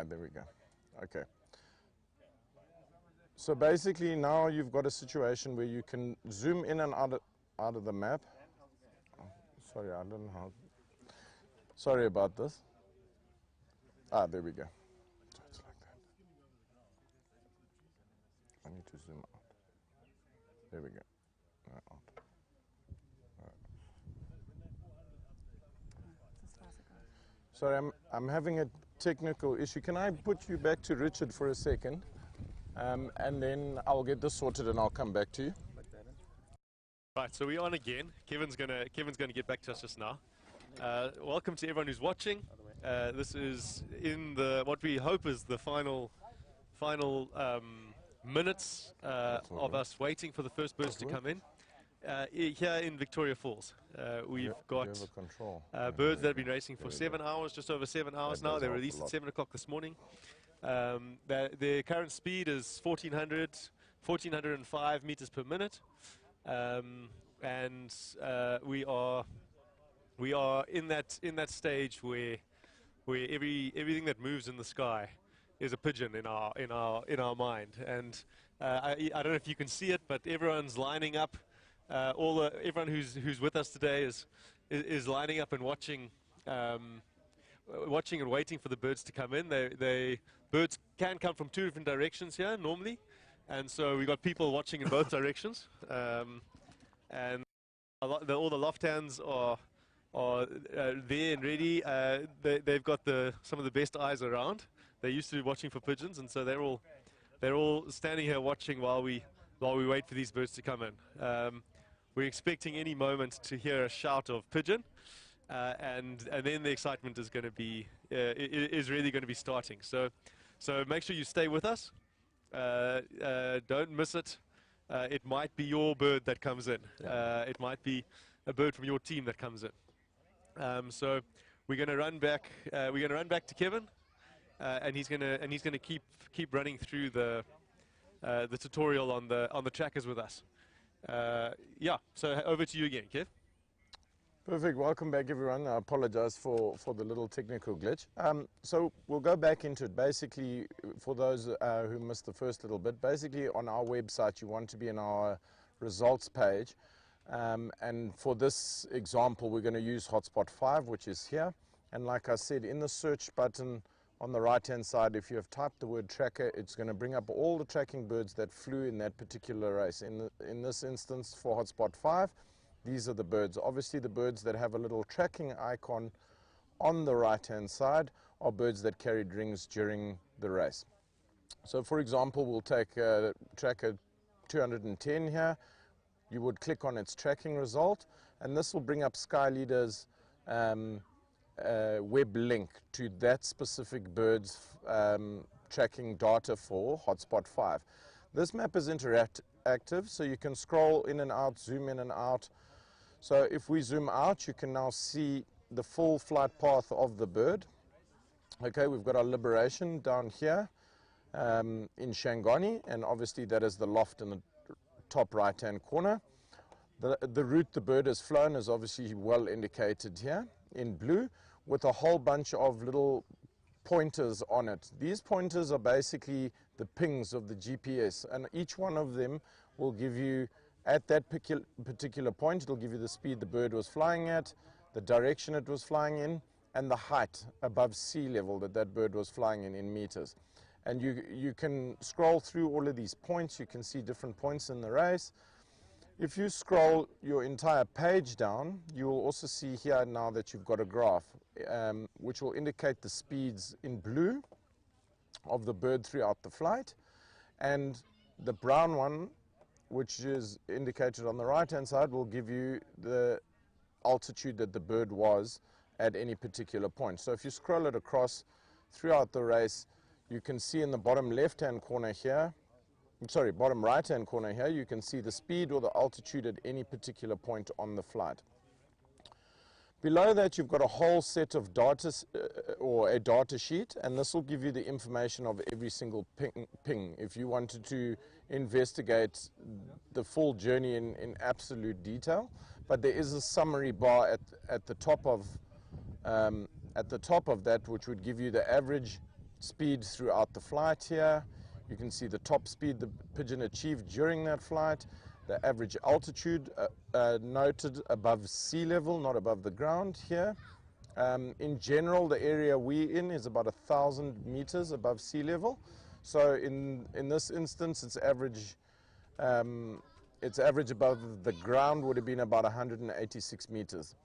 There we go. Okay. So basically now you've got a situation where you can zoom in and out of the map. Oh, sorry, I don't know how. Sorry about this. There we go. So it's like that. I need to zoom out. There we go. Out. Sorry, I'm having a technical issue. Can I put you back to Richard for a second, and then I'll get this sorted and I'll come back to you. Right, so we're on again. Kevin's gonna get back to us just now. Welcome to everyone who's watching. This is in what we hope is the final minutes of us waiting for the first birds to come in. Here in Victoria Falls, we've got birds that have been racing for 7 hours, just over 7 hours now. They were released at 7 o'clock this morning. Their current speed is 1405 meters per minute, and we are in that stage where everything that moves in the sky is a pigeon in our mind. And I don't know if you can see it, but everyone's lining up. Everyone who's with us today is lining up and watching and waiting for the birds to come in. Birds can come from 2 different directions here normally, and so we've got people watching in both directions. And all the loft hands are there and ready. They've got some of the best eyes around. They're used to watching for pigeons, and so they're all standing here watching while we wait for these birds to come in. We're expecting any moment to hear a shout of pigeon, and then the excitement is going to be is really going to be starting. So make sure you stay with us. Don't miss it. It might be your bird that comes in. It might be a bird from your team that comes in. So we're going to run back. We're going to run back to Kevin, and he's going to keep running through the tutorial on the trackers with us. Yeah. So over to you again, Kev. Perfect. Welcome back, everyone. I apologize for the little technical glitch. So we'll go back into it. Basically, for those who missed the first little bit, basically on our website, you want to be in our results page. And for this example, we're going to use hotspot 5, which is here. And like I said, in the search button on the right-hand side, if you have typed the word tracker, it's going to bring up all the tracking birds that flew in that particular race. In this instance, for hotspot 5, these are the birds. Obviously, the birds that have a little tracking icon on the right-hand side are birds that carried rings during the race. So, for example, we'll take tracker 210 here. You would click on its tracking result, and this will bring up Sky Leader's web link to that specific bird's tracking data for hotspot 5. This map is interactive, so you can scroll in and out, zoom in and out. So if we zoom out, you can now see the full flight path of the bird. Okay, we've got our liberation down here in Shangani, and obviously that is the loft in the top right-hand corner. The route the bird has flown is obviously well indicated here in blue, with a whole bunch of little pointers on it. These pointers are basically the pings of the GPS, and each one of them will give you, at that particular point, it'll give you the speed the bird was flying at, the direction it was flying in, and the height above sea level that bird was flying in meters. And you can scroll through all of these points. You can see different points in the race. If you scroll your entire page down, you will also see here now that you've got a graph, which will indicate the speeds in blue of the bird throughout the flight, and the brown one, which is indicated on the right-hand side, will give you the altitude that the bird was at any particular point. So if you scroll it across throughout the race, you can see in the bottom left-hand corner here, bottom right-hand corner here, you can see the speed or the altitude at any particular point on the flight. Below that, you've got a whole set of data, or a data sheet, and this will give you the information of every single ping. If you wanted to investigate the full journey in absolute detail. But there is a summary bar at the top of that, which would give you the average speed throughout the flight here. You can see the top speed the pigeon achieved during that flight, the average altitude noted above sea level, not above the ground here. In general, the area we're in is about 1,000 meters above sea level. So in this instance, its average above the ground would have been about 186 meters.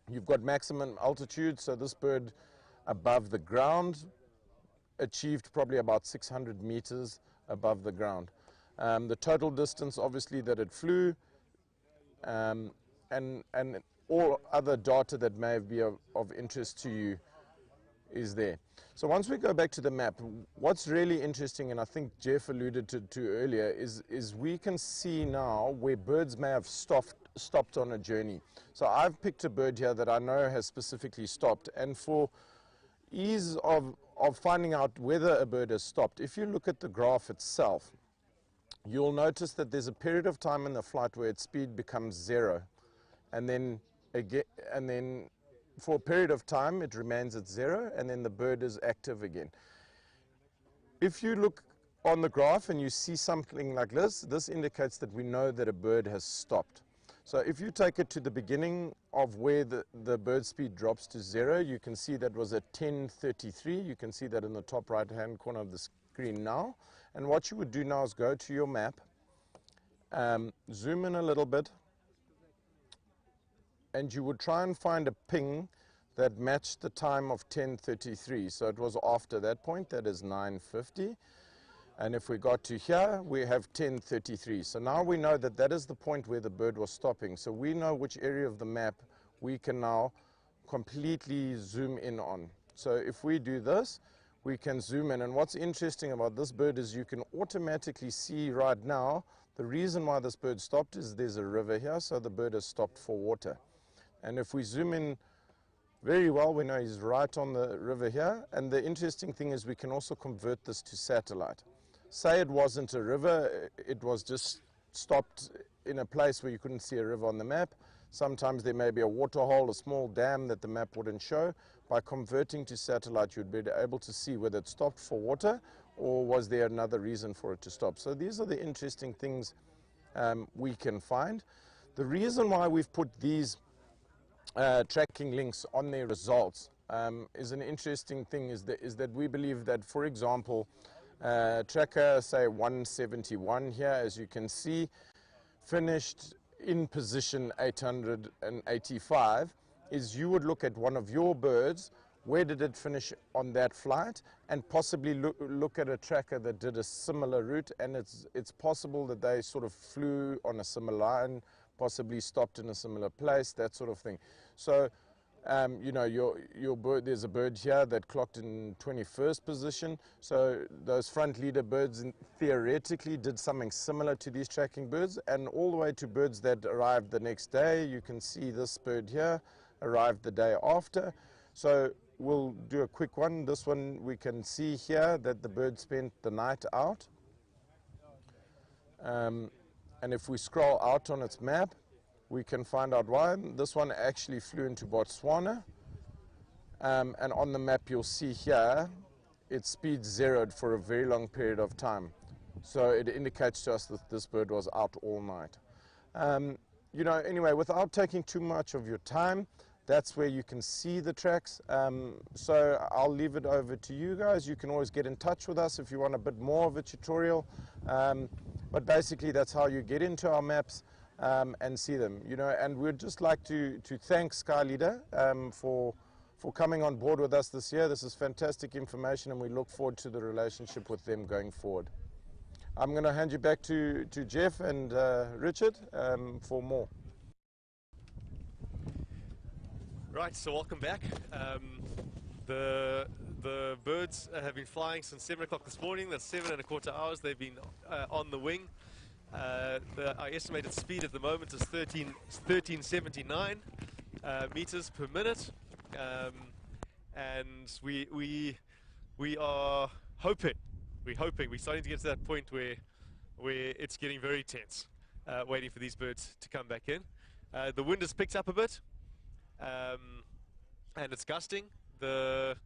You've got maximum altitude, so this bird above the ground achieved probably about 600 meters above the ground. The total distance, obviously, that it flew, and all other data that may be of interest to you is there. So once we go back to the map, what's really interesting, and I think Jeff alluded to earlier, is we can see now where birds may have stopped on a journey. So I've picked a bird here that I know has specifically stopped, and for ease of of finding out whether a bird has stopped, if you look at the graph itself, you'll notice that there's a period of time in the flight where its speed becomes 0, and then again, and then for a period of time it remains at 0, and then the bird is active again. If you look on the graph and you see something like this, this indicates that we know that a bird has stopped. So if you take it to the beginning of where the bird speed drops to 0, you can see that was at 10:33. You can see that in the top right hand corner of the screen now. And what you would do now is go to your map, zoom in a little bit, and you would try and find a ping that matched the time of 10:33. So it was after that point, that is 9:50. And if we got to here, we have 10:33. So now we know that that is the point where the bird was stopping. So we know which area of the map we can now completely zoom in on. So if we do this, we can zoom in. And what's interesting about this bird is you can automatically see right now the reason why this bird stopped is there's a river here, so the bird has stopped for water. And if we zoom in very well, we know he's right on the river here. And the interesting thing is we can also convert this to satellite. Say it wasn't a river, it was just stopped in a place where you couldn't see a river on the map. Sometimes there may be a waterhole, a small dam that the map wouldn't show. By converting to satellite, you'd be able to see whether it stopped for water or was there another reason for it to stop. So these are the interesting things we can find. The reason why we've put these tracking links on their results is an interesting thing, is that we believe that, for example, tracker, say 171 here, as you can see, finished in position 885, is you would look at one of your birds, where did it finish on that flight, and possibly look at a tracker that did a similar route, and it's possible that they sort of flew on a similar line, possibly stopped in a similar place, that sort of thing. So you know, your bird, there's a bird here that clocked in 21st position. So those front leader birds theoretically did something similar to these tracking birds, and all the way to birds that arrived the next day. You can see this bird here arrived the day after. So we'll do a quick one. This one, we can see here that the bird spent the night out. And if we scroll out on its map, we can find out why. This one actually flew into Botswana. And on the map you'll see here, its speed zeroed for a very long period of time. So it indicates to us that this bird was out all night. You know, anyway, without taking too much of your time, that's where you can see the tracks. So I'll leave it over to you guys. You can always get in touch with us if you want a bit more of a tutorial. But basically that's how you get into our maps. And see them, you know, and we'd just like to thank Sky Leader for coming on board with us this year. This is fantastic information, and we look forward to the relationship with them going forward. I'm going to hand you back to Jeff and Richard for more. Right, so welcome back. The birds have been flying since 7 o'clock this morning. That's 7.25 hours. They've been on the wing. Our estimated speed at the moment is 1379 meters per minute, and we are hoping, we're starting to get to that point where it's getting very tense, waiting for these birds to come back in. The wind has picked up a bit, and it's gusting. The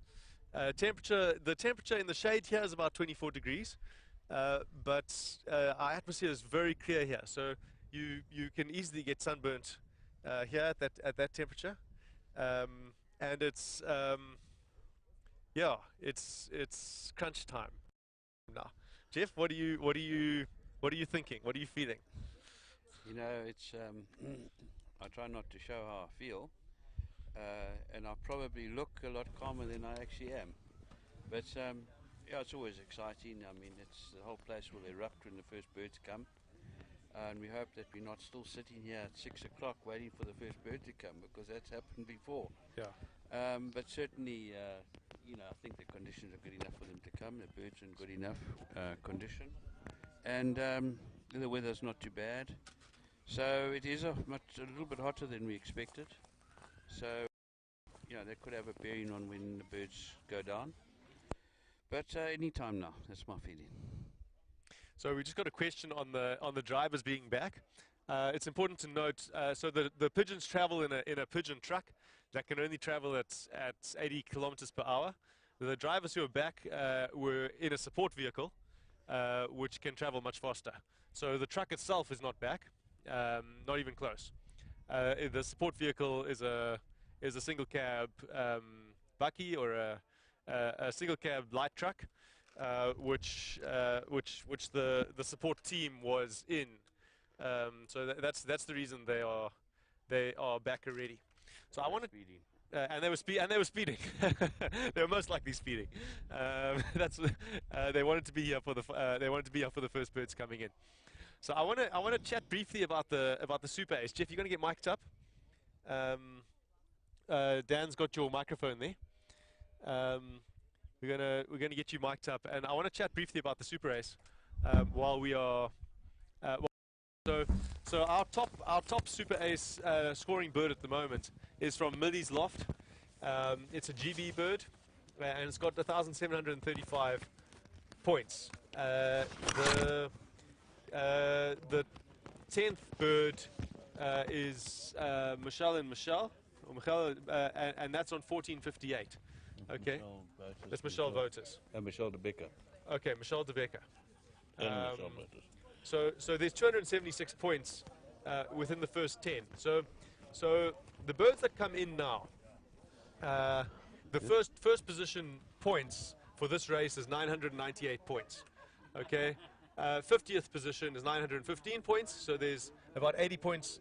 temperature in the shade here is about 24 degrees. But our atmosphere is very clear here, so you can easily get sunburnt here at that temperature, and it's yeah, it's crunch time now. Jeff, what are you thinking? What are you feeling? You know, it's I try not to show how I feel, and I probably look a lot calmer than I actually am, but yeah, it's always exciting. I mean, the whole place will erupt when the first birds come, and we hope that we're not still sitting here at 6 o'clock waiting for the first bird to come, because that's happened before. Yeah. But certainly, you know, I think the conditions are good enough for them to come. The birds are in good enough condition, and the weather's not too bad. So it is a little bit hotter than we expected. So, you know, that could have a bearing on when the birds go down. But any time now, that's my feeling. So we just got a question on the drivers being back. It's important to note. So the pigeons travel in a pigeon truck that can only travel at 80 kilometers per hour. The drivers who are back were in a support vehicle, which can travel much faster. So the truck itself is not back, not even close. The support vehicle is a single cab bakkie or a single cab light truck, which the support team was in. So that's the reason they are back already. So I wanted. And they were speeding. They were most likely speeding. They wanted to be here for the first birds coming in. So I want to chat briefly about the Super Ace. Jeff, you're going to get mic'd up. Dan's got your microphone there. We're gonna get you mic'd up, and I want to chat briefly about the Super Ace while we are. So our top Super Ace scoring bird at the moment is from Millie's Loft. It's a GB bird, and it's got 1,735 points. The 10th bird is Michelle and Michelle, and that's on 1458. Okay, that's Michelle Voters. And Michelle de Becker. Okay, Michelle de Becker. And Michelle Voters. So there's 276 points within the first 10. So the birds that come in now, the first position points for this race is 998 points. Okay, 50th position is 915 points. So there's about 80 points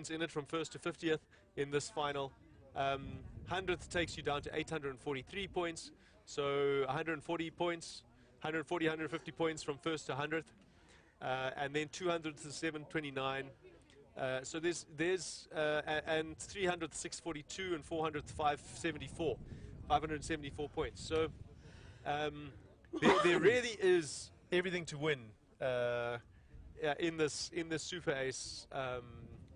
in it from first to 50th in this final. 100th takes you down to 843 points. So 140 points, 150 points from first to 100th. And then 200th to 729. So there's and 300th 642 and 400th 574 points. So there really is everything to win in this Super Ace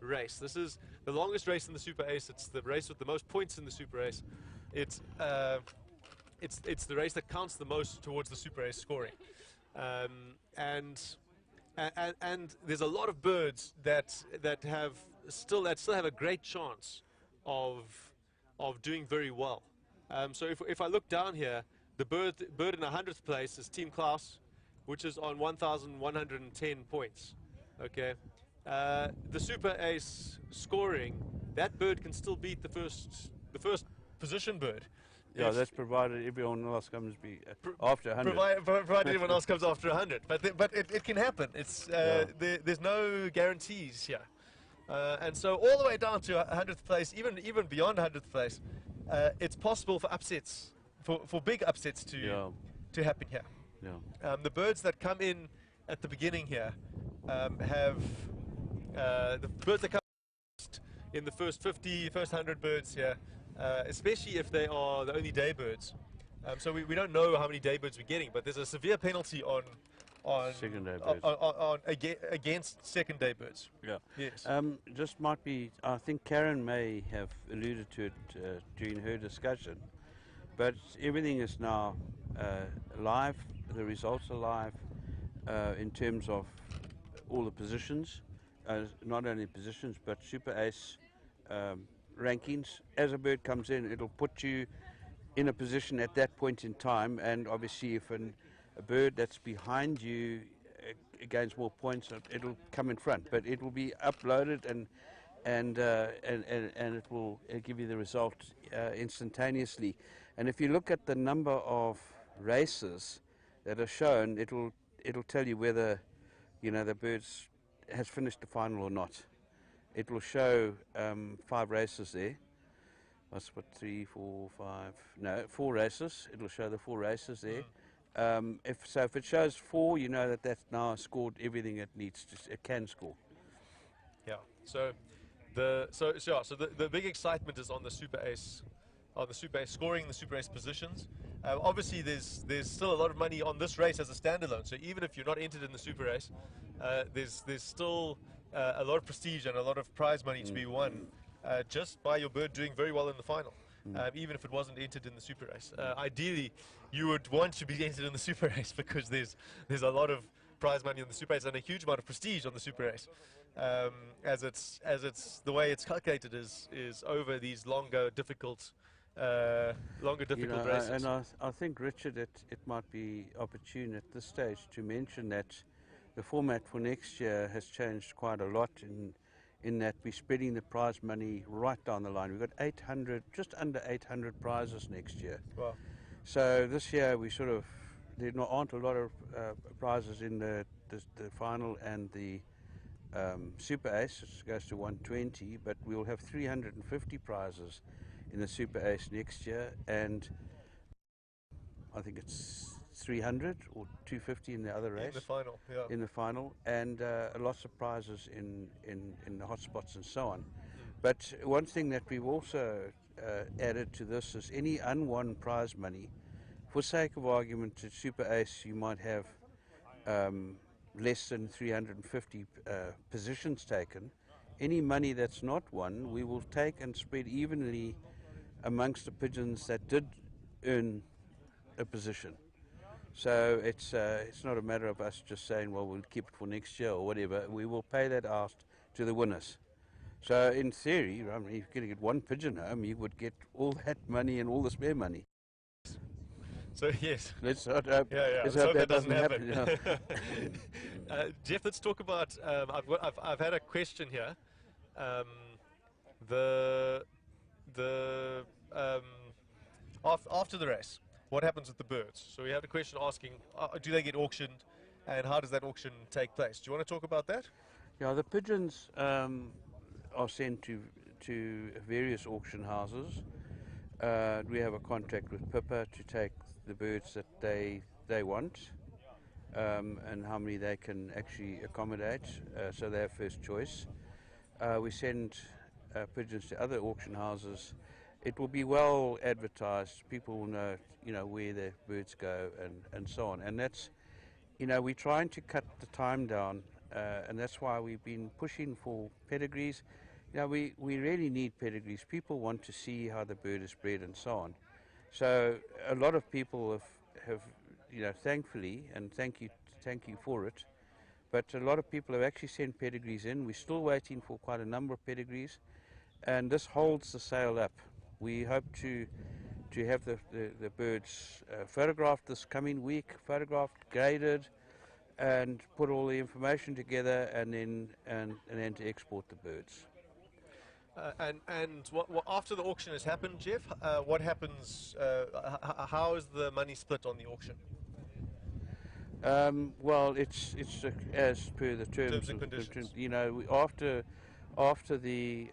race. This is the longest race in the Super Ace. It's the race with the most points in the Super Ace. It's the race that counts the most towards the Super Ace scoring. And there's a lot of birds that still have a great chance of doing very well. So if I look down here, the bird in 100th place is Team Klaus, which is on 1,110 points. Okay, the Super Ace scoring, that bird can still beat the first position bird. Yeah, that's provided everyone else comes after 100. Provided everyone else comes after 100. But it can happen. It's there's no guarantees here. And so all the way down to 100th place, even beyond 100th place, it's possible for upsets, for big upsets to happen here. Yeah. The birds that come in at the beginning here have the birds that come in the first 50, first 100 birds here. Especially if they are the only day birds. So we don't know how many day birds we're getting, but there's a severe penalty on second day birds. Against second day birds. Yeah. Yes. Just might be, I think Karen may have alluded to it during her discussion, but everything is now live. The results are live in terms of all the positions, not only positions but Super Ace rankings. As a bird comes in, it'll put you in a position at that point in time, and obviously if a bird that's behind you gains more points, it'll come in front, but it will be uploaded and it will give you the result instantaneously. And if you look at the number of races that are shown, it'll tell you whether the bird has finished the final or not. It will show 5 races there. That's what, 3, 4, 5, no, 4 races. It'll show the 4 races there. If it shows 4, you know that's now scored everything it needs to. It can score. Yeah. So the big excitement is on the Super Ace, scoring the Super Ace positions. Obviously, there's still a lot of money on this race as a standalone. So even if you're not entered in the Super Ace, there's still a lot of prestige and a lot of prize money to be won just by your bird doing very well in the final. even if it wasn't entered in the super race. Ideally, you would want to be entered in the super race because there's a lot of prize money in the super race and a huge amount of prestige on the super race. As it's the way it's calculated is over these longer difficult races. And I think, Richard, it might be opportune at this stage to mention that the format for next year has changed quite a lot in that we're spreading the prize money right down the line. We've got 800, just under 800 prizes next year. Wow. So this year there aren't a lot of prizes in the final and the Super Ace. It goes to 120, but we'll have 350 prizes in the Super Ace next year, and I think it's 300 or 250 in the other race. In the final, yeah. In the final, and lots of prizes in the hotspots and so on. But one thing that we've also added to this is any unwon prize money. For sake of argument, at Super Ace you might have less than 350 positions taken. Any money that's not won, we will take and spread evenly amongst the pigeons that did earn a position. So it's not a matter of us just saying, well, we'll keep it for next year or whatever. We will pay that out to the winners. So in theory, I mean, if you're going to get one pigeon home, you would get all that money and all the spare money. So yes, let's hope that doesn't happen. Jeff, let's talk about. I've had a question here. After the race, what happens with the birds? So we had a question asking, do they get auctioned, and how does that auction take place? Do you want to talk about that? Yeah, the pigeons are sent to various auction houses. We have a contract with Pippa to take the birds that they want and how many they can actually accommodate, so they have first choice. We send pigeons to other auction houses. It will be well advertised. People will know, where the birds go and so on. And that's, we're trying to cut the time down, and that's why we've been pushing for pedigrees. We really need pedigrees. People want to see how the bird is bred and so on. So a lot of people have thankfully, and thank you for it, but a lot of people have actually sent pedigrees in. We're still waiting for quite a number of pedigrees, and this holds the sale up. We hope to have the birds photographed this coming week, photographed, graded, and put all the information together, and then to export the birds. And what after the auction has happened, Jeff, what happens? How is the money split on the auction? Well, it's as per the terms and conditions. After the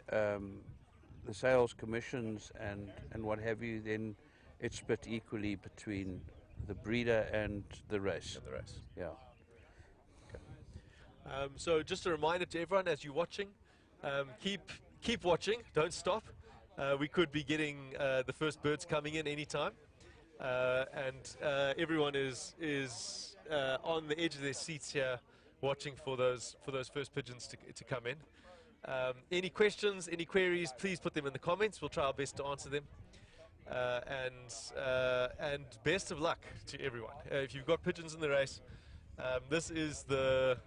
sales commissions and what have you, then it's split equally between the breeder and the race. And the race. Yeah. Okay. So just a reminder to everyone as you're watching, keep watching, don't stop. We could be getting the first birds coming in any time, and everyone is on the edge of their seats here, watching for those first pigeons to come in. Any questions, any queries, please put them in the comments. We'll try our best to answer them. And best of luck to everyone. If you've got pigeons in the race, this is the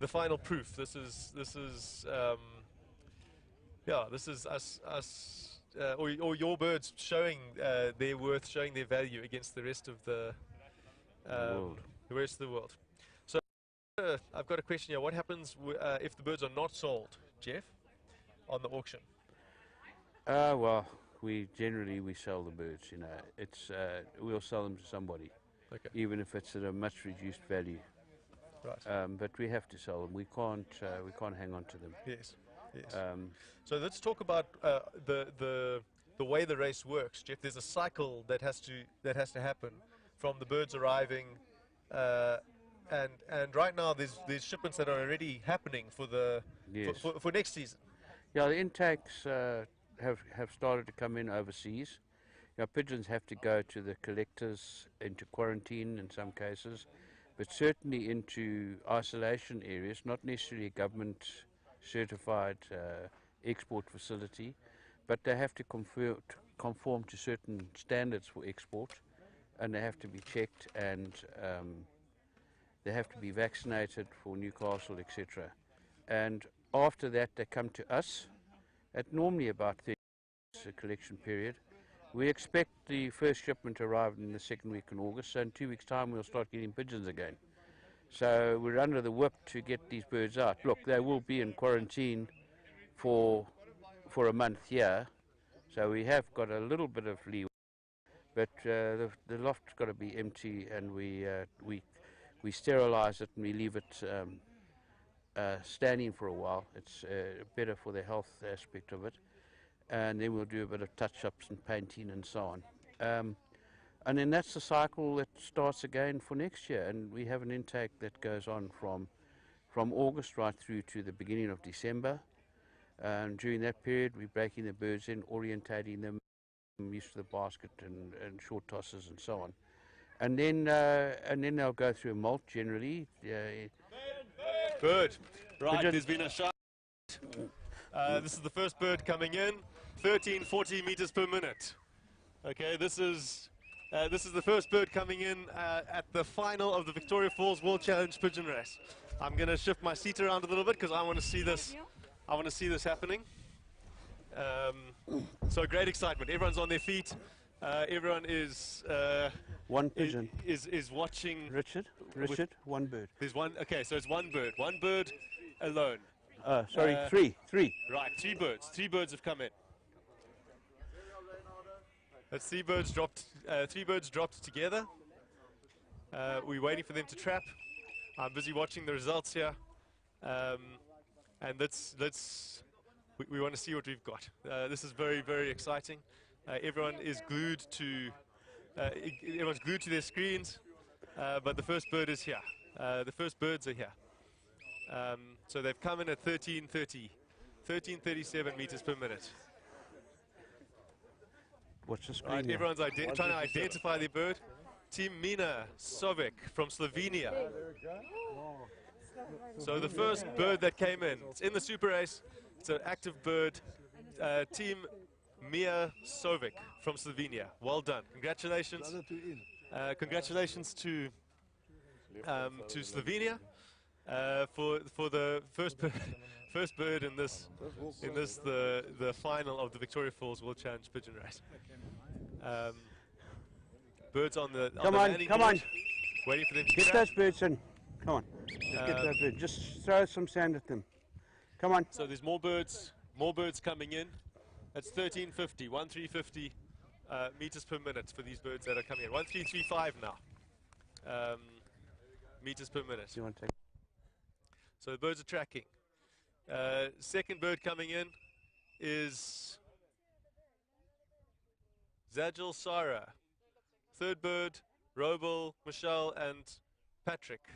final proof. This is us or your birds showing their worth, showing their value against the rest of the rest of the world. So I've got a question here. What happens if the birds are not sold, Jeff, on the auction? Well, we sell the birds. It's we'll sell them to somebody, okay, even if it's at a much reduced value. Right. But we have to sell them. We can't hang on to them. Yes. Yes. So let's talk about the way the race works, Jeff. There's a cycle that has to happen from the birds arriving, and right now there's shipments that are already happening for next season. Yeah, the intakes have started to come in overseas. Pigeons have to go to the collectors, into quarantine in some cases, but certainly into isolation areas, not necessarily a government certified export facility, but they have to conform to certain standards for export, and they have to be checked, and they have to be vaccinated for Newcastle, etc. And after that, they come to us at normally about 30 days, a collection period. We expect the first shipment to arrive in the second week in August, so in 2 weeks' time we'll start getting pigeons again. So we're under the whip to get these birds out. Look, they will be in quarantine for a month here, so we have got a little bit of leeway. But the loft's got to be empty, and we sterilise it and we leave it standing for a while. It's better for the health aspect of it. And then we'll do a bit of touch-ups and painting and so on. And then that's the cycle that starts again for next year. And we have an intake that goes on from August right through to the beginning of December. During that period, we're breaking the birds in, orientating them, used to the basket and short tosses and so on. And then they'll go through a molt generally. Bird. Right, there's been a shot. This is the first bird coming in, 1340 meters per minute. Okay, this is the first bird coming in at the final of the Victoria Falls World Challenge Pigeon Race. I'm going to shift my seat around a little bit because I want to see this. I want to see this happening. So great excitement. Everyone's on their feet. Everyone is one pigeon is watching. Richard, one bird. There's one. Okay, so it's one bird alone. Sorry, three. Right, 3 birds. 3 birds have come in. That's 3 birds dropped. 3 birds dropped together. We're waiting for them to trap. I'm busy watching the results here, and we want to see what we've got. This is very, very exciting. Everyone is glued to. Everyone's glued to their screens, but the first bird is here. The first birds are here. So they've come in at 1337 meters per minute. What's the screen? Right, everyone's trying to identify their bird. Team Mina Sovic from Slovenia. So the first bird that came in, it's in the super race. It's an active bird. Team Mia Sovic from Slovenia. Well done. Congratulations. Congratulations to Slovenia for the first bird in the final of the Victoria Falls World Challenge Pigeon Race. Birds on the landing board, waiting for them to get trap. those birds in. Come on, just get those birds. Just throw some sand at them. Come on. So there's more birds coming in. That's 1350 meters per minute for these birds that are coming in. 1335 now meters per minute. You want to take? So the birds are tracking. Second bird coming in is Zajil Sara. Third bird, Robel, Michelle, and Patrick.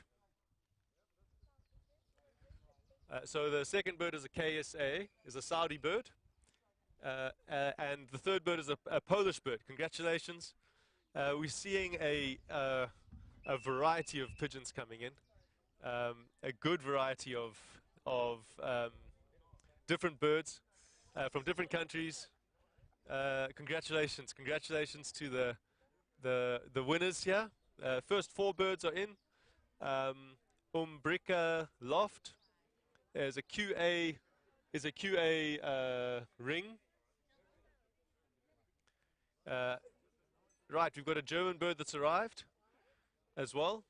So the second bird is a KSA, is a Saudi bird. And the third bird is a Polish bird. Congratulations. We're seeing a variety of pigeons coming in. A good variety of different birds from different countries. Congratulations to the winners here. First 4 birds are in. Umbrica Loft is a QA ring. Right, we've got a German bird that's arrived as well.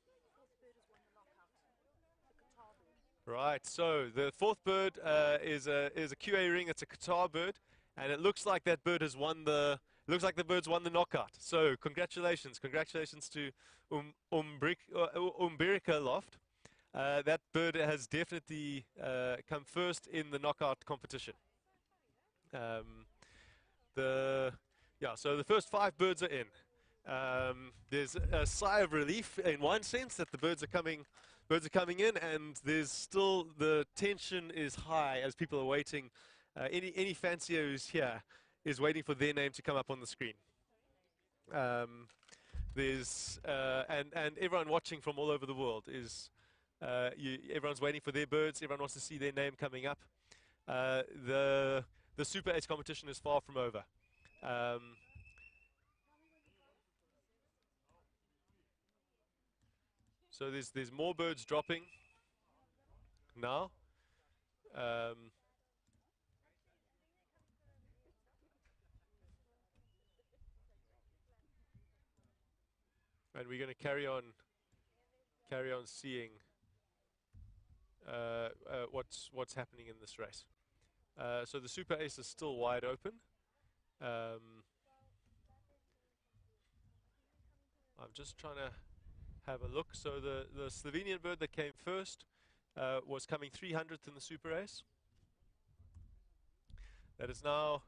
Right, so the 4th bird is a QA ring. It's a Qatar bird, and it looks like that bird has won the. Looks like the bird's won the knockout. So congratulations to Umbrica Loft. That bird has definitely come first in the knockout competition. So the first 5 birds are in. There's a sigh of relief in one sense that the birds are coming in, and there's still the tension is high as people are waiting. Any fancier who's here is waiting for their name to come up on the screen. There's and everyone watching from all over the world is everyone's waiting for their birds. Everyone wants to see their name coming up. The the Super Ace competition is far from over. So there's more birds dropping now. And we're going to carry on seeing what's happening in this race. So the Super Ace is still wide open. I'm just trying to have a look. So the Slovenian bird that came first was coming 300th in the Super Ace. That is now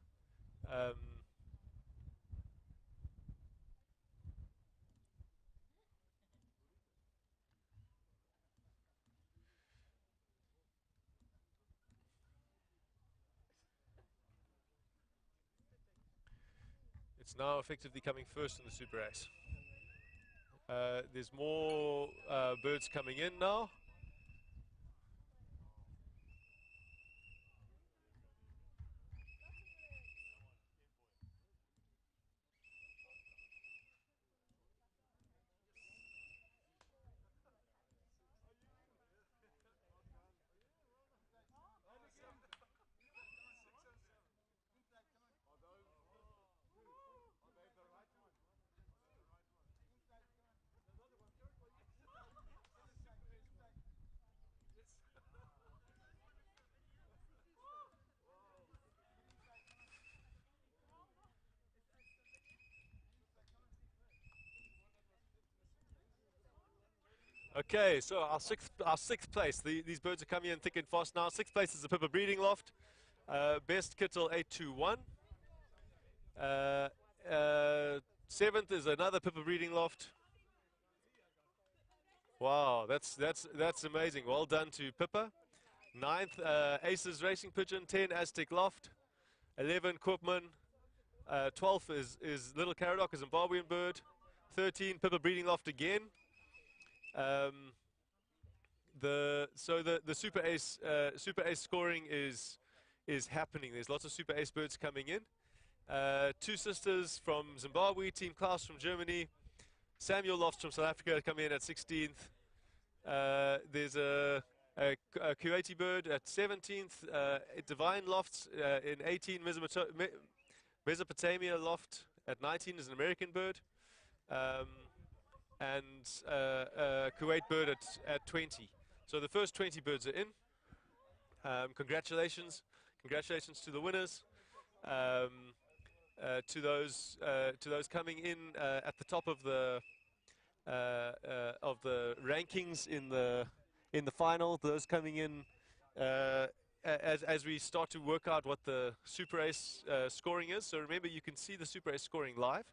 it's now effectively coming first in the Super Ace. There's more birds coming in now. Okay, so our sixth place. These birds are coming in thick and fast now. Sixth place is the Pippa breeding loft. Best Kittle 821. Seventh is another Pippa breeding loft. Wow, that's amazing. Well done to Pippa. Ninth, Aces Racing Pigeon. 10, Aztec Loft. 11, Koopman. 12th is Little Caradoc, a Zimbabwean bird. 13, Pippa breeding loft again. The Super Ace scoring is happening. There's lots of Super Ace birds coming in. Two sisters from Zimbabwe, Team Klaus from Germany, Samuel Lofts from South Africa come in at 16th. There's a Kuwaiti bird at 17th. Divine Lofts in 18. Mesopotamia Loft at 19 is an American bird. And Kuwait bird at 20. So the first 20 birds are in. Congratulations to the winners. To those coming in at the top of the rankings in the final. Those coming in as we start to work out what the Super Ace scoring is. So remember, you can see the Super Ace scoring live.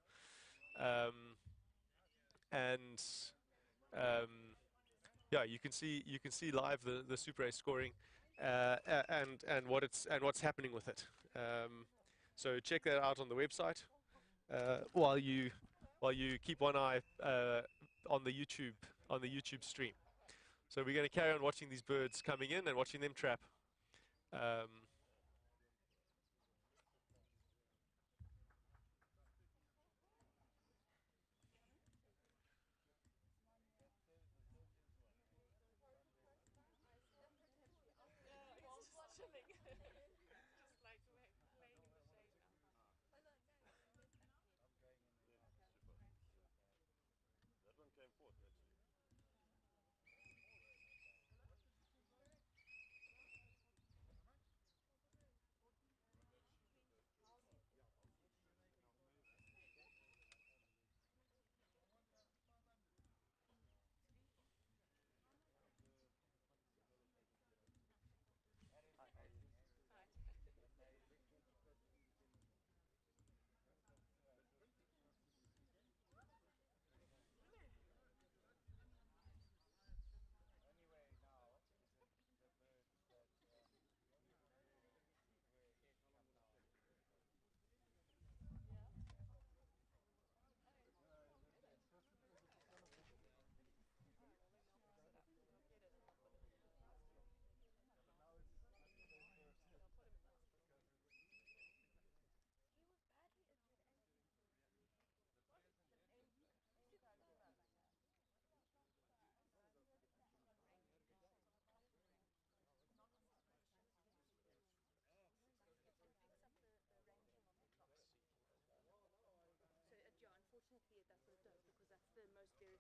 Yeah, you can see live the Super Ace scoring and what's happening with it. So check that out on the website while you keep one eye on the YouTube stream. So we're going to carry on watching these birds coming in and watching them trap.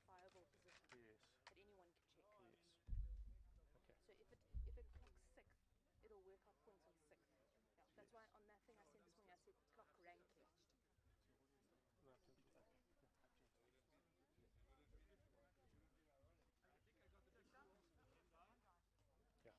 verifiable position Yes. that anyone can check. Yes. Okay. So if it clocks sixth, it'll work out points on sixth. Yeah, that's why on that thing I sent this morning I said clock ranking. No, I can do that. Yeah.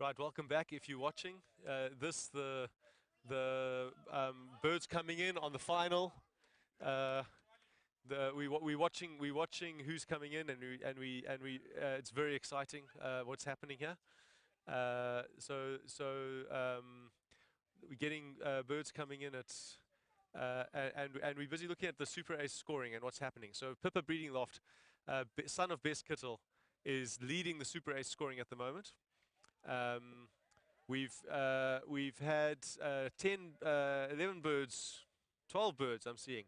Right, welcome back. If you're watching the birds coming in on the final. We're watching who's coming in, and we it's very exciting what's happening here. We're getting birds coming in at and we're busy looking at the Super Ace scoring and what's happening. So Pippa Breeding Loft, son of Best Kittle, is leading the Super Ace scoring at the moment. We've had 11 birds, 12 birds I'm seeing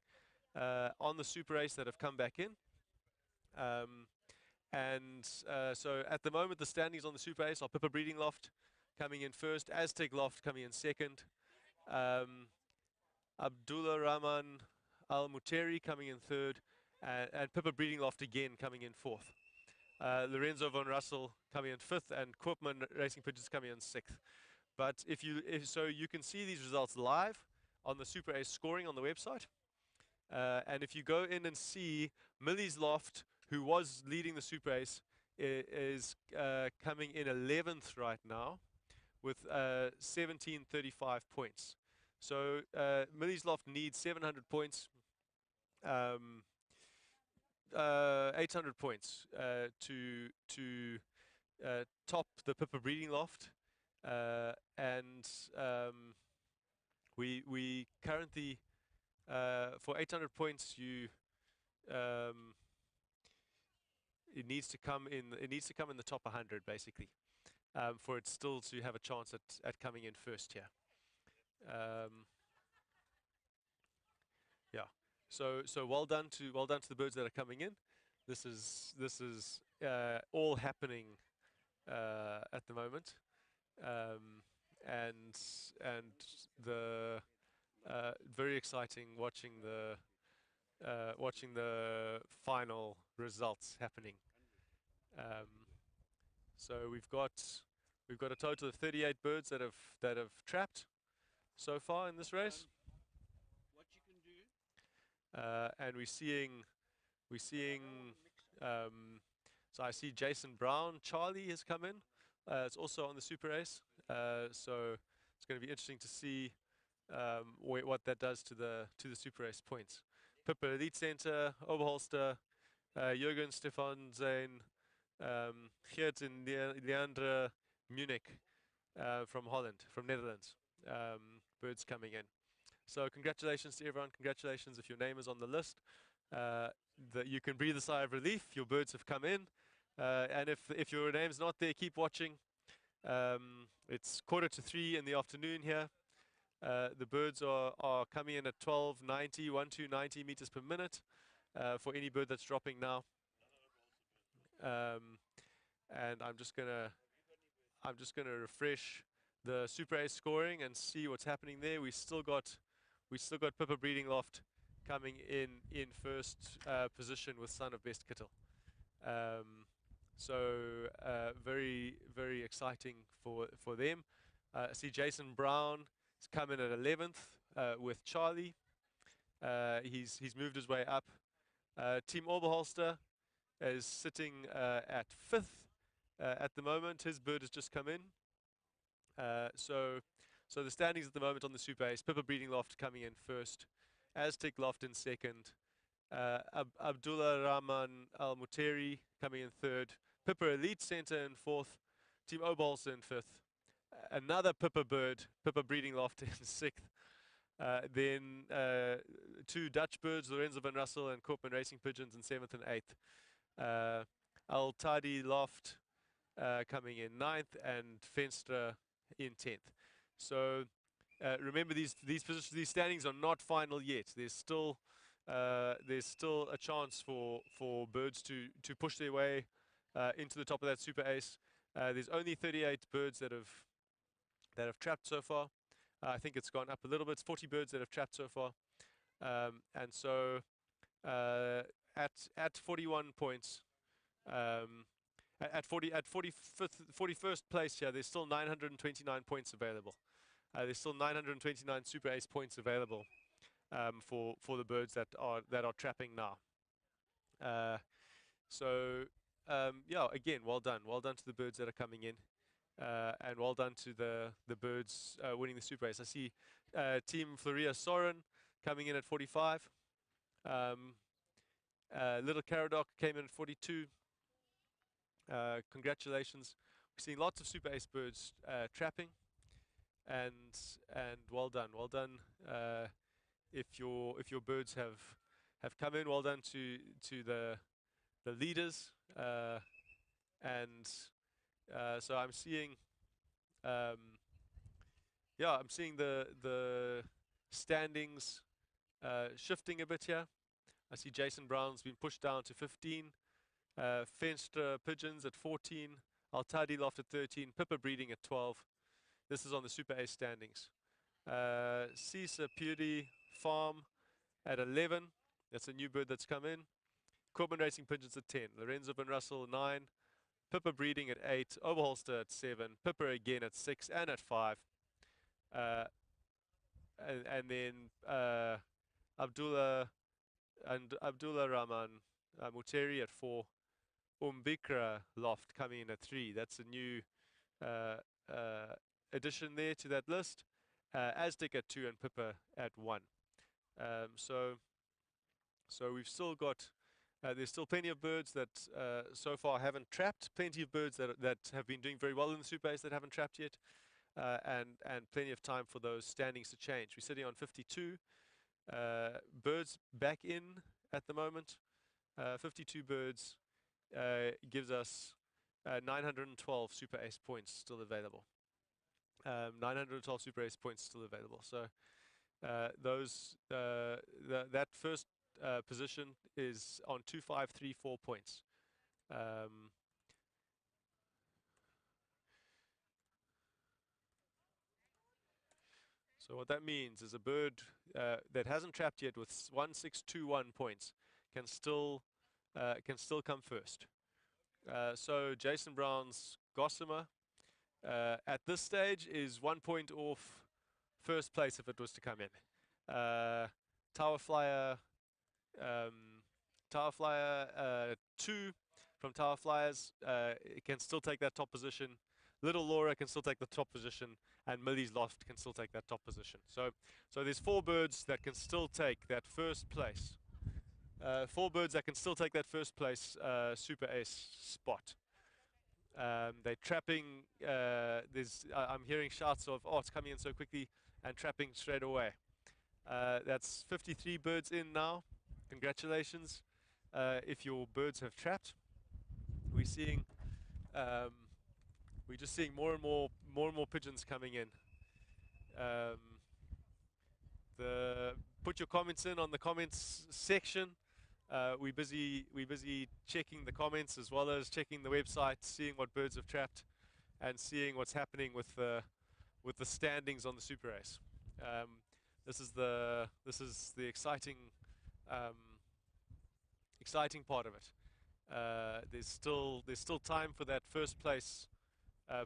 on the Super Ace that have come back in. So at the moment the standings on the Super Ace are Pippa Breeding Loft coming in first, Aztec Loft coming in second, Abdullah Rahman Al Muteri coming in third, and Pippa Breeding Loft again coming in fourth. Lorenzo von Russell coming in fifth, and Koopman Racing Pigeons coming in sixth. But if you can see these results live on the Super Ace scoring on the website. And if you go in and see Millie's Loft, who was leading the Super Ace, is coming in 11th right now with 1735 points. So Millie's Loft needs 700 points, 800 points to top the Pippa Breeding Loft, and we currently for 800 points it needs to come in the top 100 basically, for it still to have a chance at coming in first here. Yeah. So well done to the birds that are coming in. This is all happening at the moment, and the very exciting watching the final results happening. So we've got a total of 38 birds that have trapped so far in this race. What you can do? And we're seeing. So I see Jason Brown, Charlie has come in. It's also on the Super Ace. So it's going to be interesting to see what that does to the Super Ace points. Pippa Elite Center, Oberholster, Jürgen Stefan Zane, Geert and Leandra Munich from Holland, from Netherlands. Birds coming in. So congratulations to everyone. Congratulations if your name is on the list. That you can breathe a sigh of relief. Your birds have come in. And if your name's not there, keep watching. It's 2:45 in the afternoon here. The birds are coming in at 1290 meters per minute for any bird that's dropping now. And I'm just gonna refresh the Super Ace scoring and see what's happening there. We still got Pippa Breeding Loft coming in first position with Son of Best Kittle. Very, very exciting for them. I see Jason Brown has come in at 11th with Charlie. He's moved his way up. Team Oberholster is sitting at 5th at the moment. His bird has just come in. So the standings at the moment on the Super Ace: Pippa Breeding Loft coming in first, Aztec Loft in second, Abdullah Rahman Al Muteri coming in third, Pippa Elite Center in fourth, Team Oberholster in fifth, another Pippa bird, Pippa Breeding Loft in sixth. Then two Dutch birds, Lorenzo van Russell and Koopman Racing Pigeons in 7th and 8th. Al Tadi Loft coming in 9th, and Fenstra in 10th. So remember, these standings are not final yet. There's still a chance for birds to push their way into the top of that Super Ace. There's only 38 birds that have trapped so far. I think it's gone up a little bit. It's 40 birds that have trapped so far, and so at 41 points, at 41st place here, there's still 929 points available. There's still 929 Super Ace points available for the birds that are trapping now. Yeah, again, well done to the birds that are coming in. And well done to the birds winning the super race. I see Team Floria Soren coming in at 45. Little Caradoc came in at 42. Congratulations. We're seeing lots of super ace birds trapping, and well done. If your birds have come in, well done to the leaders, and so I'm seeing I'm seeing the standings shifting a bit here. I see Jason Brown's been pushed down to 15, Fenster Pigeons at 14, Altadi Loft at 13, Pippa Breeding at 12. This is on the Super Ace standings. Cisa Puri Farm at 11. That's a new bird that's come in. Corbin Racing Pigeons at 10. Lorenzo Van Russell 9. Pippa Breeding at 8. Overholster at 7. Pippa again at 6 and at 5. And then Abdullah Rahman Muteri at 4. Umbikra Loft coming in at 3. That's a new addition there to that list. Aztec at 2 and Pippa at 1. So we've still got, there's still plenty of birds that so far haven't trapped, plenty of birds that have been doing very well in the Super Ace that haven't trapped yet, and plenty of time for those standings to change. We're sitting on 52 birds back in at the moment. 52 birds gives us 912 Super Ace points still available. 912 Super Ace points still available. So that first position is on 2534 points. So what that means is a bird that hasn't trapped yet with 1621 points can still come first. So Jason Brown's Gossamer at this stage is 1 point off first place if it was to come in. Tower Flyer 2 from Tower Flyers it can still take that top position. Little Laura can still take the top position, and Millie's Loft can still take that top position. So there's 4 birds that can still take that first place. 4 birds that can still take that first place Super Ace spot. They're trapping. I'm hearing shouts of, "Oh, it's coming in so quickly," and trapping straight away. That's 53 birds in now. Congratulations if your birds have trapped. We're just seeing more and more pigeons coming in. Put your comments in on the comments section. We're busy checking the comments as well as checking the website, seeing what birds have trapped, and seeing what's happening with the standings on the Super Ace. This is the exciting part of it. There's still time for that first place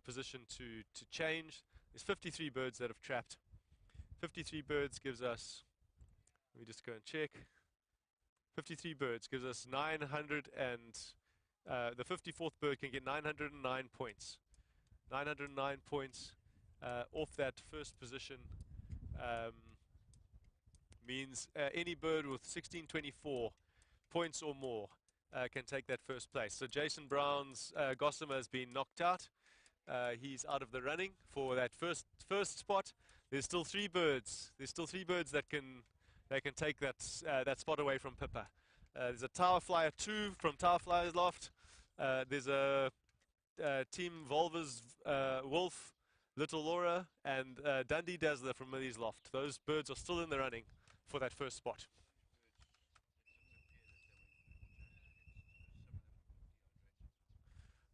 position to change. There's 53 birds that have trapped. 53 birds gives us, let me just go and check. 53 birds gives us 900, and the 54th bird can get 909 points. 909 points off that first position means any bird with 1624 points or more can take that first place. So Jason Brown's Gossamer has been knocked out. He's out of the running for that first spot. There's still 3 birds. There's still 3 birds that can take that spot away from Pippa. There's a Tower Flyer 2 from Tower Flyer's Loft. There's a Team Volver's Wolf, Little Laura, and Dundee Dazzler from Millie's Loft. Those birds are still in the running for that first spot.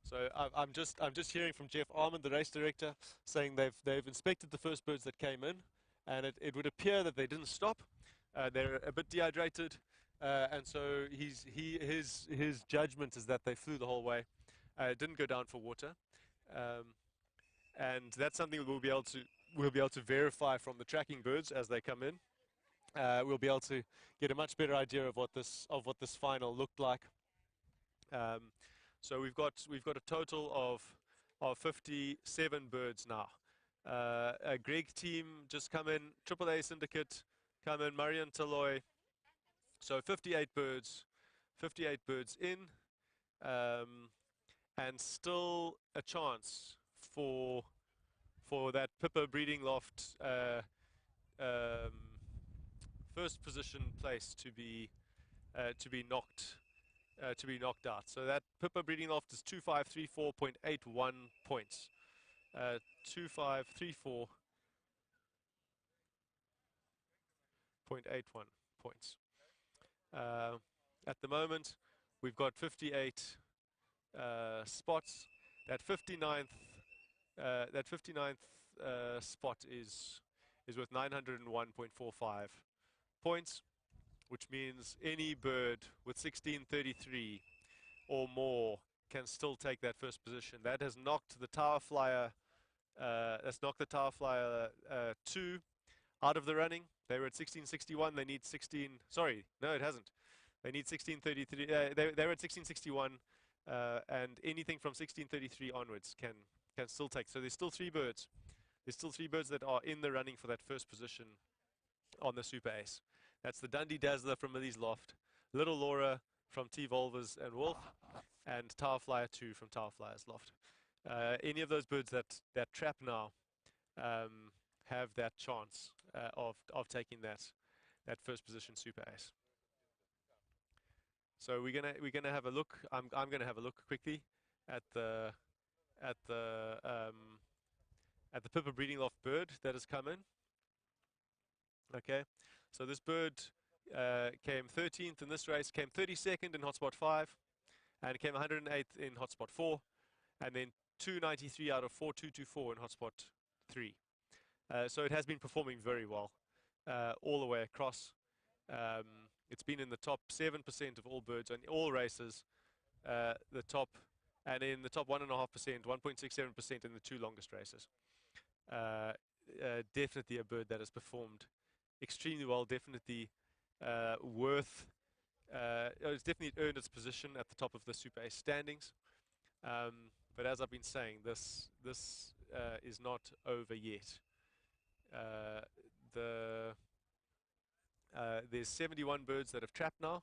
So I'm just hearing from Jeff Armand, the race director, saying they've inspected the first birds that came in, and it would appear that they didn't stop. They're a bit dehydrated, and so his judgment is that they flew the whole way, didn't go down for water, and that's something we'll be able to verify from the tracking birds as they come in. We'll be able to get a much better idea of what this final looked like. So we've got a total of of 57 birds now. A Greg team just come in, AAA Syndicate come in, Marian Taloy. So 58 birds in, and still a chance for that Pippa breeding loft first position place to be knocked out. So that Pippa breeding loft is 2534.81 points. 2534.81 points. At the moment, we've got 58 spots. That 59th spot is with 901.45 points, which means any bird with 1633 or more can still take that first position. That has knocked the Tower Flyer. That's knocked the Tower Flyer 2 out of the running. They were at 1661. They need 16. Sorry, no, it hasn't. They need 1633. They were at 1661, and anything from 1633 onwards can still take. So there's still 3 birds. There's still 3 birds that are in the running for that first position on the Super Ace. That's the Dundee Dazzler from Millie's Loft, Little Laura from T Volvers and Wolf, and Tower Flyer 2 from Tower Flyer's Loft. Any of those birds that trap now have that chance of taking that first position Super Ace. So we're gonna have a look. I'm gonna have a look quickly at the Pippa breeding loft bird that has come in. Okay, so this bird came 13th in this race, came 32nd in hotspot 5, and came 108th in hotspot 4, and then 293 out of 4224 in hotspot 3. So it has been performing very well all the way across. It's been in the top 7% of all birds in all races, the top, and in the top 1.5%, 1.67% in the 2 longest races. Definitely a bird that has performed extremely well, definitely it's definitely earned its position at the top of the Super Ace standings. But as I've been saying, this is not over yet. There's 71 birds that have trapped now.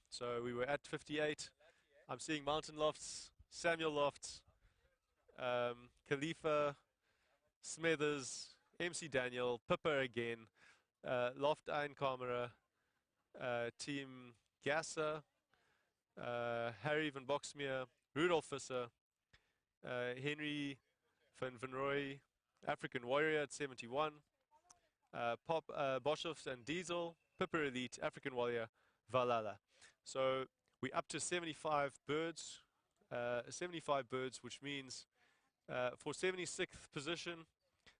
So we were at 58. I'm seeing Mountain Lofts, Samuel Lofts, Khalifa, Smithers, MC Daniel, Pippa again, Loft Iron Camera, Team Gasser, Harry van Boxmeer, Rudolf Visser, Henry van Roy, African Warrior at 71, Boschoffs and Diesel, Pippa Elite, African Warrior, Valhalla. So we're up to 75 birds, which means for 76th position,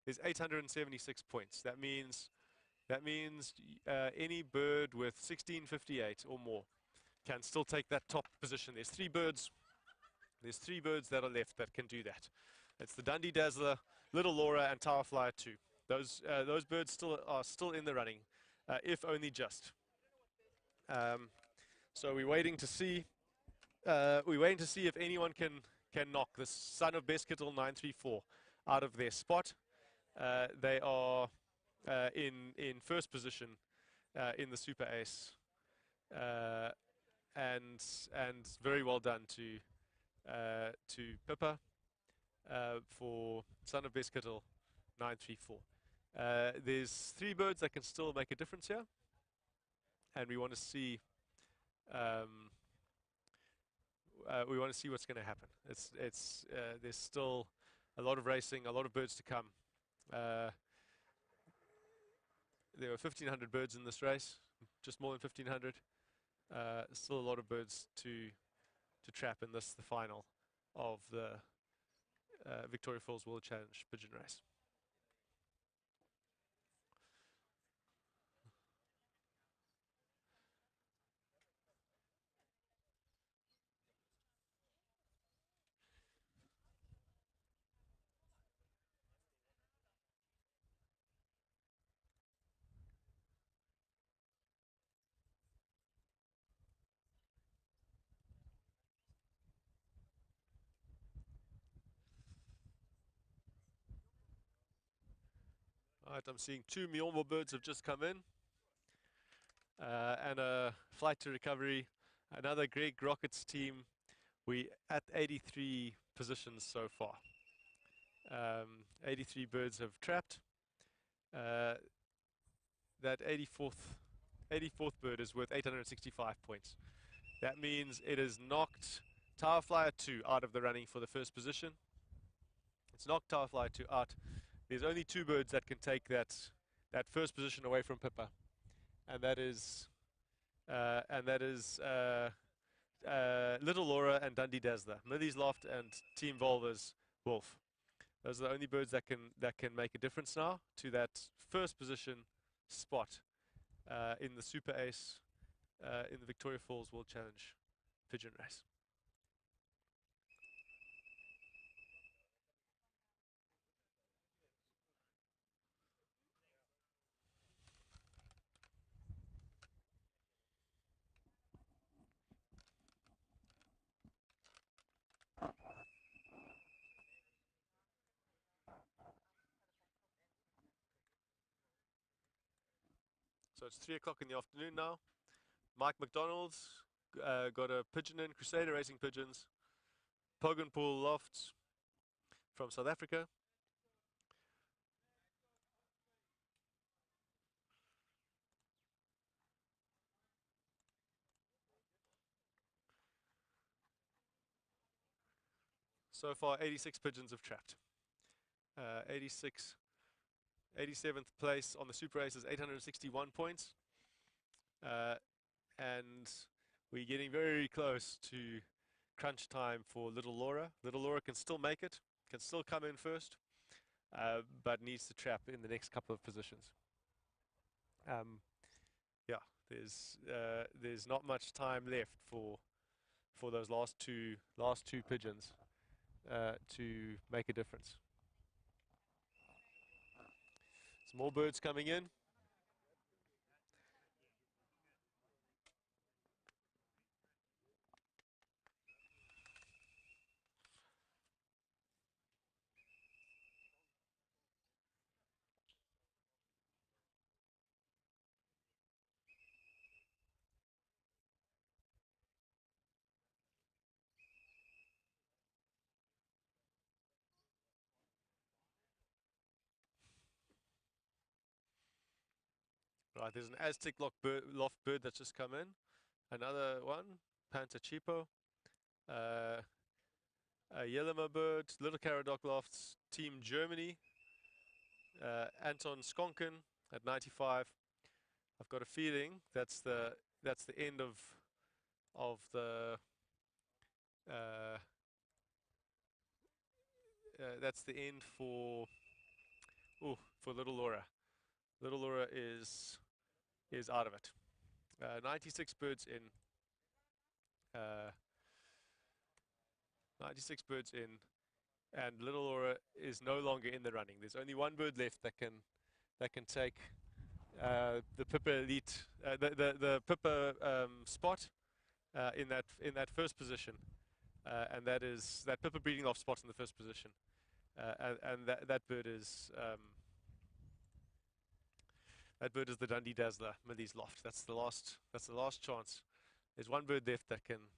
there's 876 points. That means any bird with 1658 or more can still take that top position. There's 3 birds. There's 3 birds that are left that can do that. It's the Dundee Dazzler, Little Laura, and Tower Flyer 2. Those birds are still in the running, if only just. So we're waiting to see. If anyone can knock the Son of Beskittle 934 out of their spot. They are in first position in the Super Ace, and very well done to Pippa for Son of Beskittle 934. There's 3 birds that can still make a difference here, and we want to see. We want to see what's going to happen. There's still a lot of racing, a lot of birds to come. There were 1,500 birds in this race, just more than 1,500. Still a lot of birds to trap in this, the final of the Victoria Falls World Challenge Pigeon Race. Right, I'm seeing 2 Mjolnir birds have just come in. And a flight to recovery. Another Greg Rockets team. We at 83 positions so far. 83 birds have trapped. That 84th bird is worth 865 points. That means it has knocked Tower Flyer 2 out of the running for the first position. It's knocked Tower Flyer 2 out. There's only 2 birds that can take that first position away from Pippa, and that is Little Laura and Dundee Dazzler. Millie's Loft and Team Volver's Wolf. Those are the only birds that can make a difference now to that first position spot in the Super Ace in the Victoria Falls World Challenge Pigeon Race. So it's 3 o'clock in the afternoon now. Mike McDonald's got a pigeon in, Crusader Racing Pigeons. Pogenpool Lofts from South Africa. So far, 86 pigeons have trapped. 87th place on the Super Ace is 861 points. And we're getting very close to crunch time for Little Laura. Little Laura can still make it, can still come in first, but needs to trap in the next couple of positions. Yeah, there's not much time left for those last two pigeons to make a difference. Some more birds coming in. Right, there's an Aztec loft bird that's just come in. Another one, Panta Chipo. A Yellowma bird, Little Caradoc Lofts, Team Germany. Anton Skonken at 95. I've got a feeling that's the end of the that's the end for Little Laura. Little Laura is out of it. 96 birds in. 96 birds in, and Little Laura is no longer in the running. There's only 1 bird left that can take the Pippa Elite, the Pippa spot in that first position, and that is that Pippa breeding loft spot in the first position, and that bird is. That bird is the Dundee Dazzler, Millie's Loft. That's the last chance. There's 1 bird left that can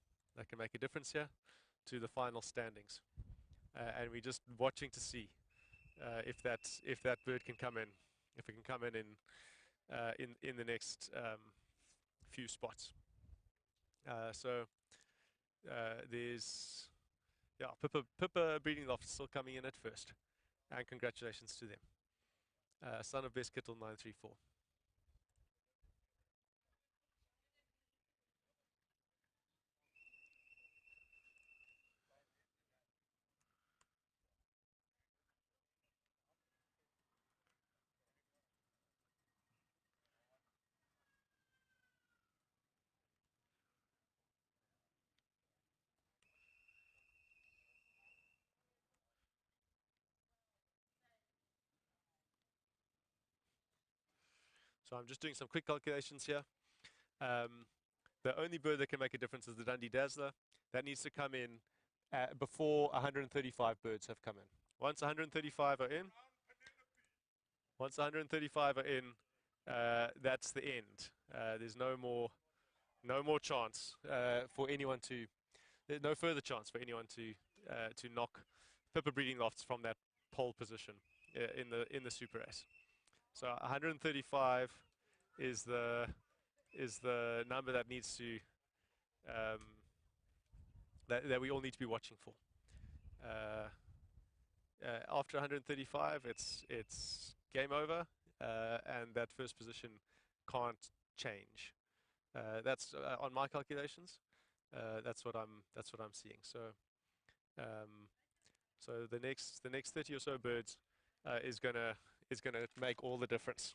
make a difference here to the final standings, and we're just watching to see if that bird can come in, if it can come in the next few spots. So there's Pippa breeding loft still coming in at first, and congratulations to them. Son of Best Kittle 934. So I'm just doing some quick calculations here. The only bird that can make a difference is the Dundee Dazzler. That needs to come in before 135 birds have come in. Once 135 are in, Once 135 are in, that's the end. There's no more chance for anyone to. There's no further chance for anyone to knock Pippa Breeding Lofts from that pole position in the super race. So 135 is the number that needs to that we all need to be watching for. After 135, it's game over, and that first position can't change. That's on my calculations. That's what I'm seeing. So, so the next 30 or so birds is gonna make all the difference.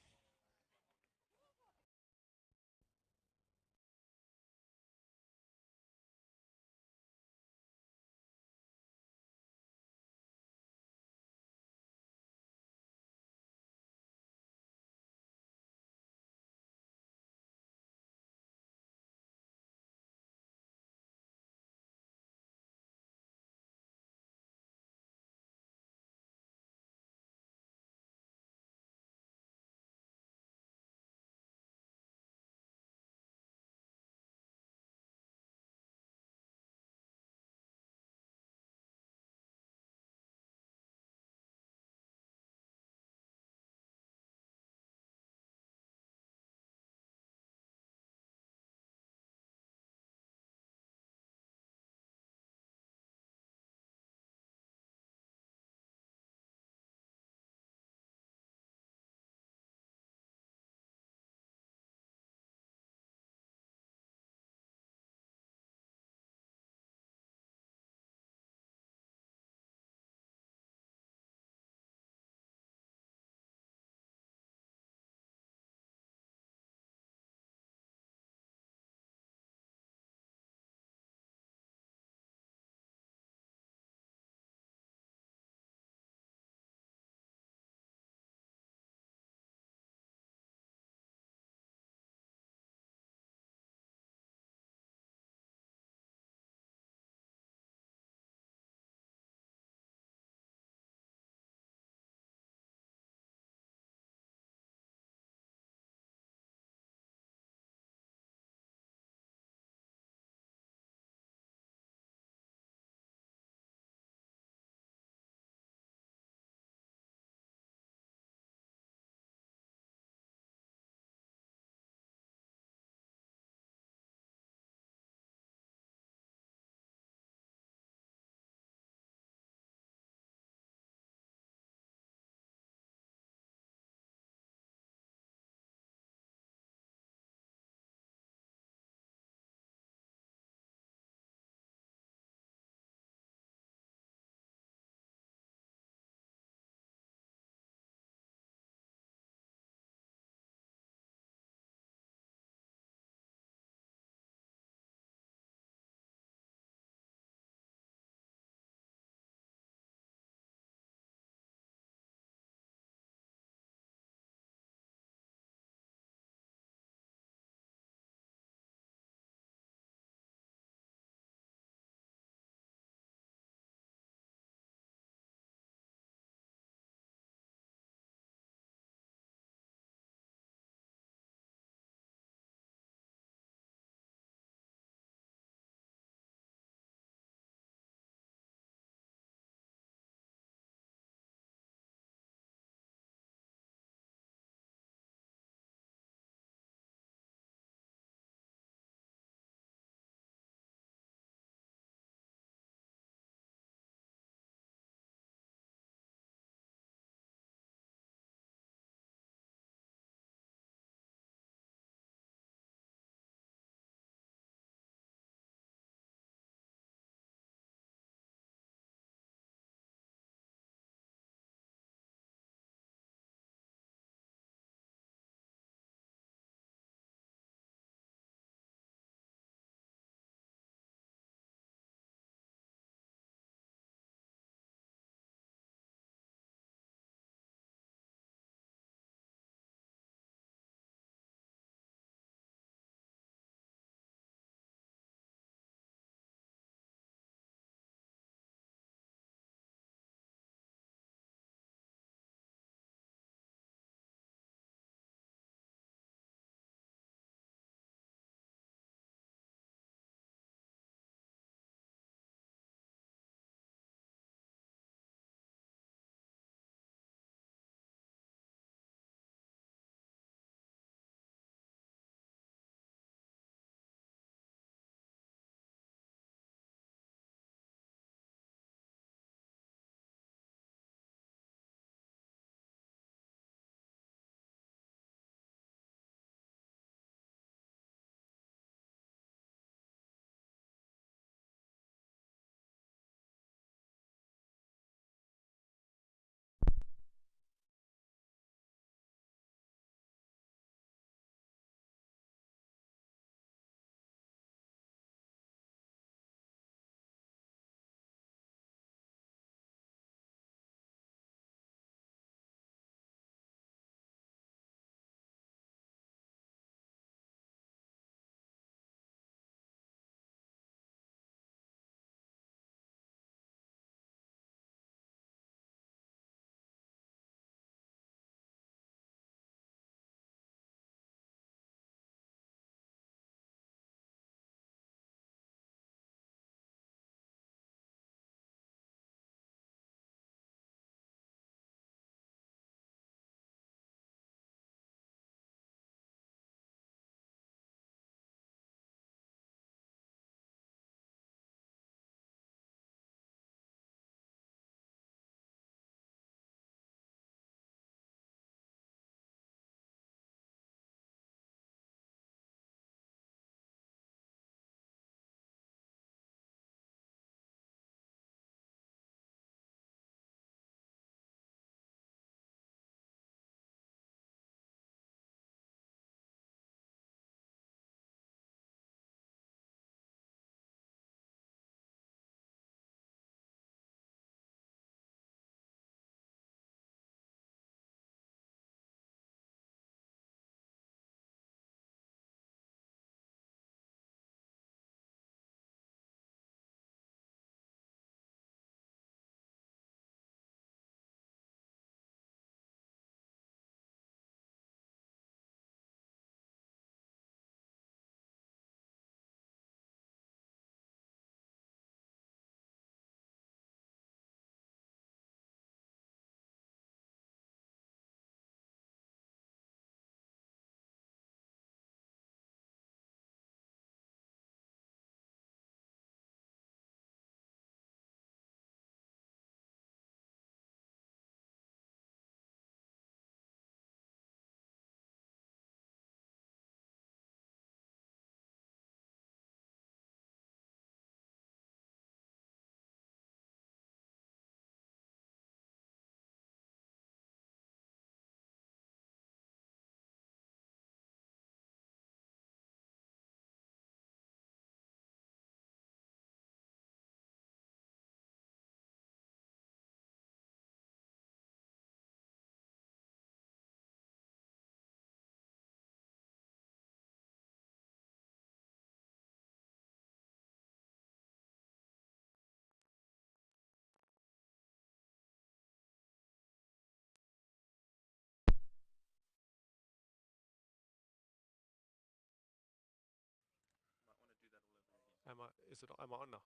Is it? Am I on now?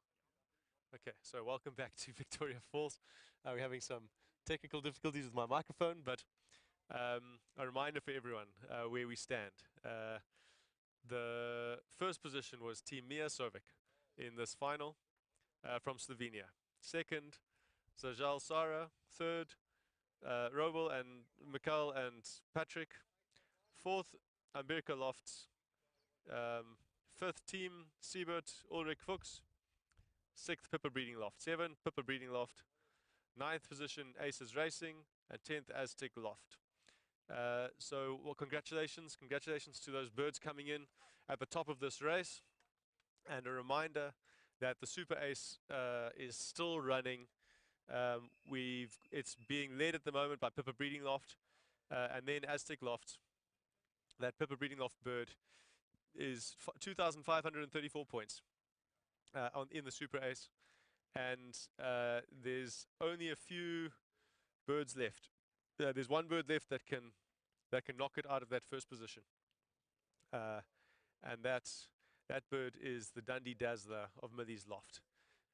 Okay, so welcome back to Victoria Falls. We're having some technical difficulties with my microphone, but a reminder for everyone where we stand. The first position was Team Mia Sovic in this final from Slovenia. Second, Zajal Sara. Third, Robel and Mikhail and Patrick. Fourth, Ambirka Lofts. Fifth team, Siebert, Ulrich Fuchs. Sixth, Pippa Breeding Loft. Seven, Pippa Breeding Loft. Ninth position, Aces Racing. And 10th, Aztec Loft. Well, congratulations. Congratulations to those birds coming in at the top of this race. And a reminder that the Super Ace is still running. It's being led at the moment by Pippa Breeding Loft. And then Aztec Loft. That Pippa Breeding Loft bird is 2,534 points in the Super Ace, and there's only a few birds left. There's one bird left that can knock it out of that first position, and that bird is the Dundee Dazzler of Millie's Loft,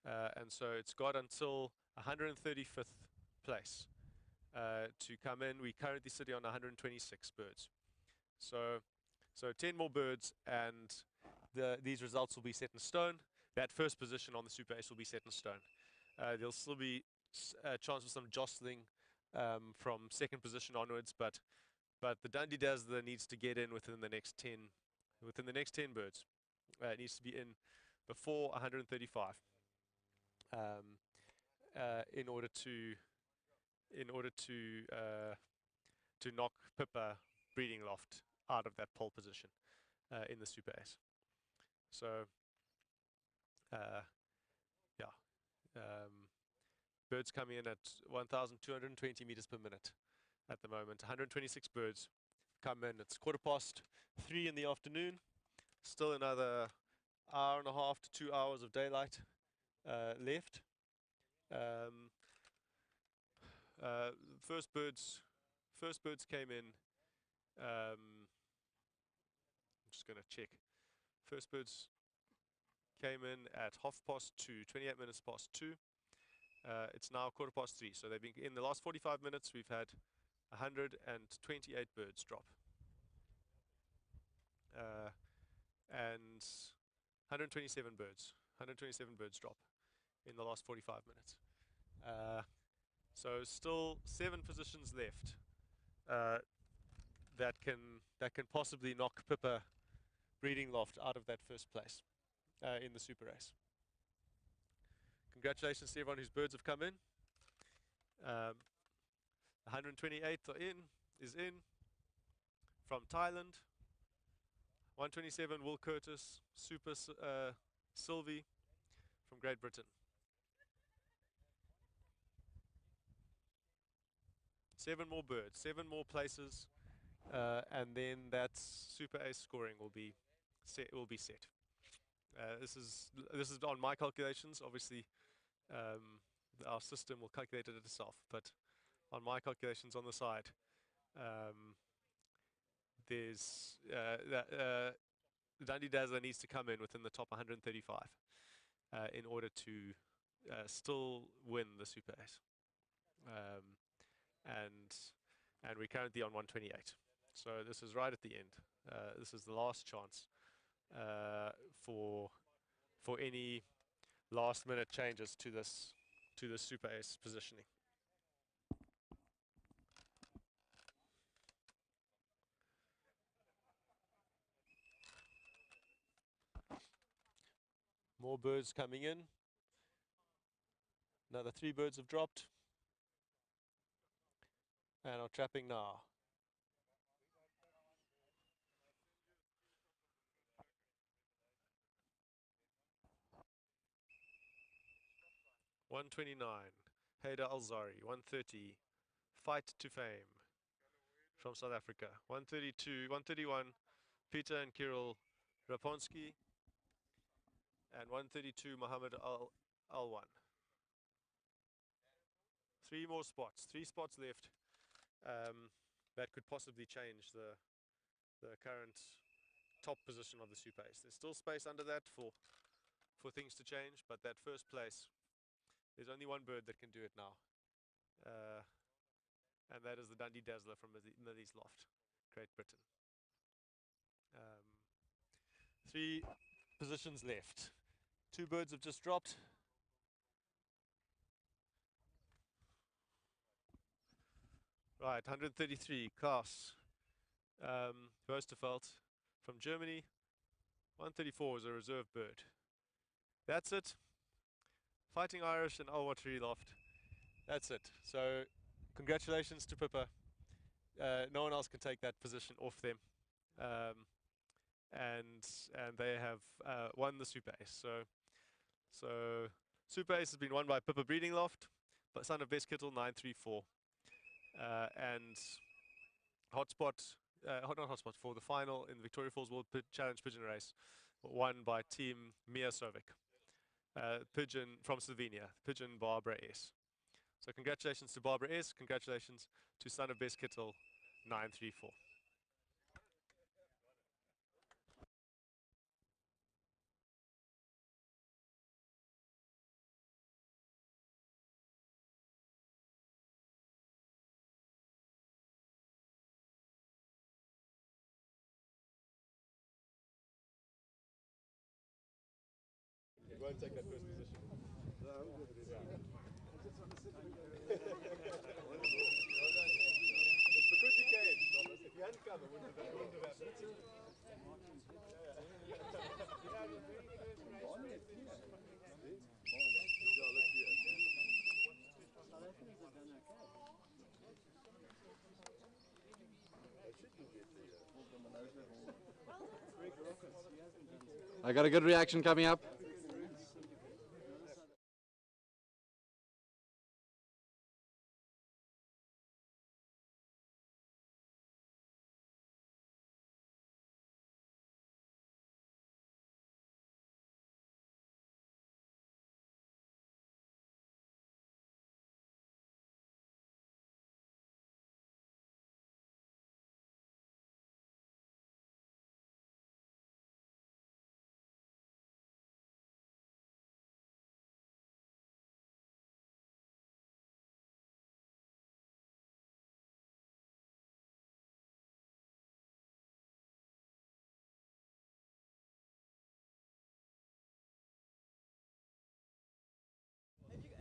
and so it's got until 135th place to come in. We're currently sitting on 126 birds. So 10 more birds, and these results will be set in stone. That first position on the Super Ace will be set in stone. There'll still be a chance for some jostling from second position onwards, but the Dundee Dazzler needs to get in within the next 10 birds. It needs to be in before 135 in order to knock Pippa Breeding Loft out of that pole position in the Super Ace. So, birds coming in at 1,220 meters per minute at the moment. 126 birds come in. It's 3:15 in the afternoon. Still another hour and a half to 2 hours of daylight left. First birds came in. I'm just going to check. First birds came in at 2:30, 28 minutes past 2. It's now 3:15. So they've been in the last 45 minutes. We've had 128 birds drop, and 127 birds. 127 birds drop in the last 45 minutes. So still 7 positions left that can possibly knock Pippa Breeding Loft out of that first place in the Super Race. Congratulations to everyone whose birds have come in. 128th is in from Thailand. 127 Will Curtis, Super Sylvie from Great Britain. 7 more birds, 7 more places, and then that Super Ace scoring will be set. This is on my calculations. Obviously, our system will calculate it itself, but on my calculations on the side, there's Dundee Dazzler needs to come in within the top 135 in order to still win the Super Ace. And we're currently on 128. So this is right at the end. This is the last chance for any last minute changes to this Super Ace positioning. More birds coming in. Another 3 birds have dropped and are trapping now. $129, Haida Alzari. 130, Fight to Fame from South Africa. 132, 131, Peter and Kirill Raponsky. And 132, Mohammed Alwan. 3 more spots, 3 spots left that could possibly change the current top position of the Super Ace. There's still space under that for for things to change, but that first place, there's only one bird that can do it now. And that is the Dundee Dazzler from Millie's Loft, Great Britain. 3 positions left. 2 birds have just dropped. Right, 133, Klaus Woesterfeld from Germany. 134 is a reserve bird. That's it. Fighting Irish and Alwatri Loft. That's it. So, congratulations to Pippa. No one else can take that position off them. And they have won the Super Ace. So Super Ace has been won by Pippa Breeding Loft, but son of Best Kittle 934. And Hotspot, not Hotspot, for the final in the Victoria Falls World Challenge Pigeon Race, won by Team Mia Sovic. Pigeon from Slovenia, Pigeon Barbara S. So congratulations to Barbara S. Congratulations to son of Best Kittle 934. You won't take that first position. No, I'm good with it. It's because you came, Thomas. If you hadn't come, it wouldn't have happened. I got a good reaction coming up.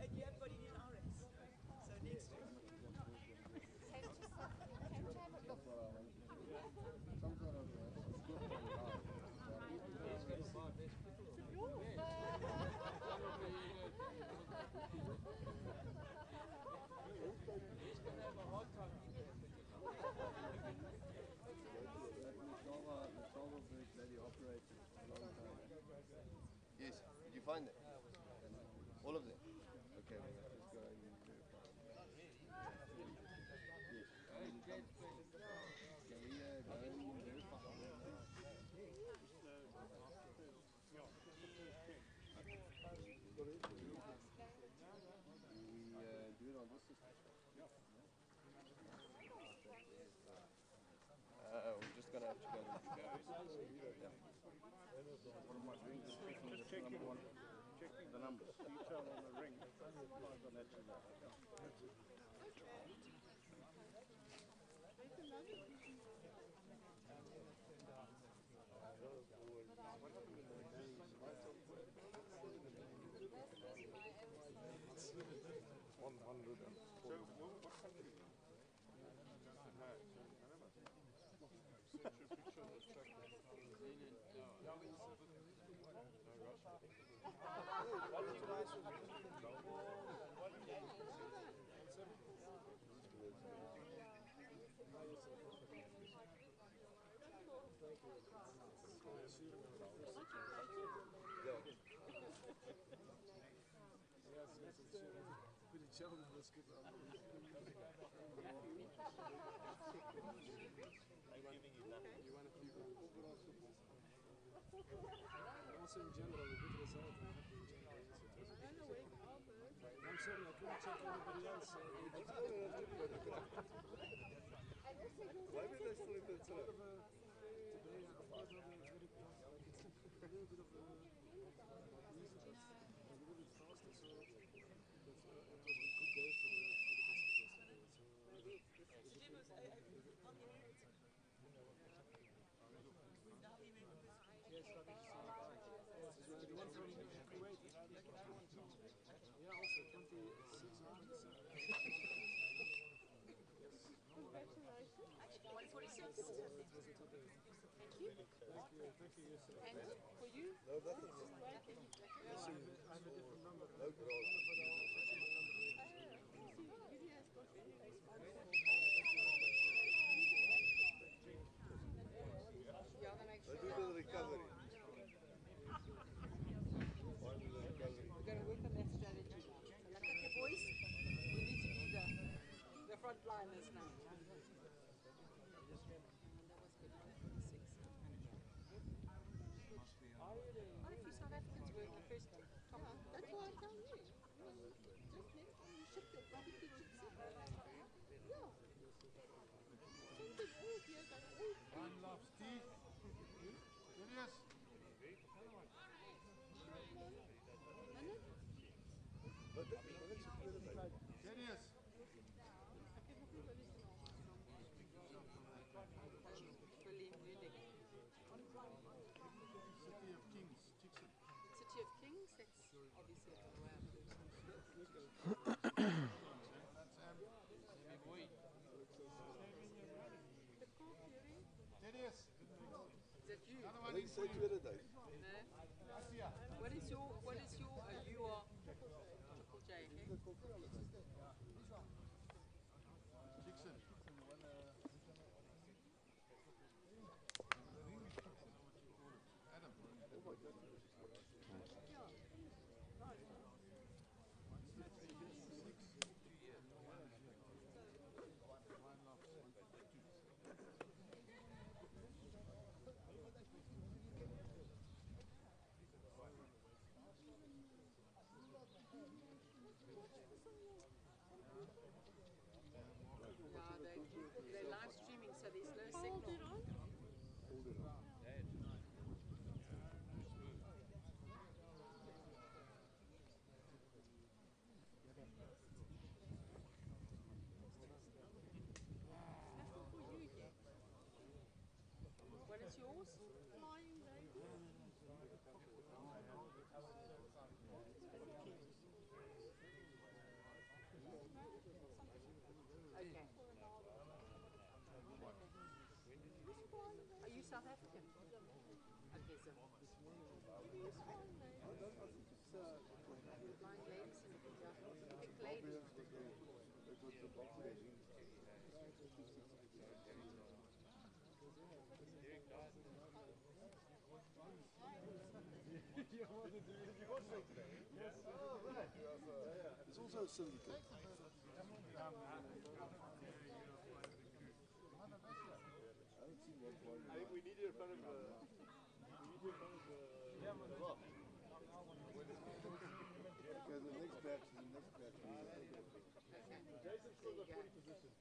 Everybody needs RS. So next week. Yes, did you find them? All of them? Okay, well, let's go and verify. Yes, can we go and verify? Do we do it on this system? We're just going to have to go with the yeah. What am I doing? Just checking the numbers. Detail on the ring. Also in general, a good result. I'm sorry, I couldn't check anybody else. Why did they still in the today? Today, of course, very a little bit of a The one from Kuwait. Yeah, also 26 or 146. Thank you. Thank you. And for you? No, nothing. I have a different number. No problem. Yeah, that makes Let's do the recovery. One with the recovery. We're going to work on that strategy now. So look at your boys. We need to be the front liners now. Quite a few South Africans were in the first top. That's why I tell you. Just next time you ship your barbecue chips in. Yeah. One love, Steve. Serious? Serious? City of Kings, Chickson. City of Kings, that's obviously a way up. Serious? Is that you? I think say tweede tyd. No. What is your, you are Triple J, okay? Chickson. Adam. Yeah, they're live streaming, so there's no signal. Hold it on. What is yours? Flying lady. Okay. Are you South African? Okay, so. Flying ladies and big ladies. It's also a syndicate. I think we need you in front of the rock. Okay, the next batch is the next batch. Jason's still got 40 positions.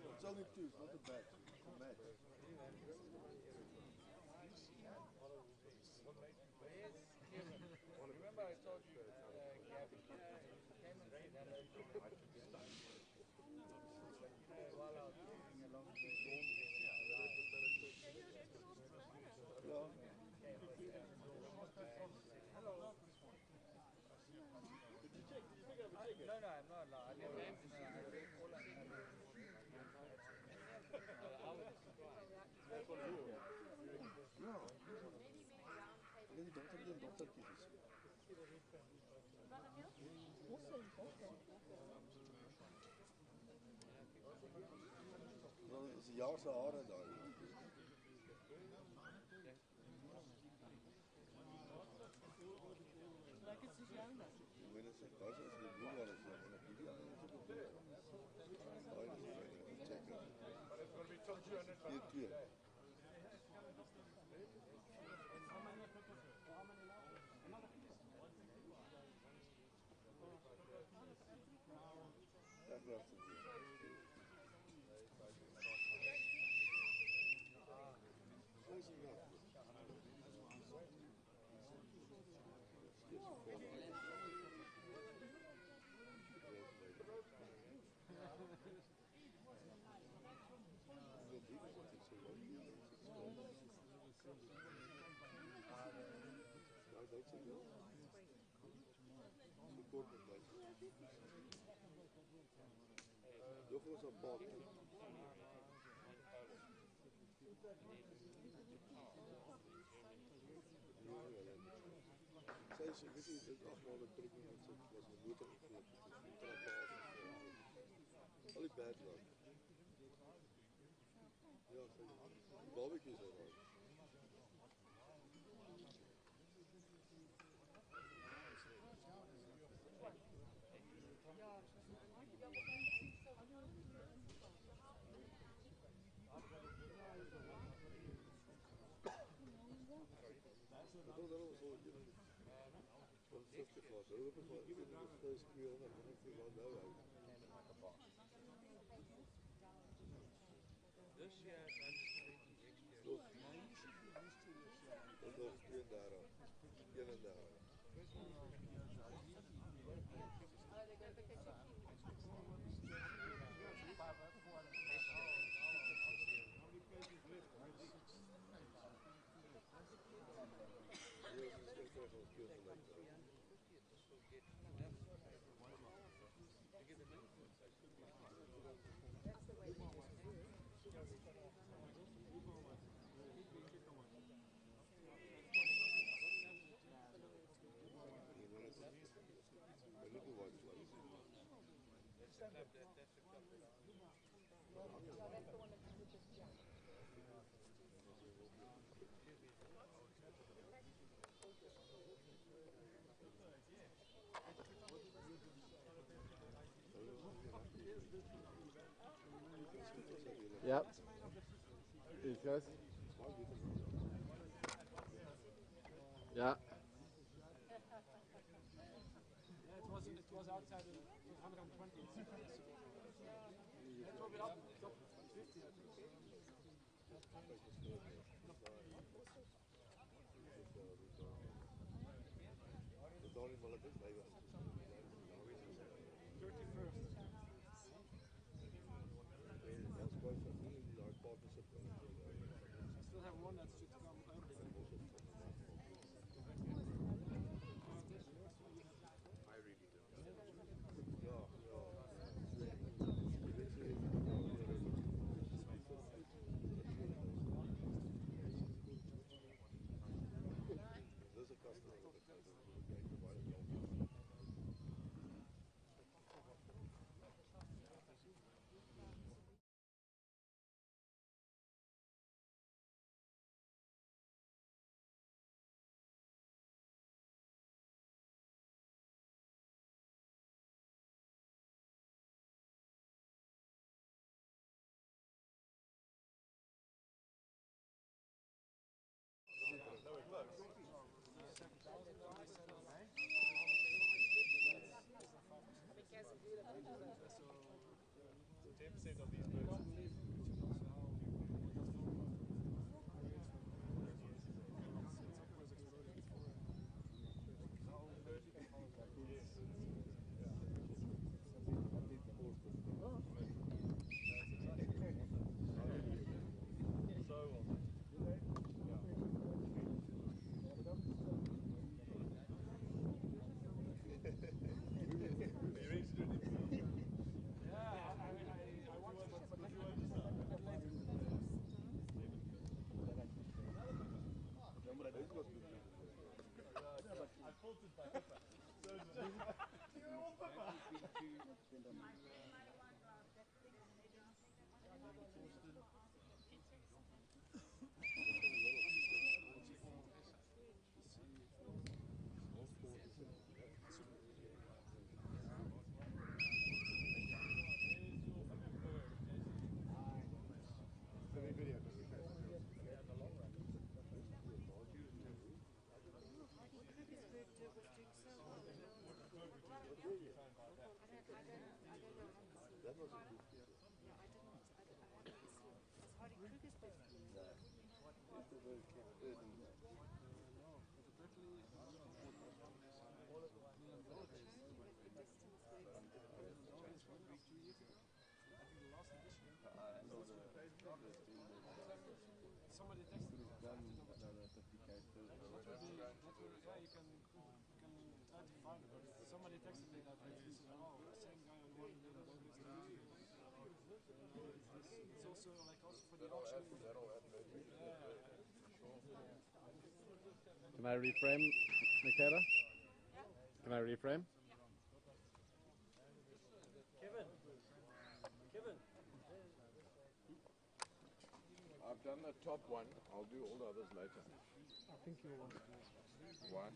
It's only two, it's not a batch. It's a match. Remember I told you, Gabby, came and said hello to me. While I was walking along the beach when I arrived. Hello. Did you check? Did you pick up a ticket? No, I'm not allowed. I never all That's one of yours. Ja. Alleen die dochtertje en dochtertjes is. Dat is een jaar se hare daar. When it's a buzz, it's the blue one, it's a video. Check it. But it's going to be top 200. Hier, twee. That was it. Close enough. Sy weet jy dit agter die trekking met sy was 'n motor ongeluk. Sy trappe af. Al die bad luck. Ja, sy barbecue is alright. This year, it's 120. Next year, Dat was 32. 31. Yep. These guys. Yeah. It was outside of 120. That's what we up top 50. Still have one that should come over. I really don't. There's a customer that somebody texted me. Could have done another 50k first. Yeah, you can try to find it, but somebody texted me that he said, oh, same guy on one little boat list. It's also like also for the auction. Can I reframe, Michaela? Can I reframe? Kevin. I've done the top one. I'll do all the others later. I think you want to do it. Why?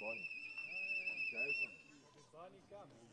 Bonnie. Jason. Bonnie comes.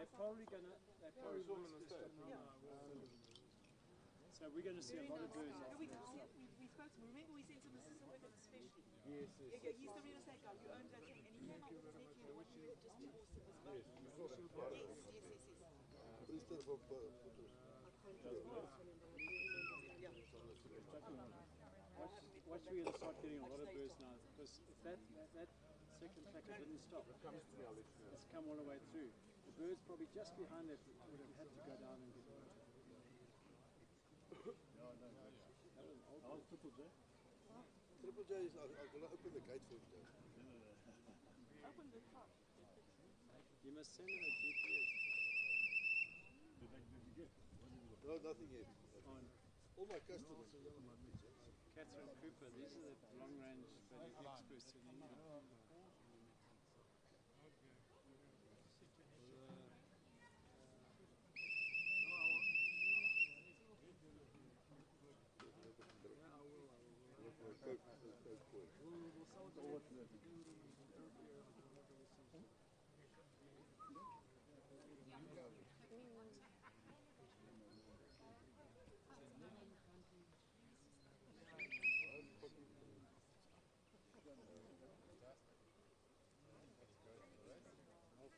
they're probably going to so we're going to see a lot of birds after We that. spoke to him. Remember we sent him a certificate especially? Yes, Yeah, he's the real estate guy. You owned that thing. And he came up with his neck here one year just before Christmas. Yes. Priester for photos. Watch, we're going to start getting a lot of birds now, because if that second tracker didn't stop, it's come all the way through. The birds probably just behind it would have had to go down and get it. Triple J is, I'm going to open the gate for him. Open the top. You must send him a GPS. No, nothing yet. All my customers. Catherine Cooper, these are the long-range birding experts in England.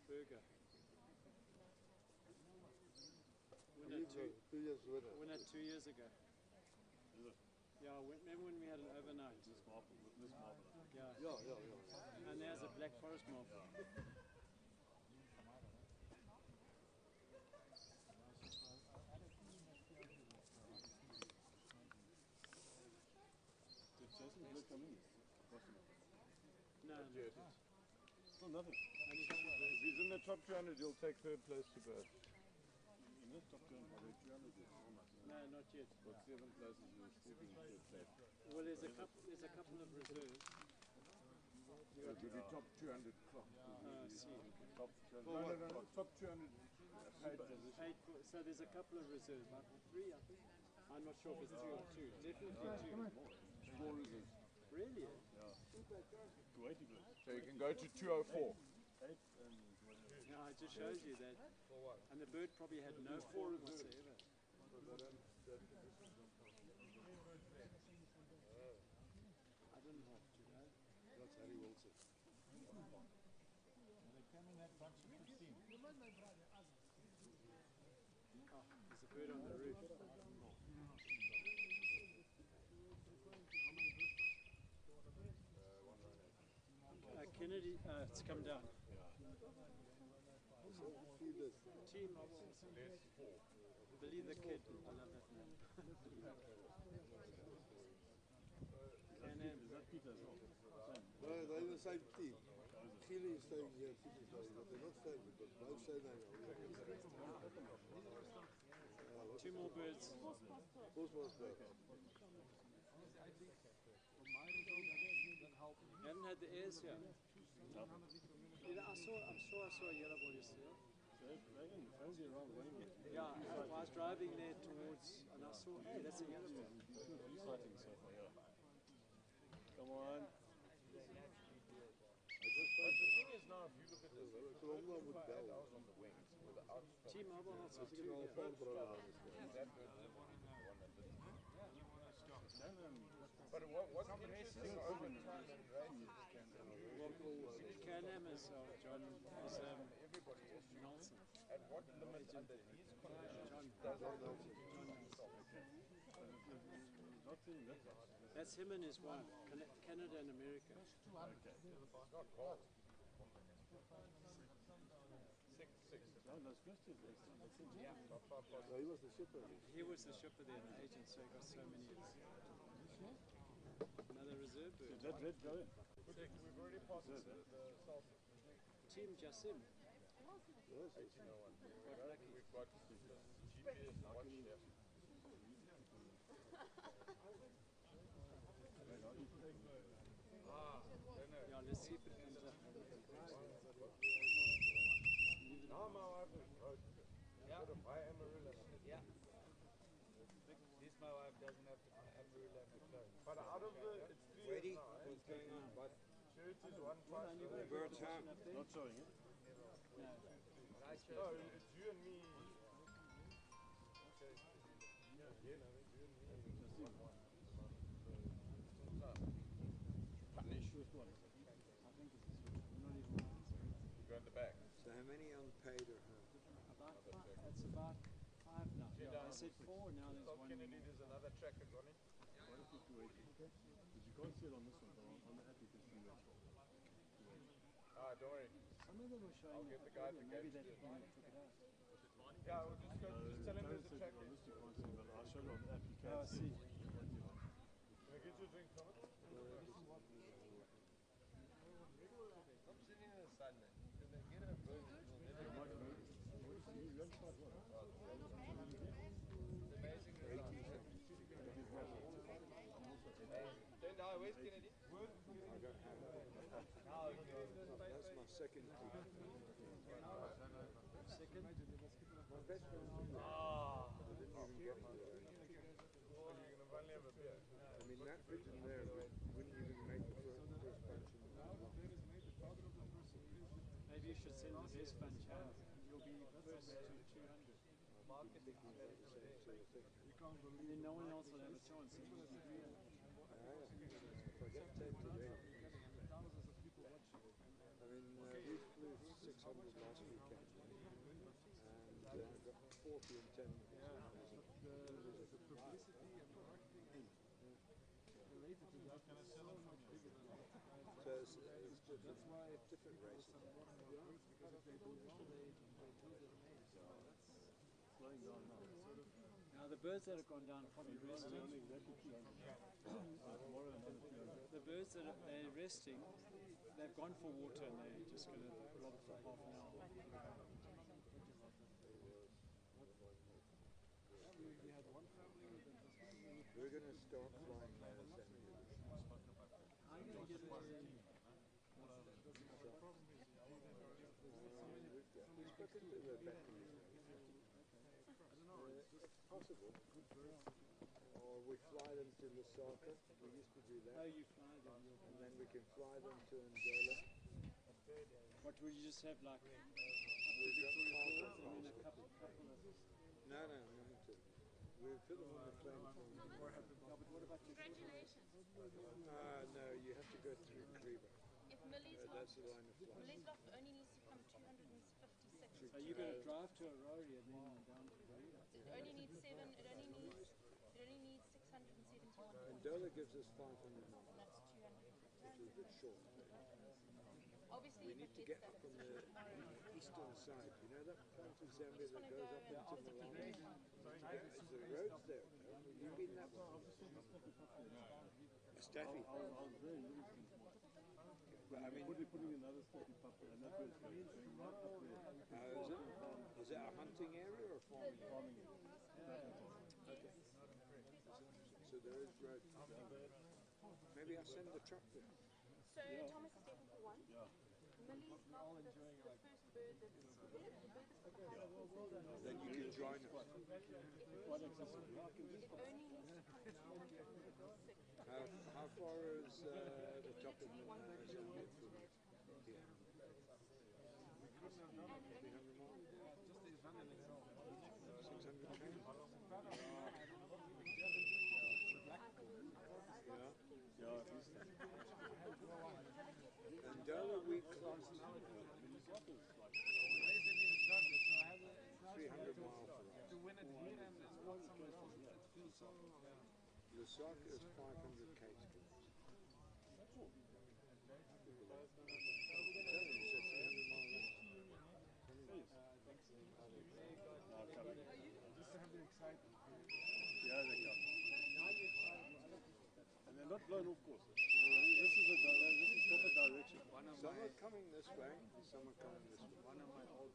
Burger. Winner 2 years ago. Yeah, remember when we had an overnight? Yeah. And there's a black forest marble. No. Still nothing. If he's in the top 200, he'll take third place to bird. In the top 200, are there 200 yet? No, not yet. But 7 places will still be third place. Well, there's a couple of reserves. So it will be top 200 clock. See. Top 200. No. Top 200. So there's a couple of reserves, about 3, I think. I'm not sure if it's 3 or 2. Definitely 2. 4 reserves. Really? Yeah. So you can go to 204. Yeah, it just shows you that. And the bird probably had no form whatsoever. I didn't have to, no? That's Harry Wilson. Oh, there's a bird on the roof. Kennedy, it's come down. Team, Believe the Kid. I love that name. No, they're the same team. Keely is staying here, Fiji is staying, but they're not family, but both say they are. 2 more birds. Bosman's bird. Haven't had the airs here. I'm sure I saw a yellow ball yesterday. Yeah, I was driving there towards, and I saw, hey, that's a yellow ball. Come on. But the thing is now, if you look at this, bells on the wings with the outstretched. T-Mobile also That bird one that didn't. But what's interesting over time in racing Can-Am is John everybody is Nelson. At what limit under these conditions does Nelson stop? That's him and his wife, Canada and America. Okay. It's not cold. 6. No, he was the shipper. He was the shipper there, the agent, so he got so many years. Another reserve bird. Did that red go in? We've already passed the south. Team Jassim. Yes, 1801. We've got GPS watch there. Yeah, let's see if it comes up. Now my wife is got to buy Amarillo. Yeah. This my wife doesn't have to buy Amarillo and McLaren. But out of the, it's 3 Ready? now. What's going on, bud? Charity's 1 5. Birds, huh? Not showing it. No. No, it's you and me. Okay. Yeah, again, I think you and me. Punish. First one. I think it's this one. We're not even You go in the back. So how many unpaid are her? About five. It's about five now. Yeah, I said four, now there's one. Kennedy, there's another tracker, Johnny. What if we wait? Okay. Because you can't see it on this one, but on the app you can see that. Ah, don't worry. Some of them were showing. I'll get the guy to maybe go they to took it out. Yeah, we'll just go. Just tell him there's a tracker. On this you can't see, but I'll show you on the app you can Oh, I see. Can I get you a drink, Thomas? Stop sitting in the sun, man. Can they get a bird? Amazing result. Then where's Kennedy? That's my second team. Second? My best friend. Ah. I didn't even get my You're going to only have a beer. I mean, that pigeon there wouldn't even make the first bunch in the long. Maybe you should send the best bunch out. You'll be first to 200. And then no one else will have a chance. If I get 10 today. I mean, we flew 600 last weekend. And got 40 in 10 minutes. The publicity and the marketing related to that is so much bigger than that. So it's different, that's why different races. Some more and more birds, because if they do well, they build their name. So that's Slowing down now. sort of. Now the birds that have gone down are probably resting. The birds that are they're resting, they've gone for water and they're just going to rob it for half an hour. We had one family that was really. We're going to start flying there Sunday. I'm going to get a. The problem is We've spoken to the batteries. I don't know, it's just possible. Good birds. Or we fly them to Lusaka. We used to do that. Oh, you fly them. And then we can fly them to Angola. What would you just have like We've Victoria got Falls and then a couple of. No, nothing to. We put them on the plane from. But what about your Congratulations. No, you have to go through Kruger. If Millie's That's the line of flight. Millie's loft only needs to come 256. So you're going to drive to Aurora and then down to Bermuda? It only needs 671. Angola gives us 500 miles. That's 200. Which is a bit short. Obviously, We need to get up on the eastern side. You know that point of Zambia that goes up into Malawi? There's the roads there. You've been that one. Staffy. But I mean, we're putting another Staffy pup there, and that's where it's going. Is it a hunting area or a farming area? Okay. So there is road. Maybe I'll send the truck there. So Thomas is taken for one. Yeah. Millie's loft, that's the first bird that's the bird that's Then you can join us. How far is the top of the Zambia from here? 300 miles? 600 Angola we crossed 300 miles for us. To win it here and it's not somewhere else. It feels so. Lusaka is 500 km. Just to have the excitement. Yeah, they come. And they're not blown off course. This is proper direction. Some are coming this way, some are coming this way. One of my old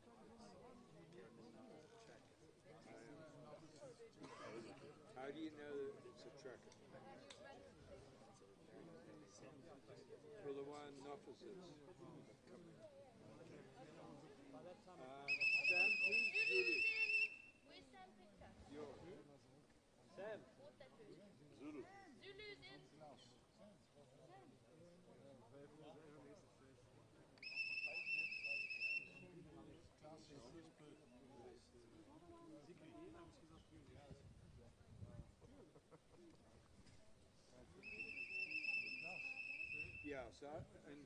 How do you know that it's a tracker? Well, the one officers. Sam, who's Zulu? Where's Sam Victor? Yours. Sam. Zulu. Zulu's in. Yeah, so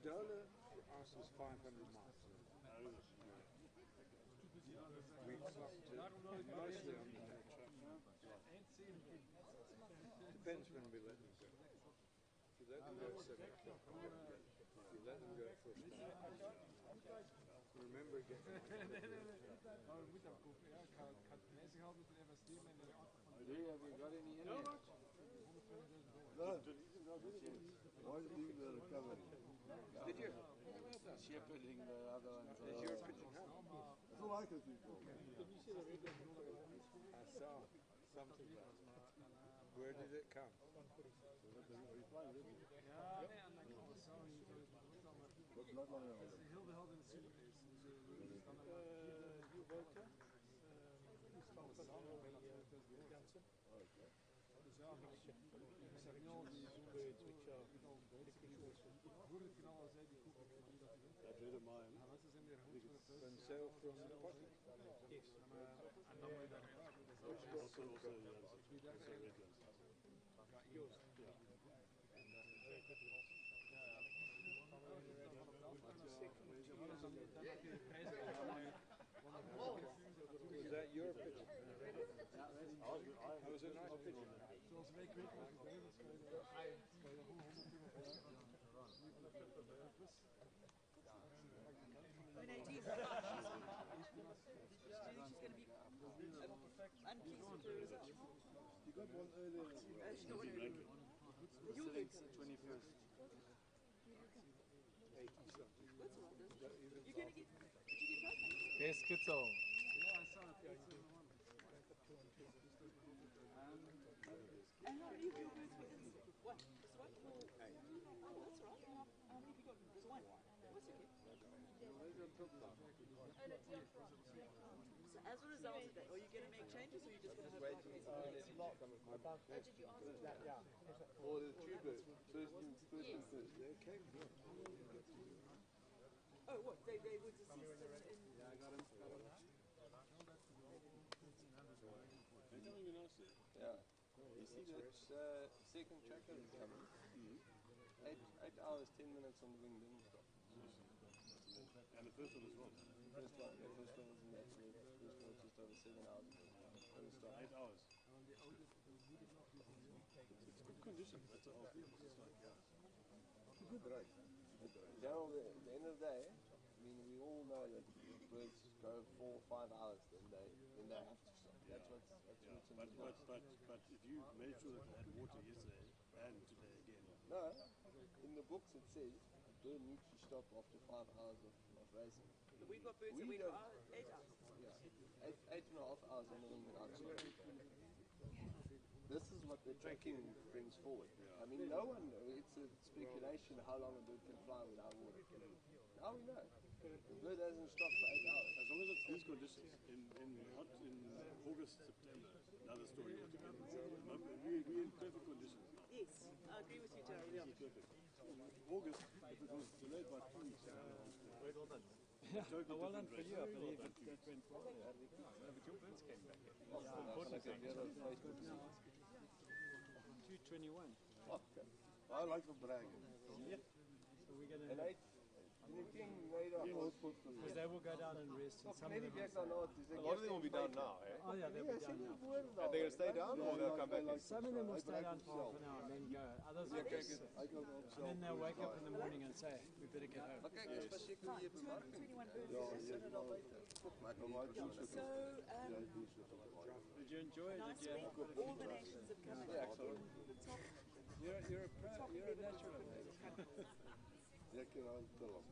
Ndola asked us 500 miles. We clocked it mostly on the truck. Depends when we let them go. If you let them go at 7 o'clock, if you let them go at first thing, remember getting Maar we moeten hem kopen. Ja, ik ga het prijzig houden moeten investeren in de auto van de... Have you got any in No, there? Why did you let it come in? Did you? Shepherding the other ones. Is your pigeon home? That's all I can think of. I saw something about it. Where did it come? Ja, nee, en dan kan het zo niet zo is, maar weet al, maar het is heel beheld in het superrace. Dus dan You Volta? alles samen bij 2000 ganzen. Dus ja, ik zeg nu al die zoebirds, weet je, voor het finale zei die koep, die dat wint. That did mine. En mensen zijn weer goed voor het thuis. Van zelf from the potty? Yes. En dan moet je daarin. Also, Ja, Joost. Was that your pigeon? That was a nice pigeon. Zoals wij kweken met de duivels, kan je daar gewoon 100 euro voor zetten. Oh, nee, she's going to be unpleased to herself. you got one earlier. She got one earlier. You'll get it. 21st. 80 something. That's all right. You're going to get, did you get prize money? Yes, Kitzel. Yeah, I saw it. Yeah, you did. And how many of your birds were in? One. Just one? Oh, that's right. How many have you got? Just one. That's okay. So as a result of that, are you going to make changes or are you just going to have Waiting for the message coming from did you ask that? Yeah. Or the tubers, first and first. They came here. Oh, what? They were deceased in... Yeah, I got him. Yeah. You see that second tracker is coming. 8 hours, 10 minutes on the wing, didn't stop. And the first one as well. First one was in that first one was just over 7 hours. Didn't stop. 8 hours. It's good condition. That's the whole thing. It's just like, yeah. Good race. Now, at the end of the day, I mean, we all know that birds go 4 or 5 hours, then they have to stop. Yeah. That's what's in the But if you made sure that they had water yesterday and today again. No, in the books it says a bird needs to stop after 5 hours of racing. But we've got birds that We wait for don't- 8 hours. Yeah, 8.5 hours on the wing without stopping. This is what the tracking brings forward. I mean, no one, it's a speculation how long a bird can fly without water. Now we know. The bird hasn't stopped for 8 hours. As long as it's these conditions, in August, September, another story altogether. We're in perfect conditions now. Yes, I agree with you, Terry. This is perfect. In August, if it was delayed by 2 weeks, well done. Totally Well done different for you. I race. believe Well it done to you. went well. But your birds came back. Yeah. 221. I like the bragging. Yeah. So we're going And to... the king made a Because they will go down and rest. And some of them... A lot of them will be down now, eh? Oh yeah, they'll be down now. And they're going to stay down or they'll come back in? Some of them will stay down for half an hour and then go. Others will just... And then they'll wake up in the morning and say, we better get home. Okay, dis verseker jy bemarking. 221 birds is in and al buite. So, Did you enjoy it? nice Did you week. All the nations have come back. The top You're a natural. Jy kan al te lang.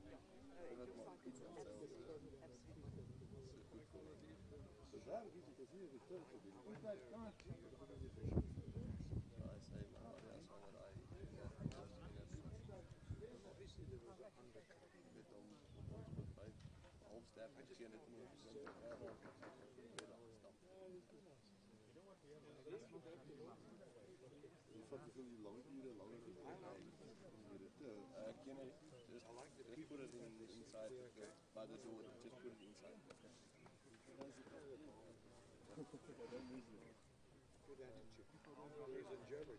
it looks like it's absolutely So daar is het hier de turf te doen. Goed bij kaart. I say, no, that's not what I Obviously there was a undercut. met hom by halfstap en sien dit nie gesien nie. Je vat te veel die lange uren langer te Can I just put it in the inside by the door, just put it inside. Good attitude. He's a jelly.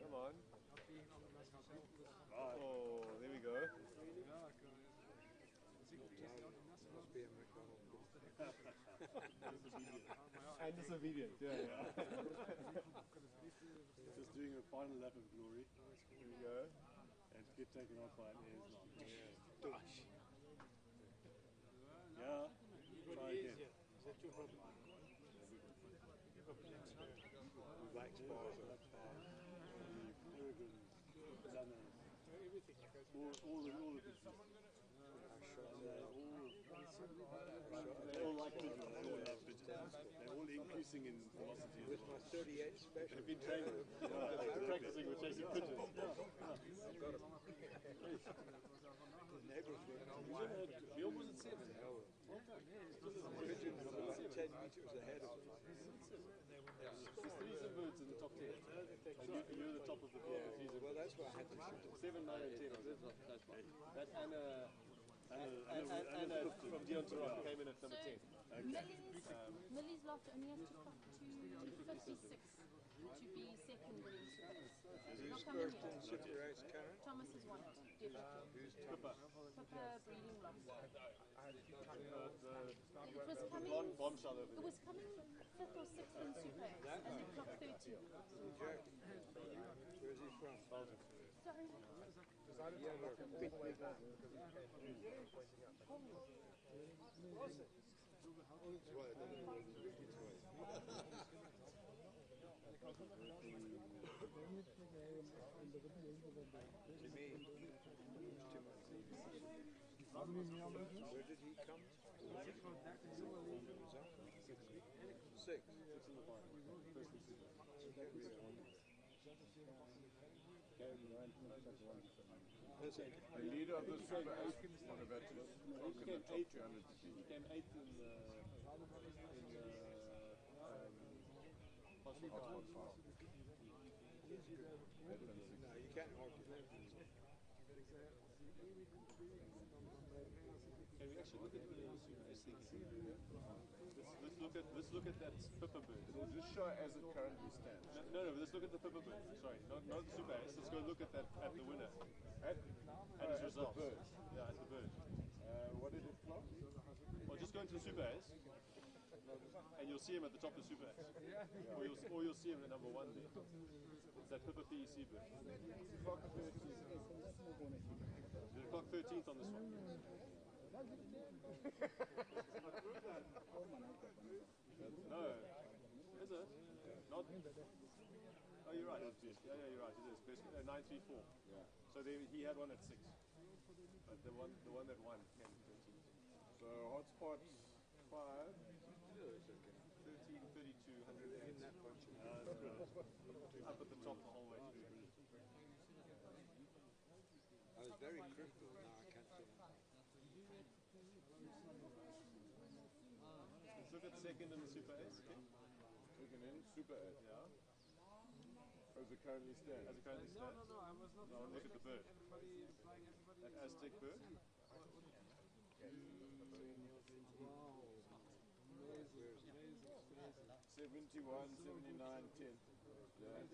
Come on. Oh, there we go. And disobedient, yeah. Just doing a final lap of glory. Here we go. And get taken off by an air's long. Gosh. Yeah. Try again. Is that your problem? Wax bars or Peregrine, Lanners, all the pieces. They all like pigeons. They all love pigeons. They're all increasing in velocity. With my 38 special. They've been training. They're practicing with chasing pigeons. I've got them. The neighbors were. The opposite 7. Pigeon was about 10 meters ahead of us. There's 3 birds in the top 10. And you're the top of the field. Well, that's why I had to shoot 7, 9, and 10. That's Anna from Dion Toronto came in at number 10. Millie's loft only has to clock to 56 to be second in Super Ace. Who's Not coming first in yet. Super Ace, Karen? Thomas is one, definitely. Who's Thomas? Pippa breeding loft. It was The coming. blonde bombshell over It was coming 5th or 6th in Super Ace, and then clocked 13. Where's he from? Sorry. Where did he come? 6. The leader of the Super 8 on a veteran. He came 8th. He came 8th in the Hotspot farm. No, you can't argue that. Can we actually look at the Super Ace thing? Let's look at that Pippa bird. It'll just show as it currently stands. No, let's look at the Pippa bird. Sorry, not the Super Ace. Let's go look at that at the winner. At his results. The bird. Yeah, at the bird. What did it clock? Well, just go into the Super Ace, and you'll see him at the top of the Super Ace. Or you'll see him at number 1 there. It's that Pippa PEC bird. Did it clock 13th on this one? No. Is it? Not. Oh, you're right. Yeah, you're right. It is. Best, 934. Yeah. So he had one at 6. But the one that won came 13th. So hotspot 5. 13, 32, 108. Up at the top the whole way through. I was very critical, now I can't see. Let's look at second in the Super Ace. Okay? Second in Super 8. Yeah. As it currently stands. As it currently stands. No, I was not. No, look at the bird. Everybody flying, everybody. That Aztec bird. Amazing. 71, 79, 10. Yeah.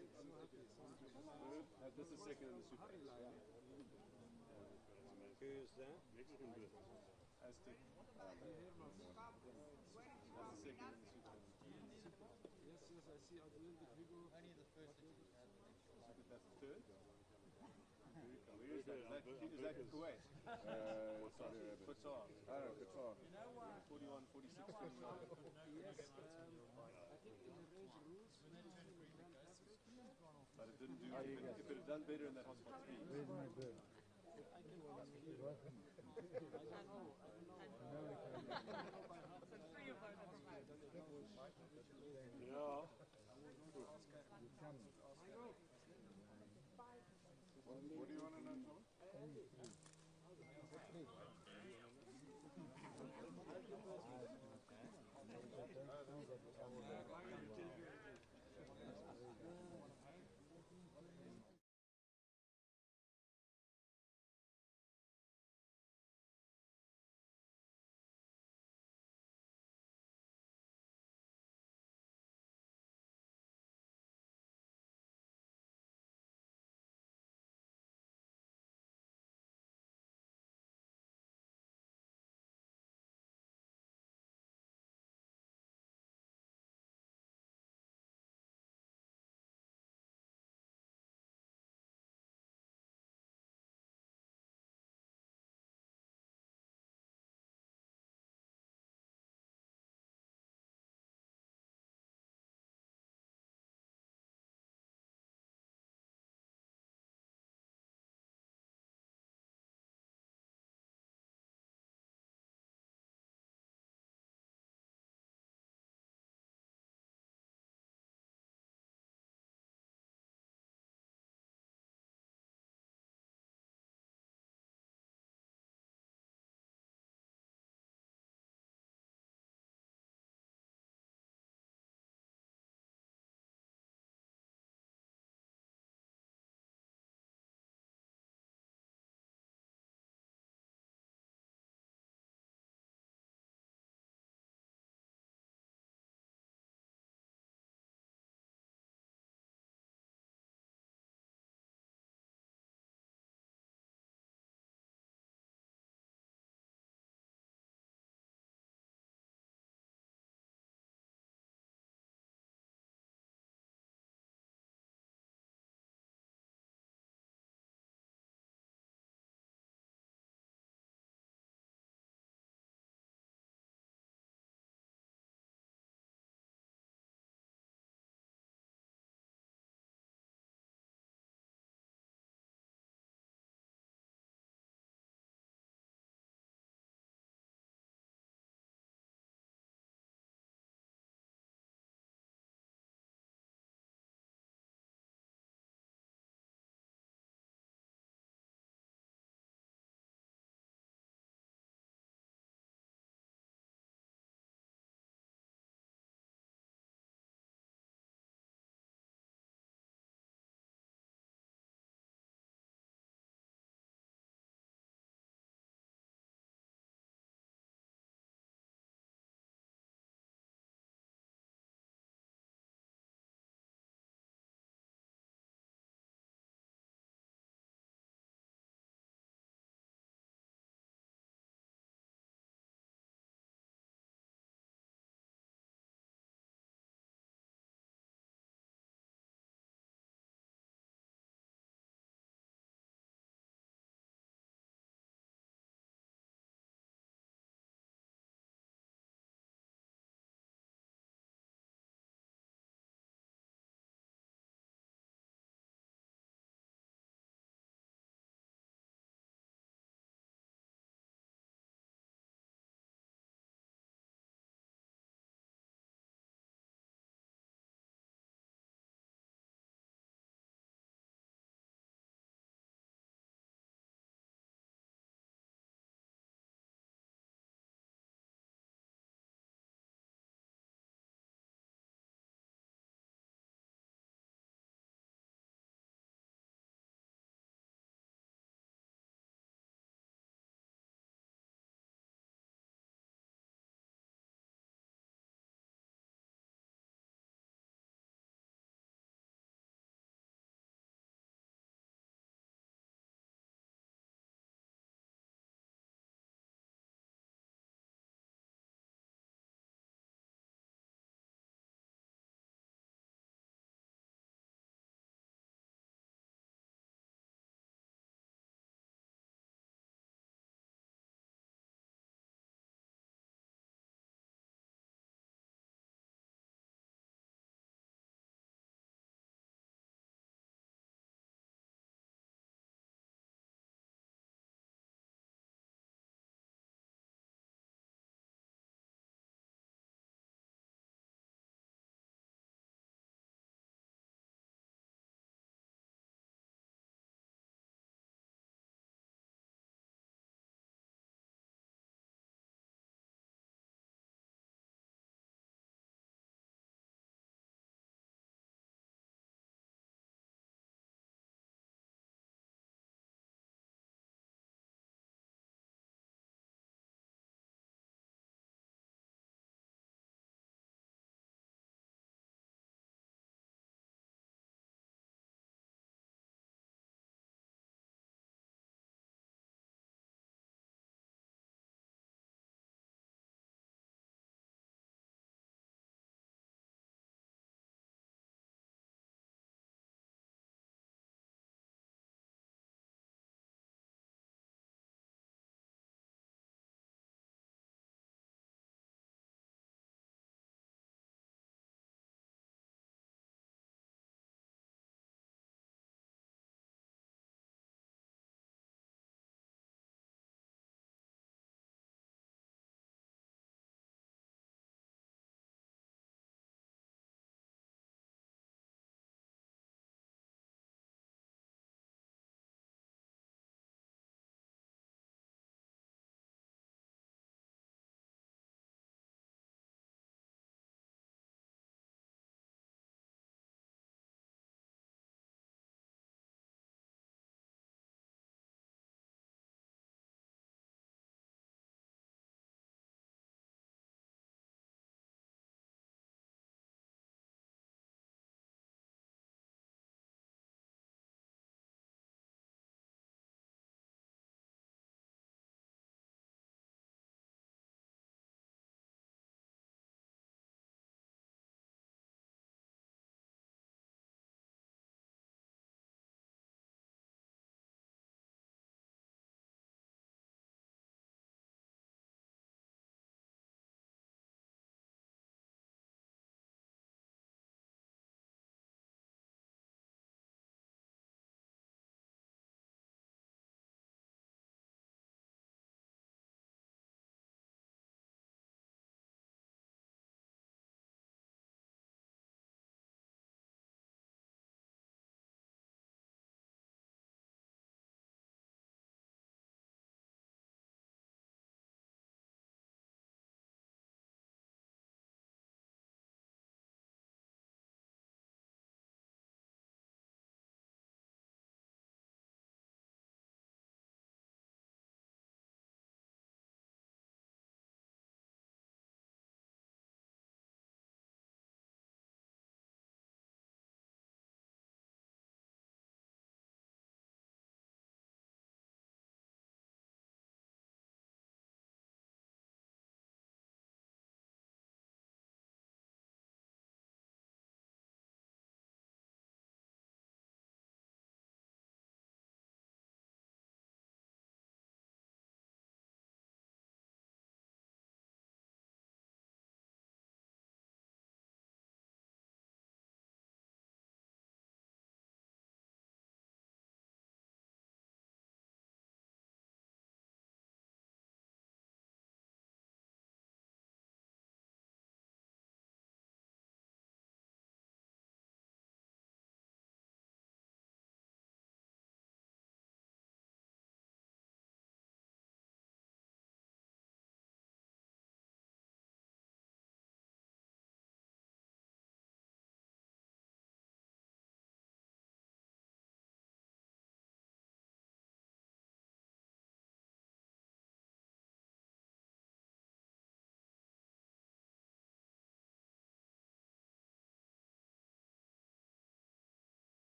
This is second in the Super Ace. Who's that? Mexican bird. Aztec. That's the second in the Super Ace. Yes, I see. A little bit bigger. Only the first. That's the third. Where is that? Is that Kuwait? Saudi Arabia. Qatar. Oh, Qatar. 41, 46, 29. Yes, I think in the range rules. But it didn't do. If it had done better in that hotspot speed. Where's my bird? I can ask you. I don't know. Yeah. What do you want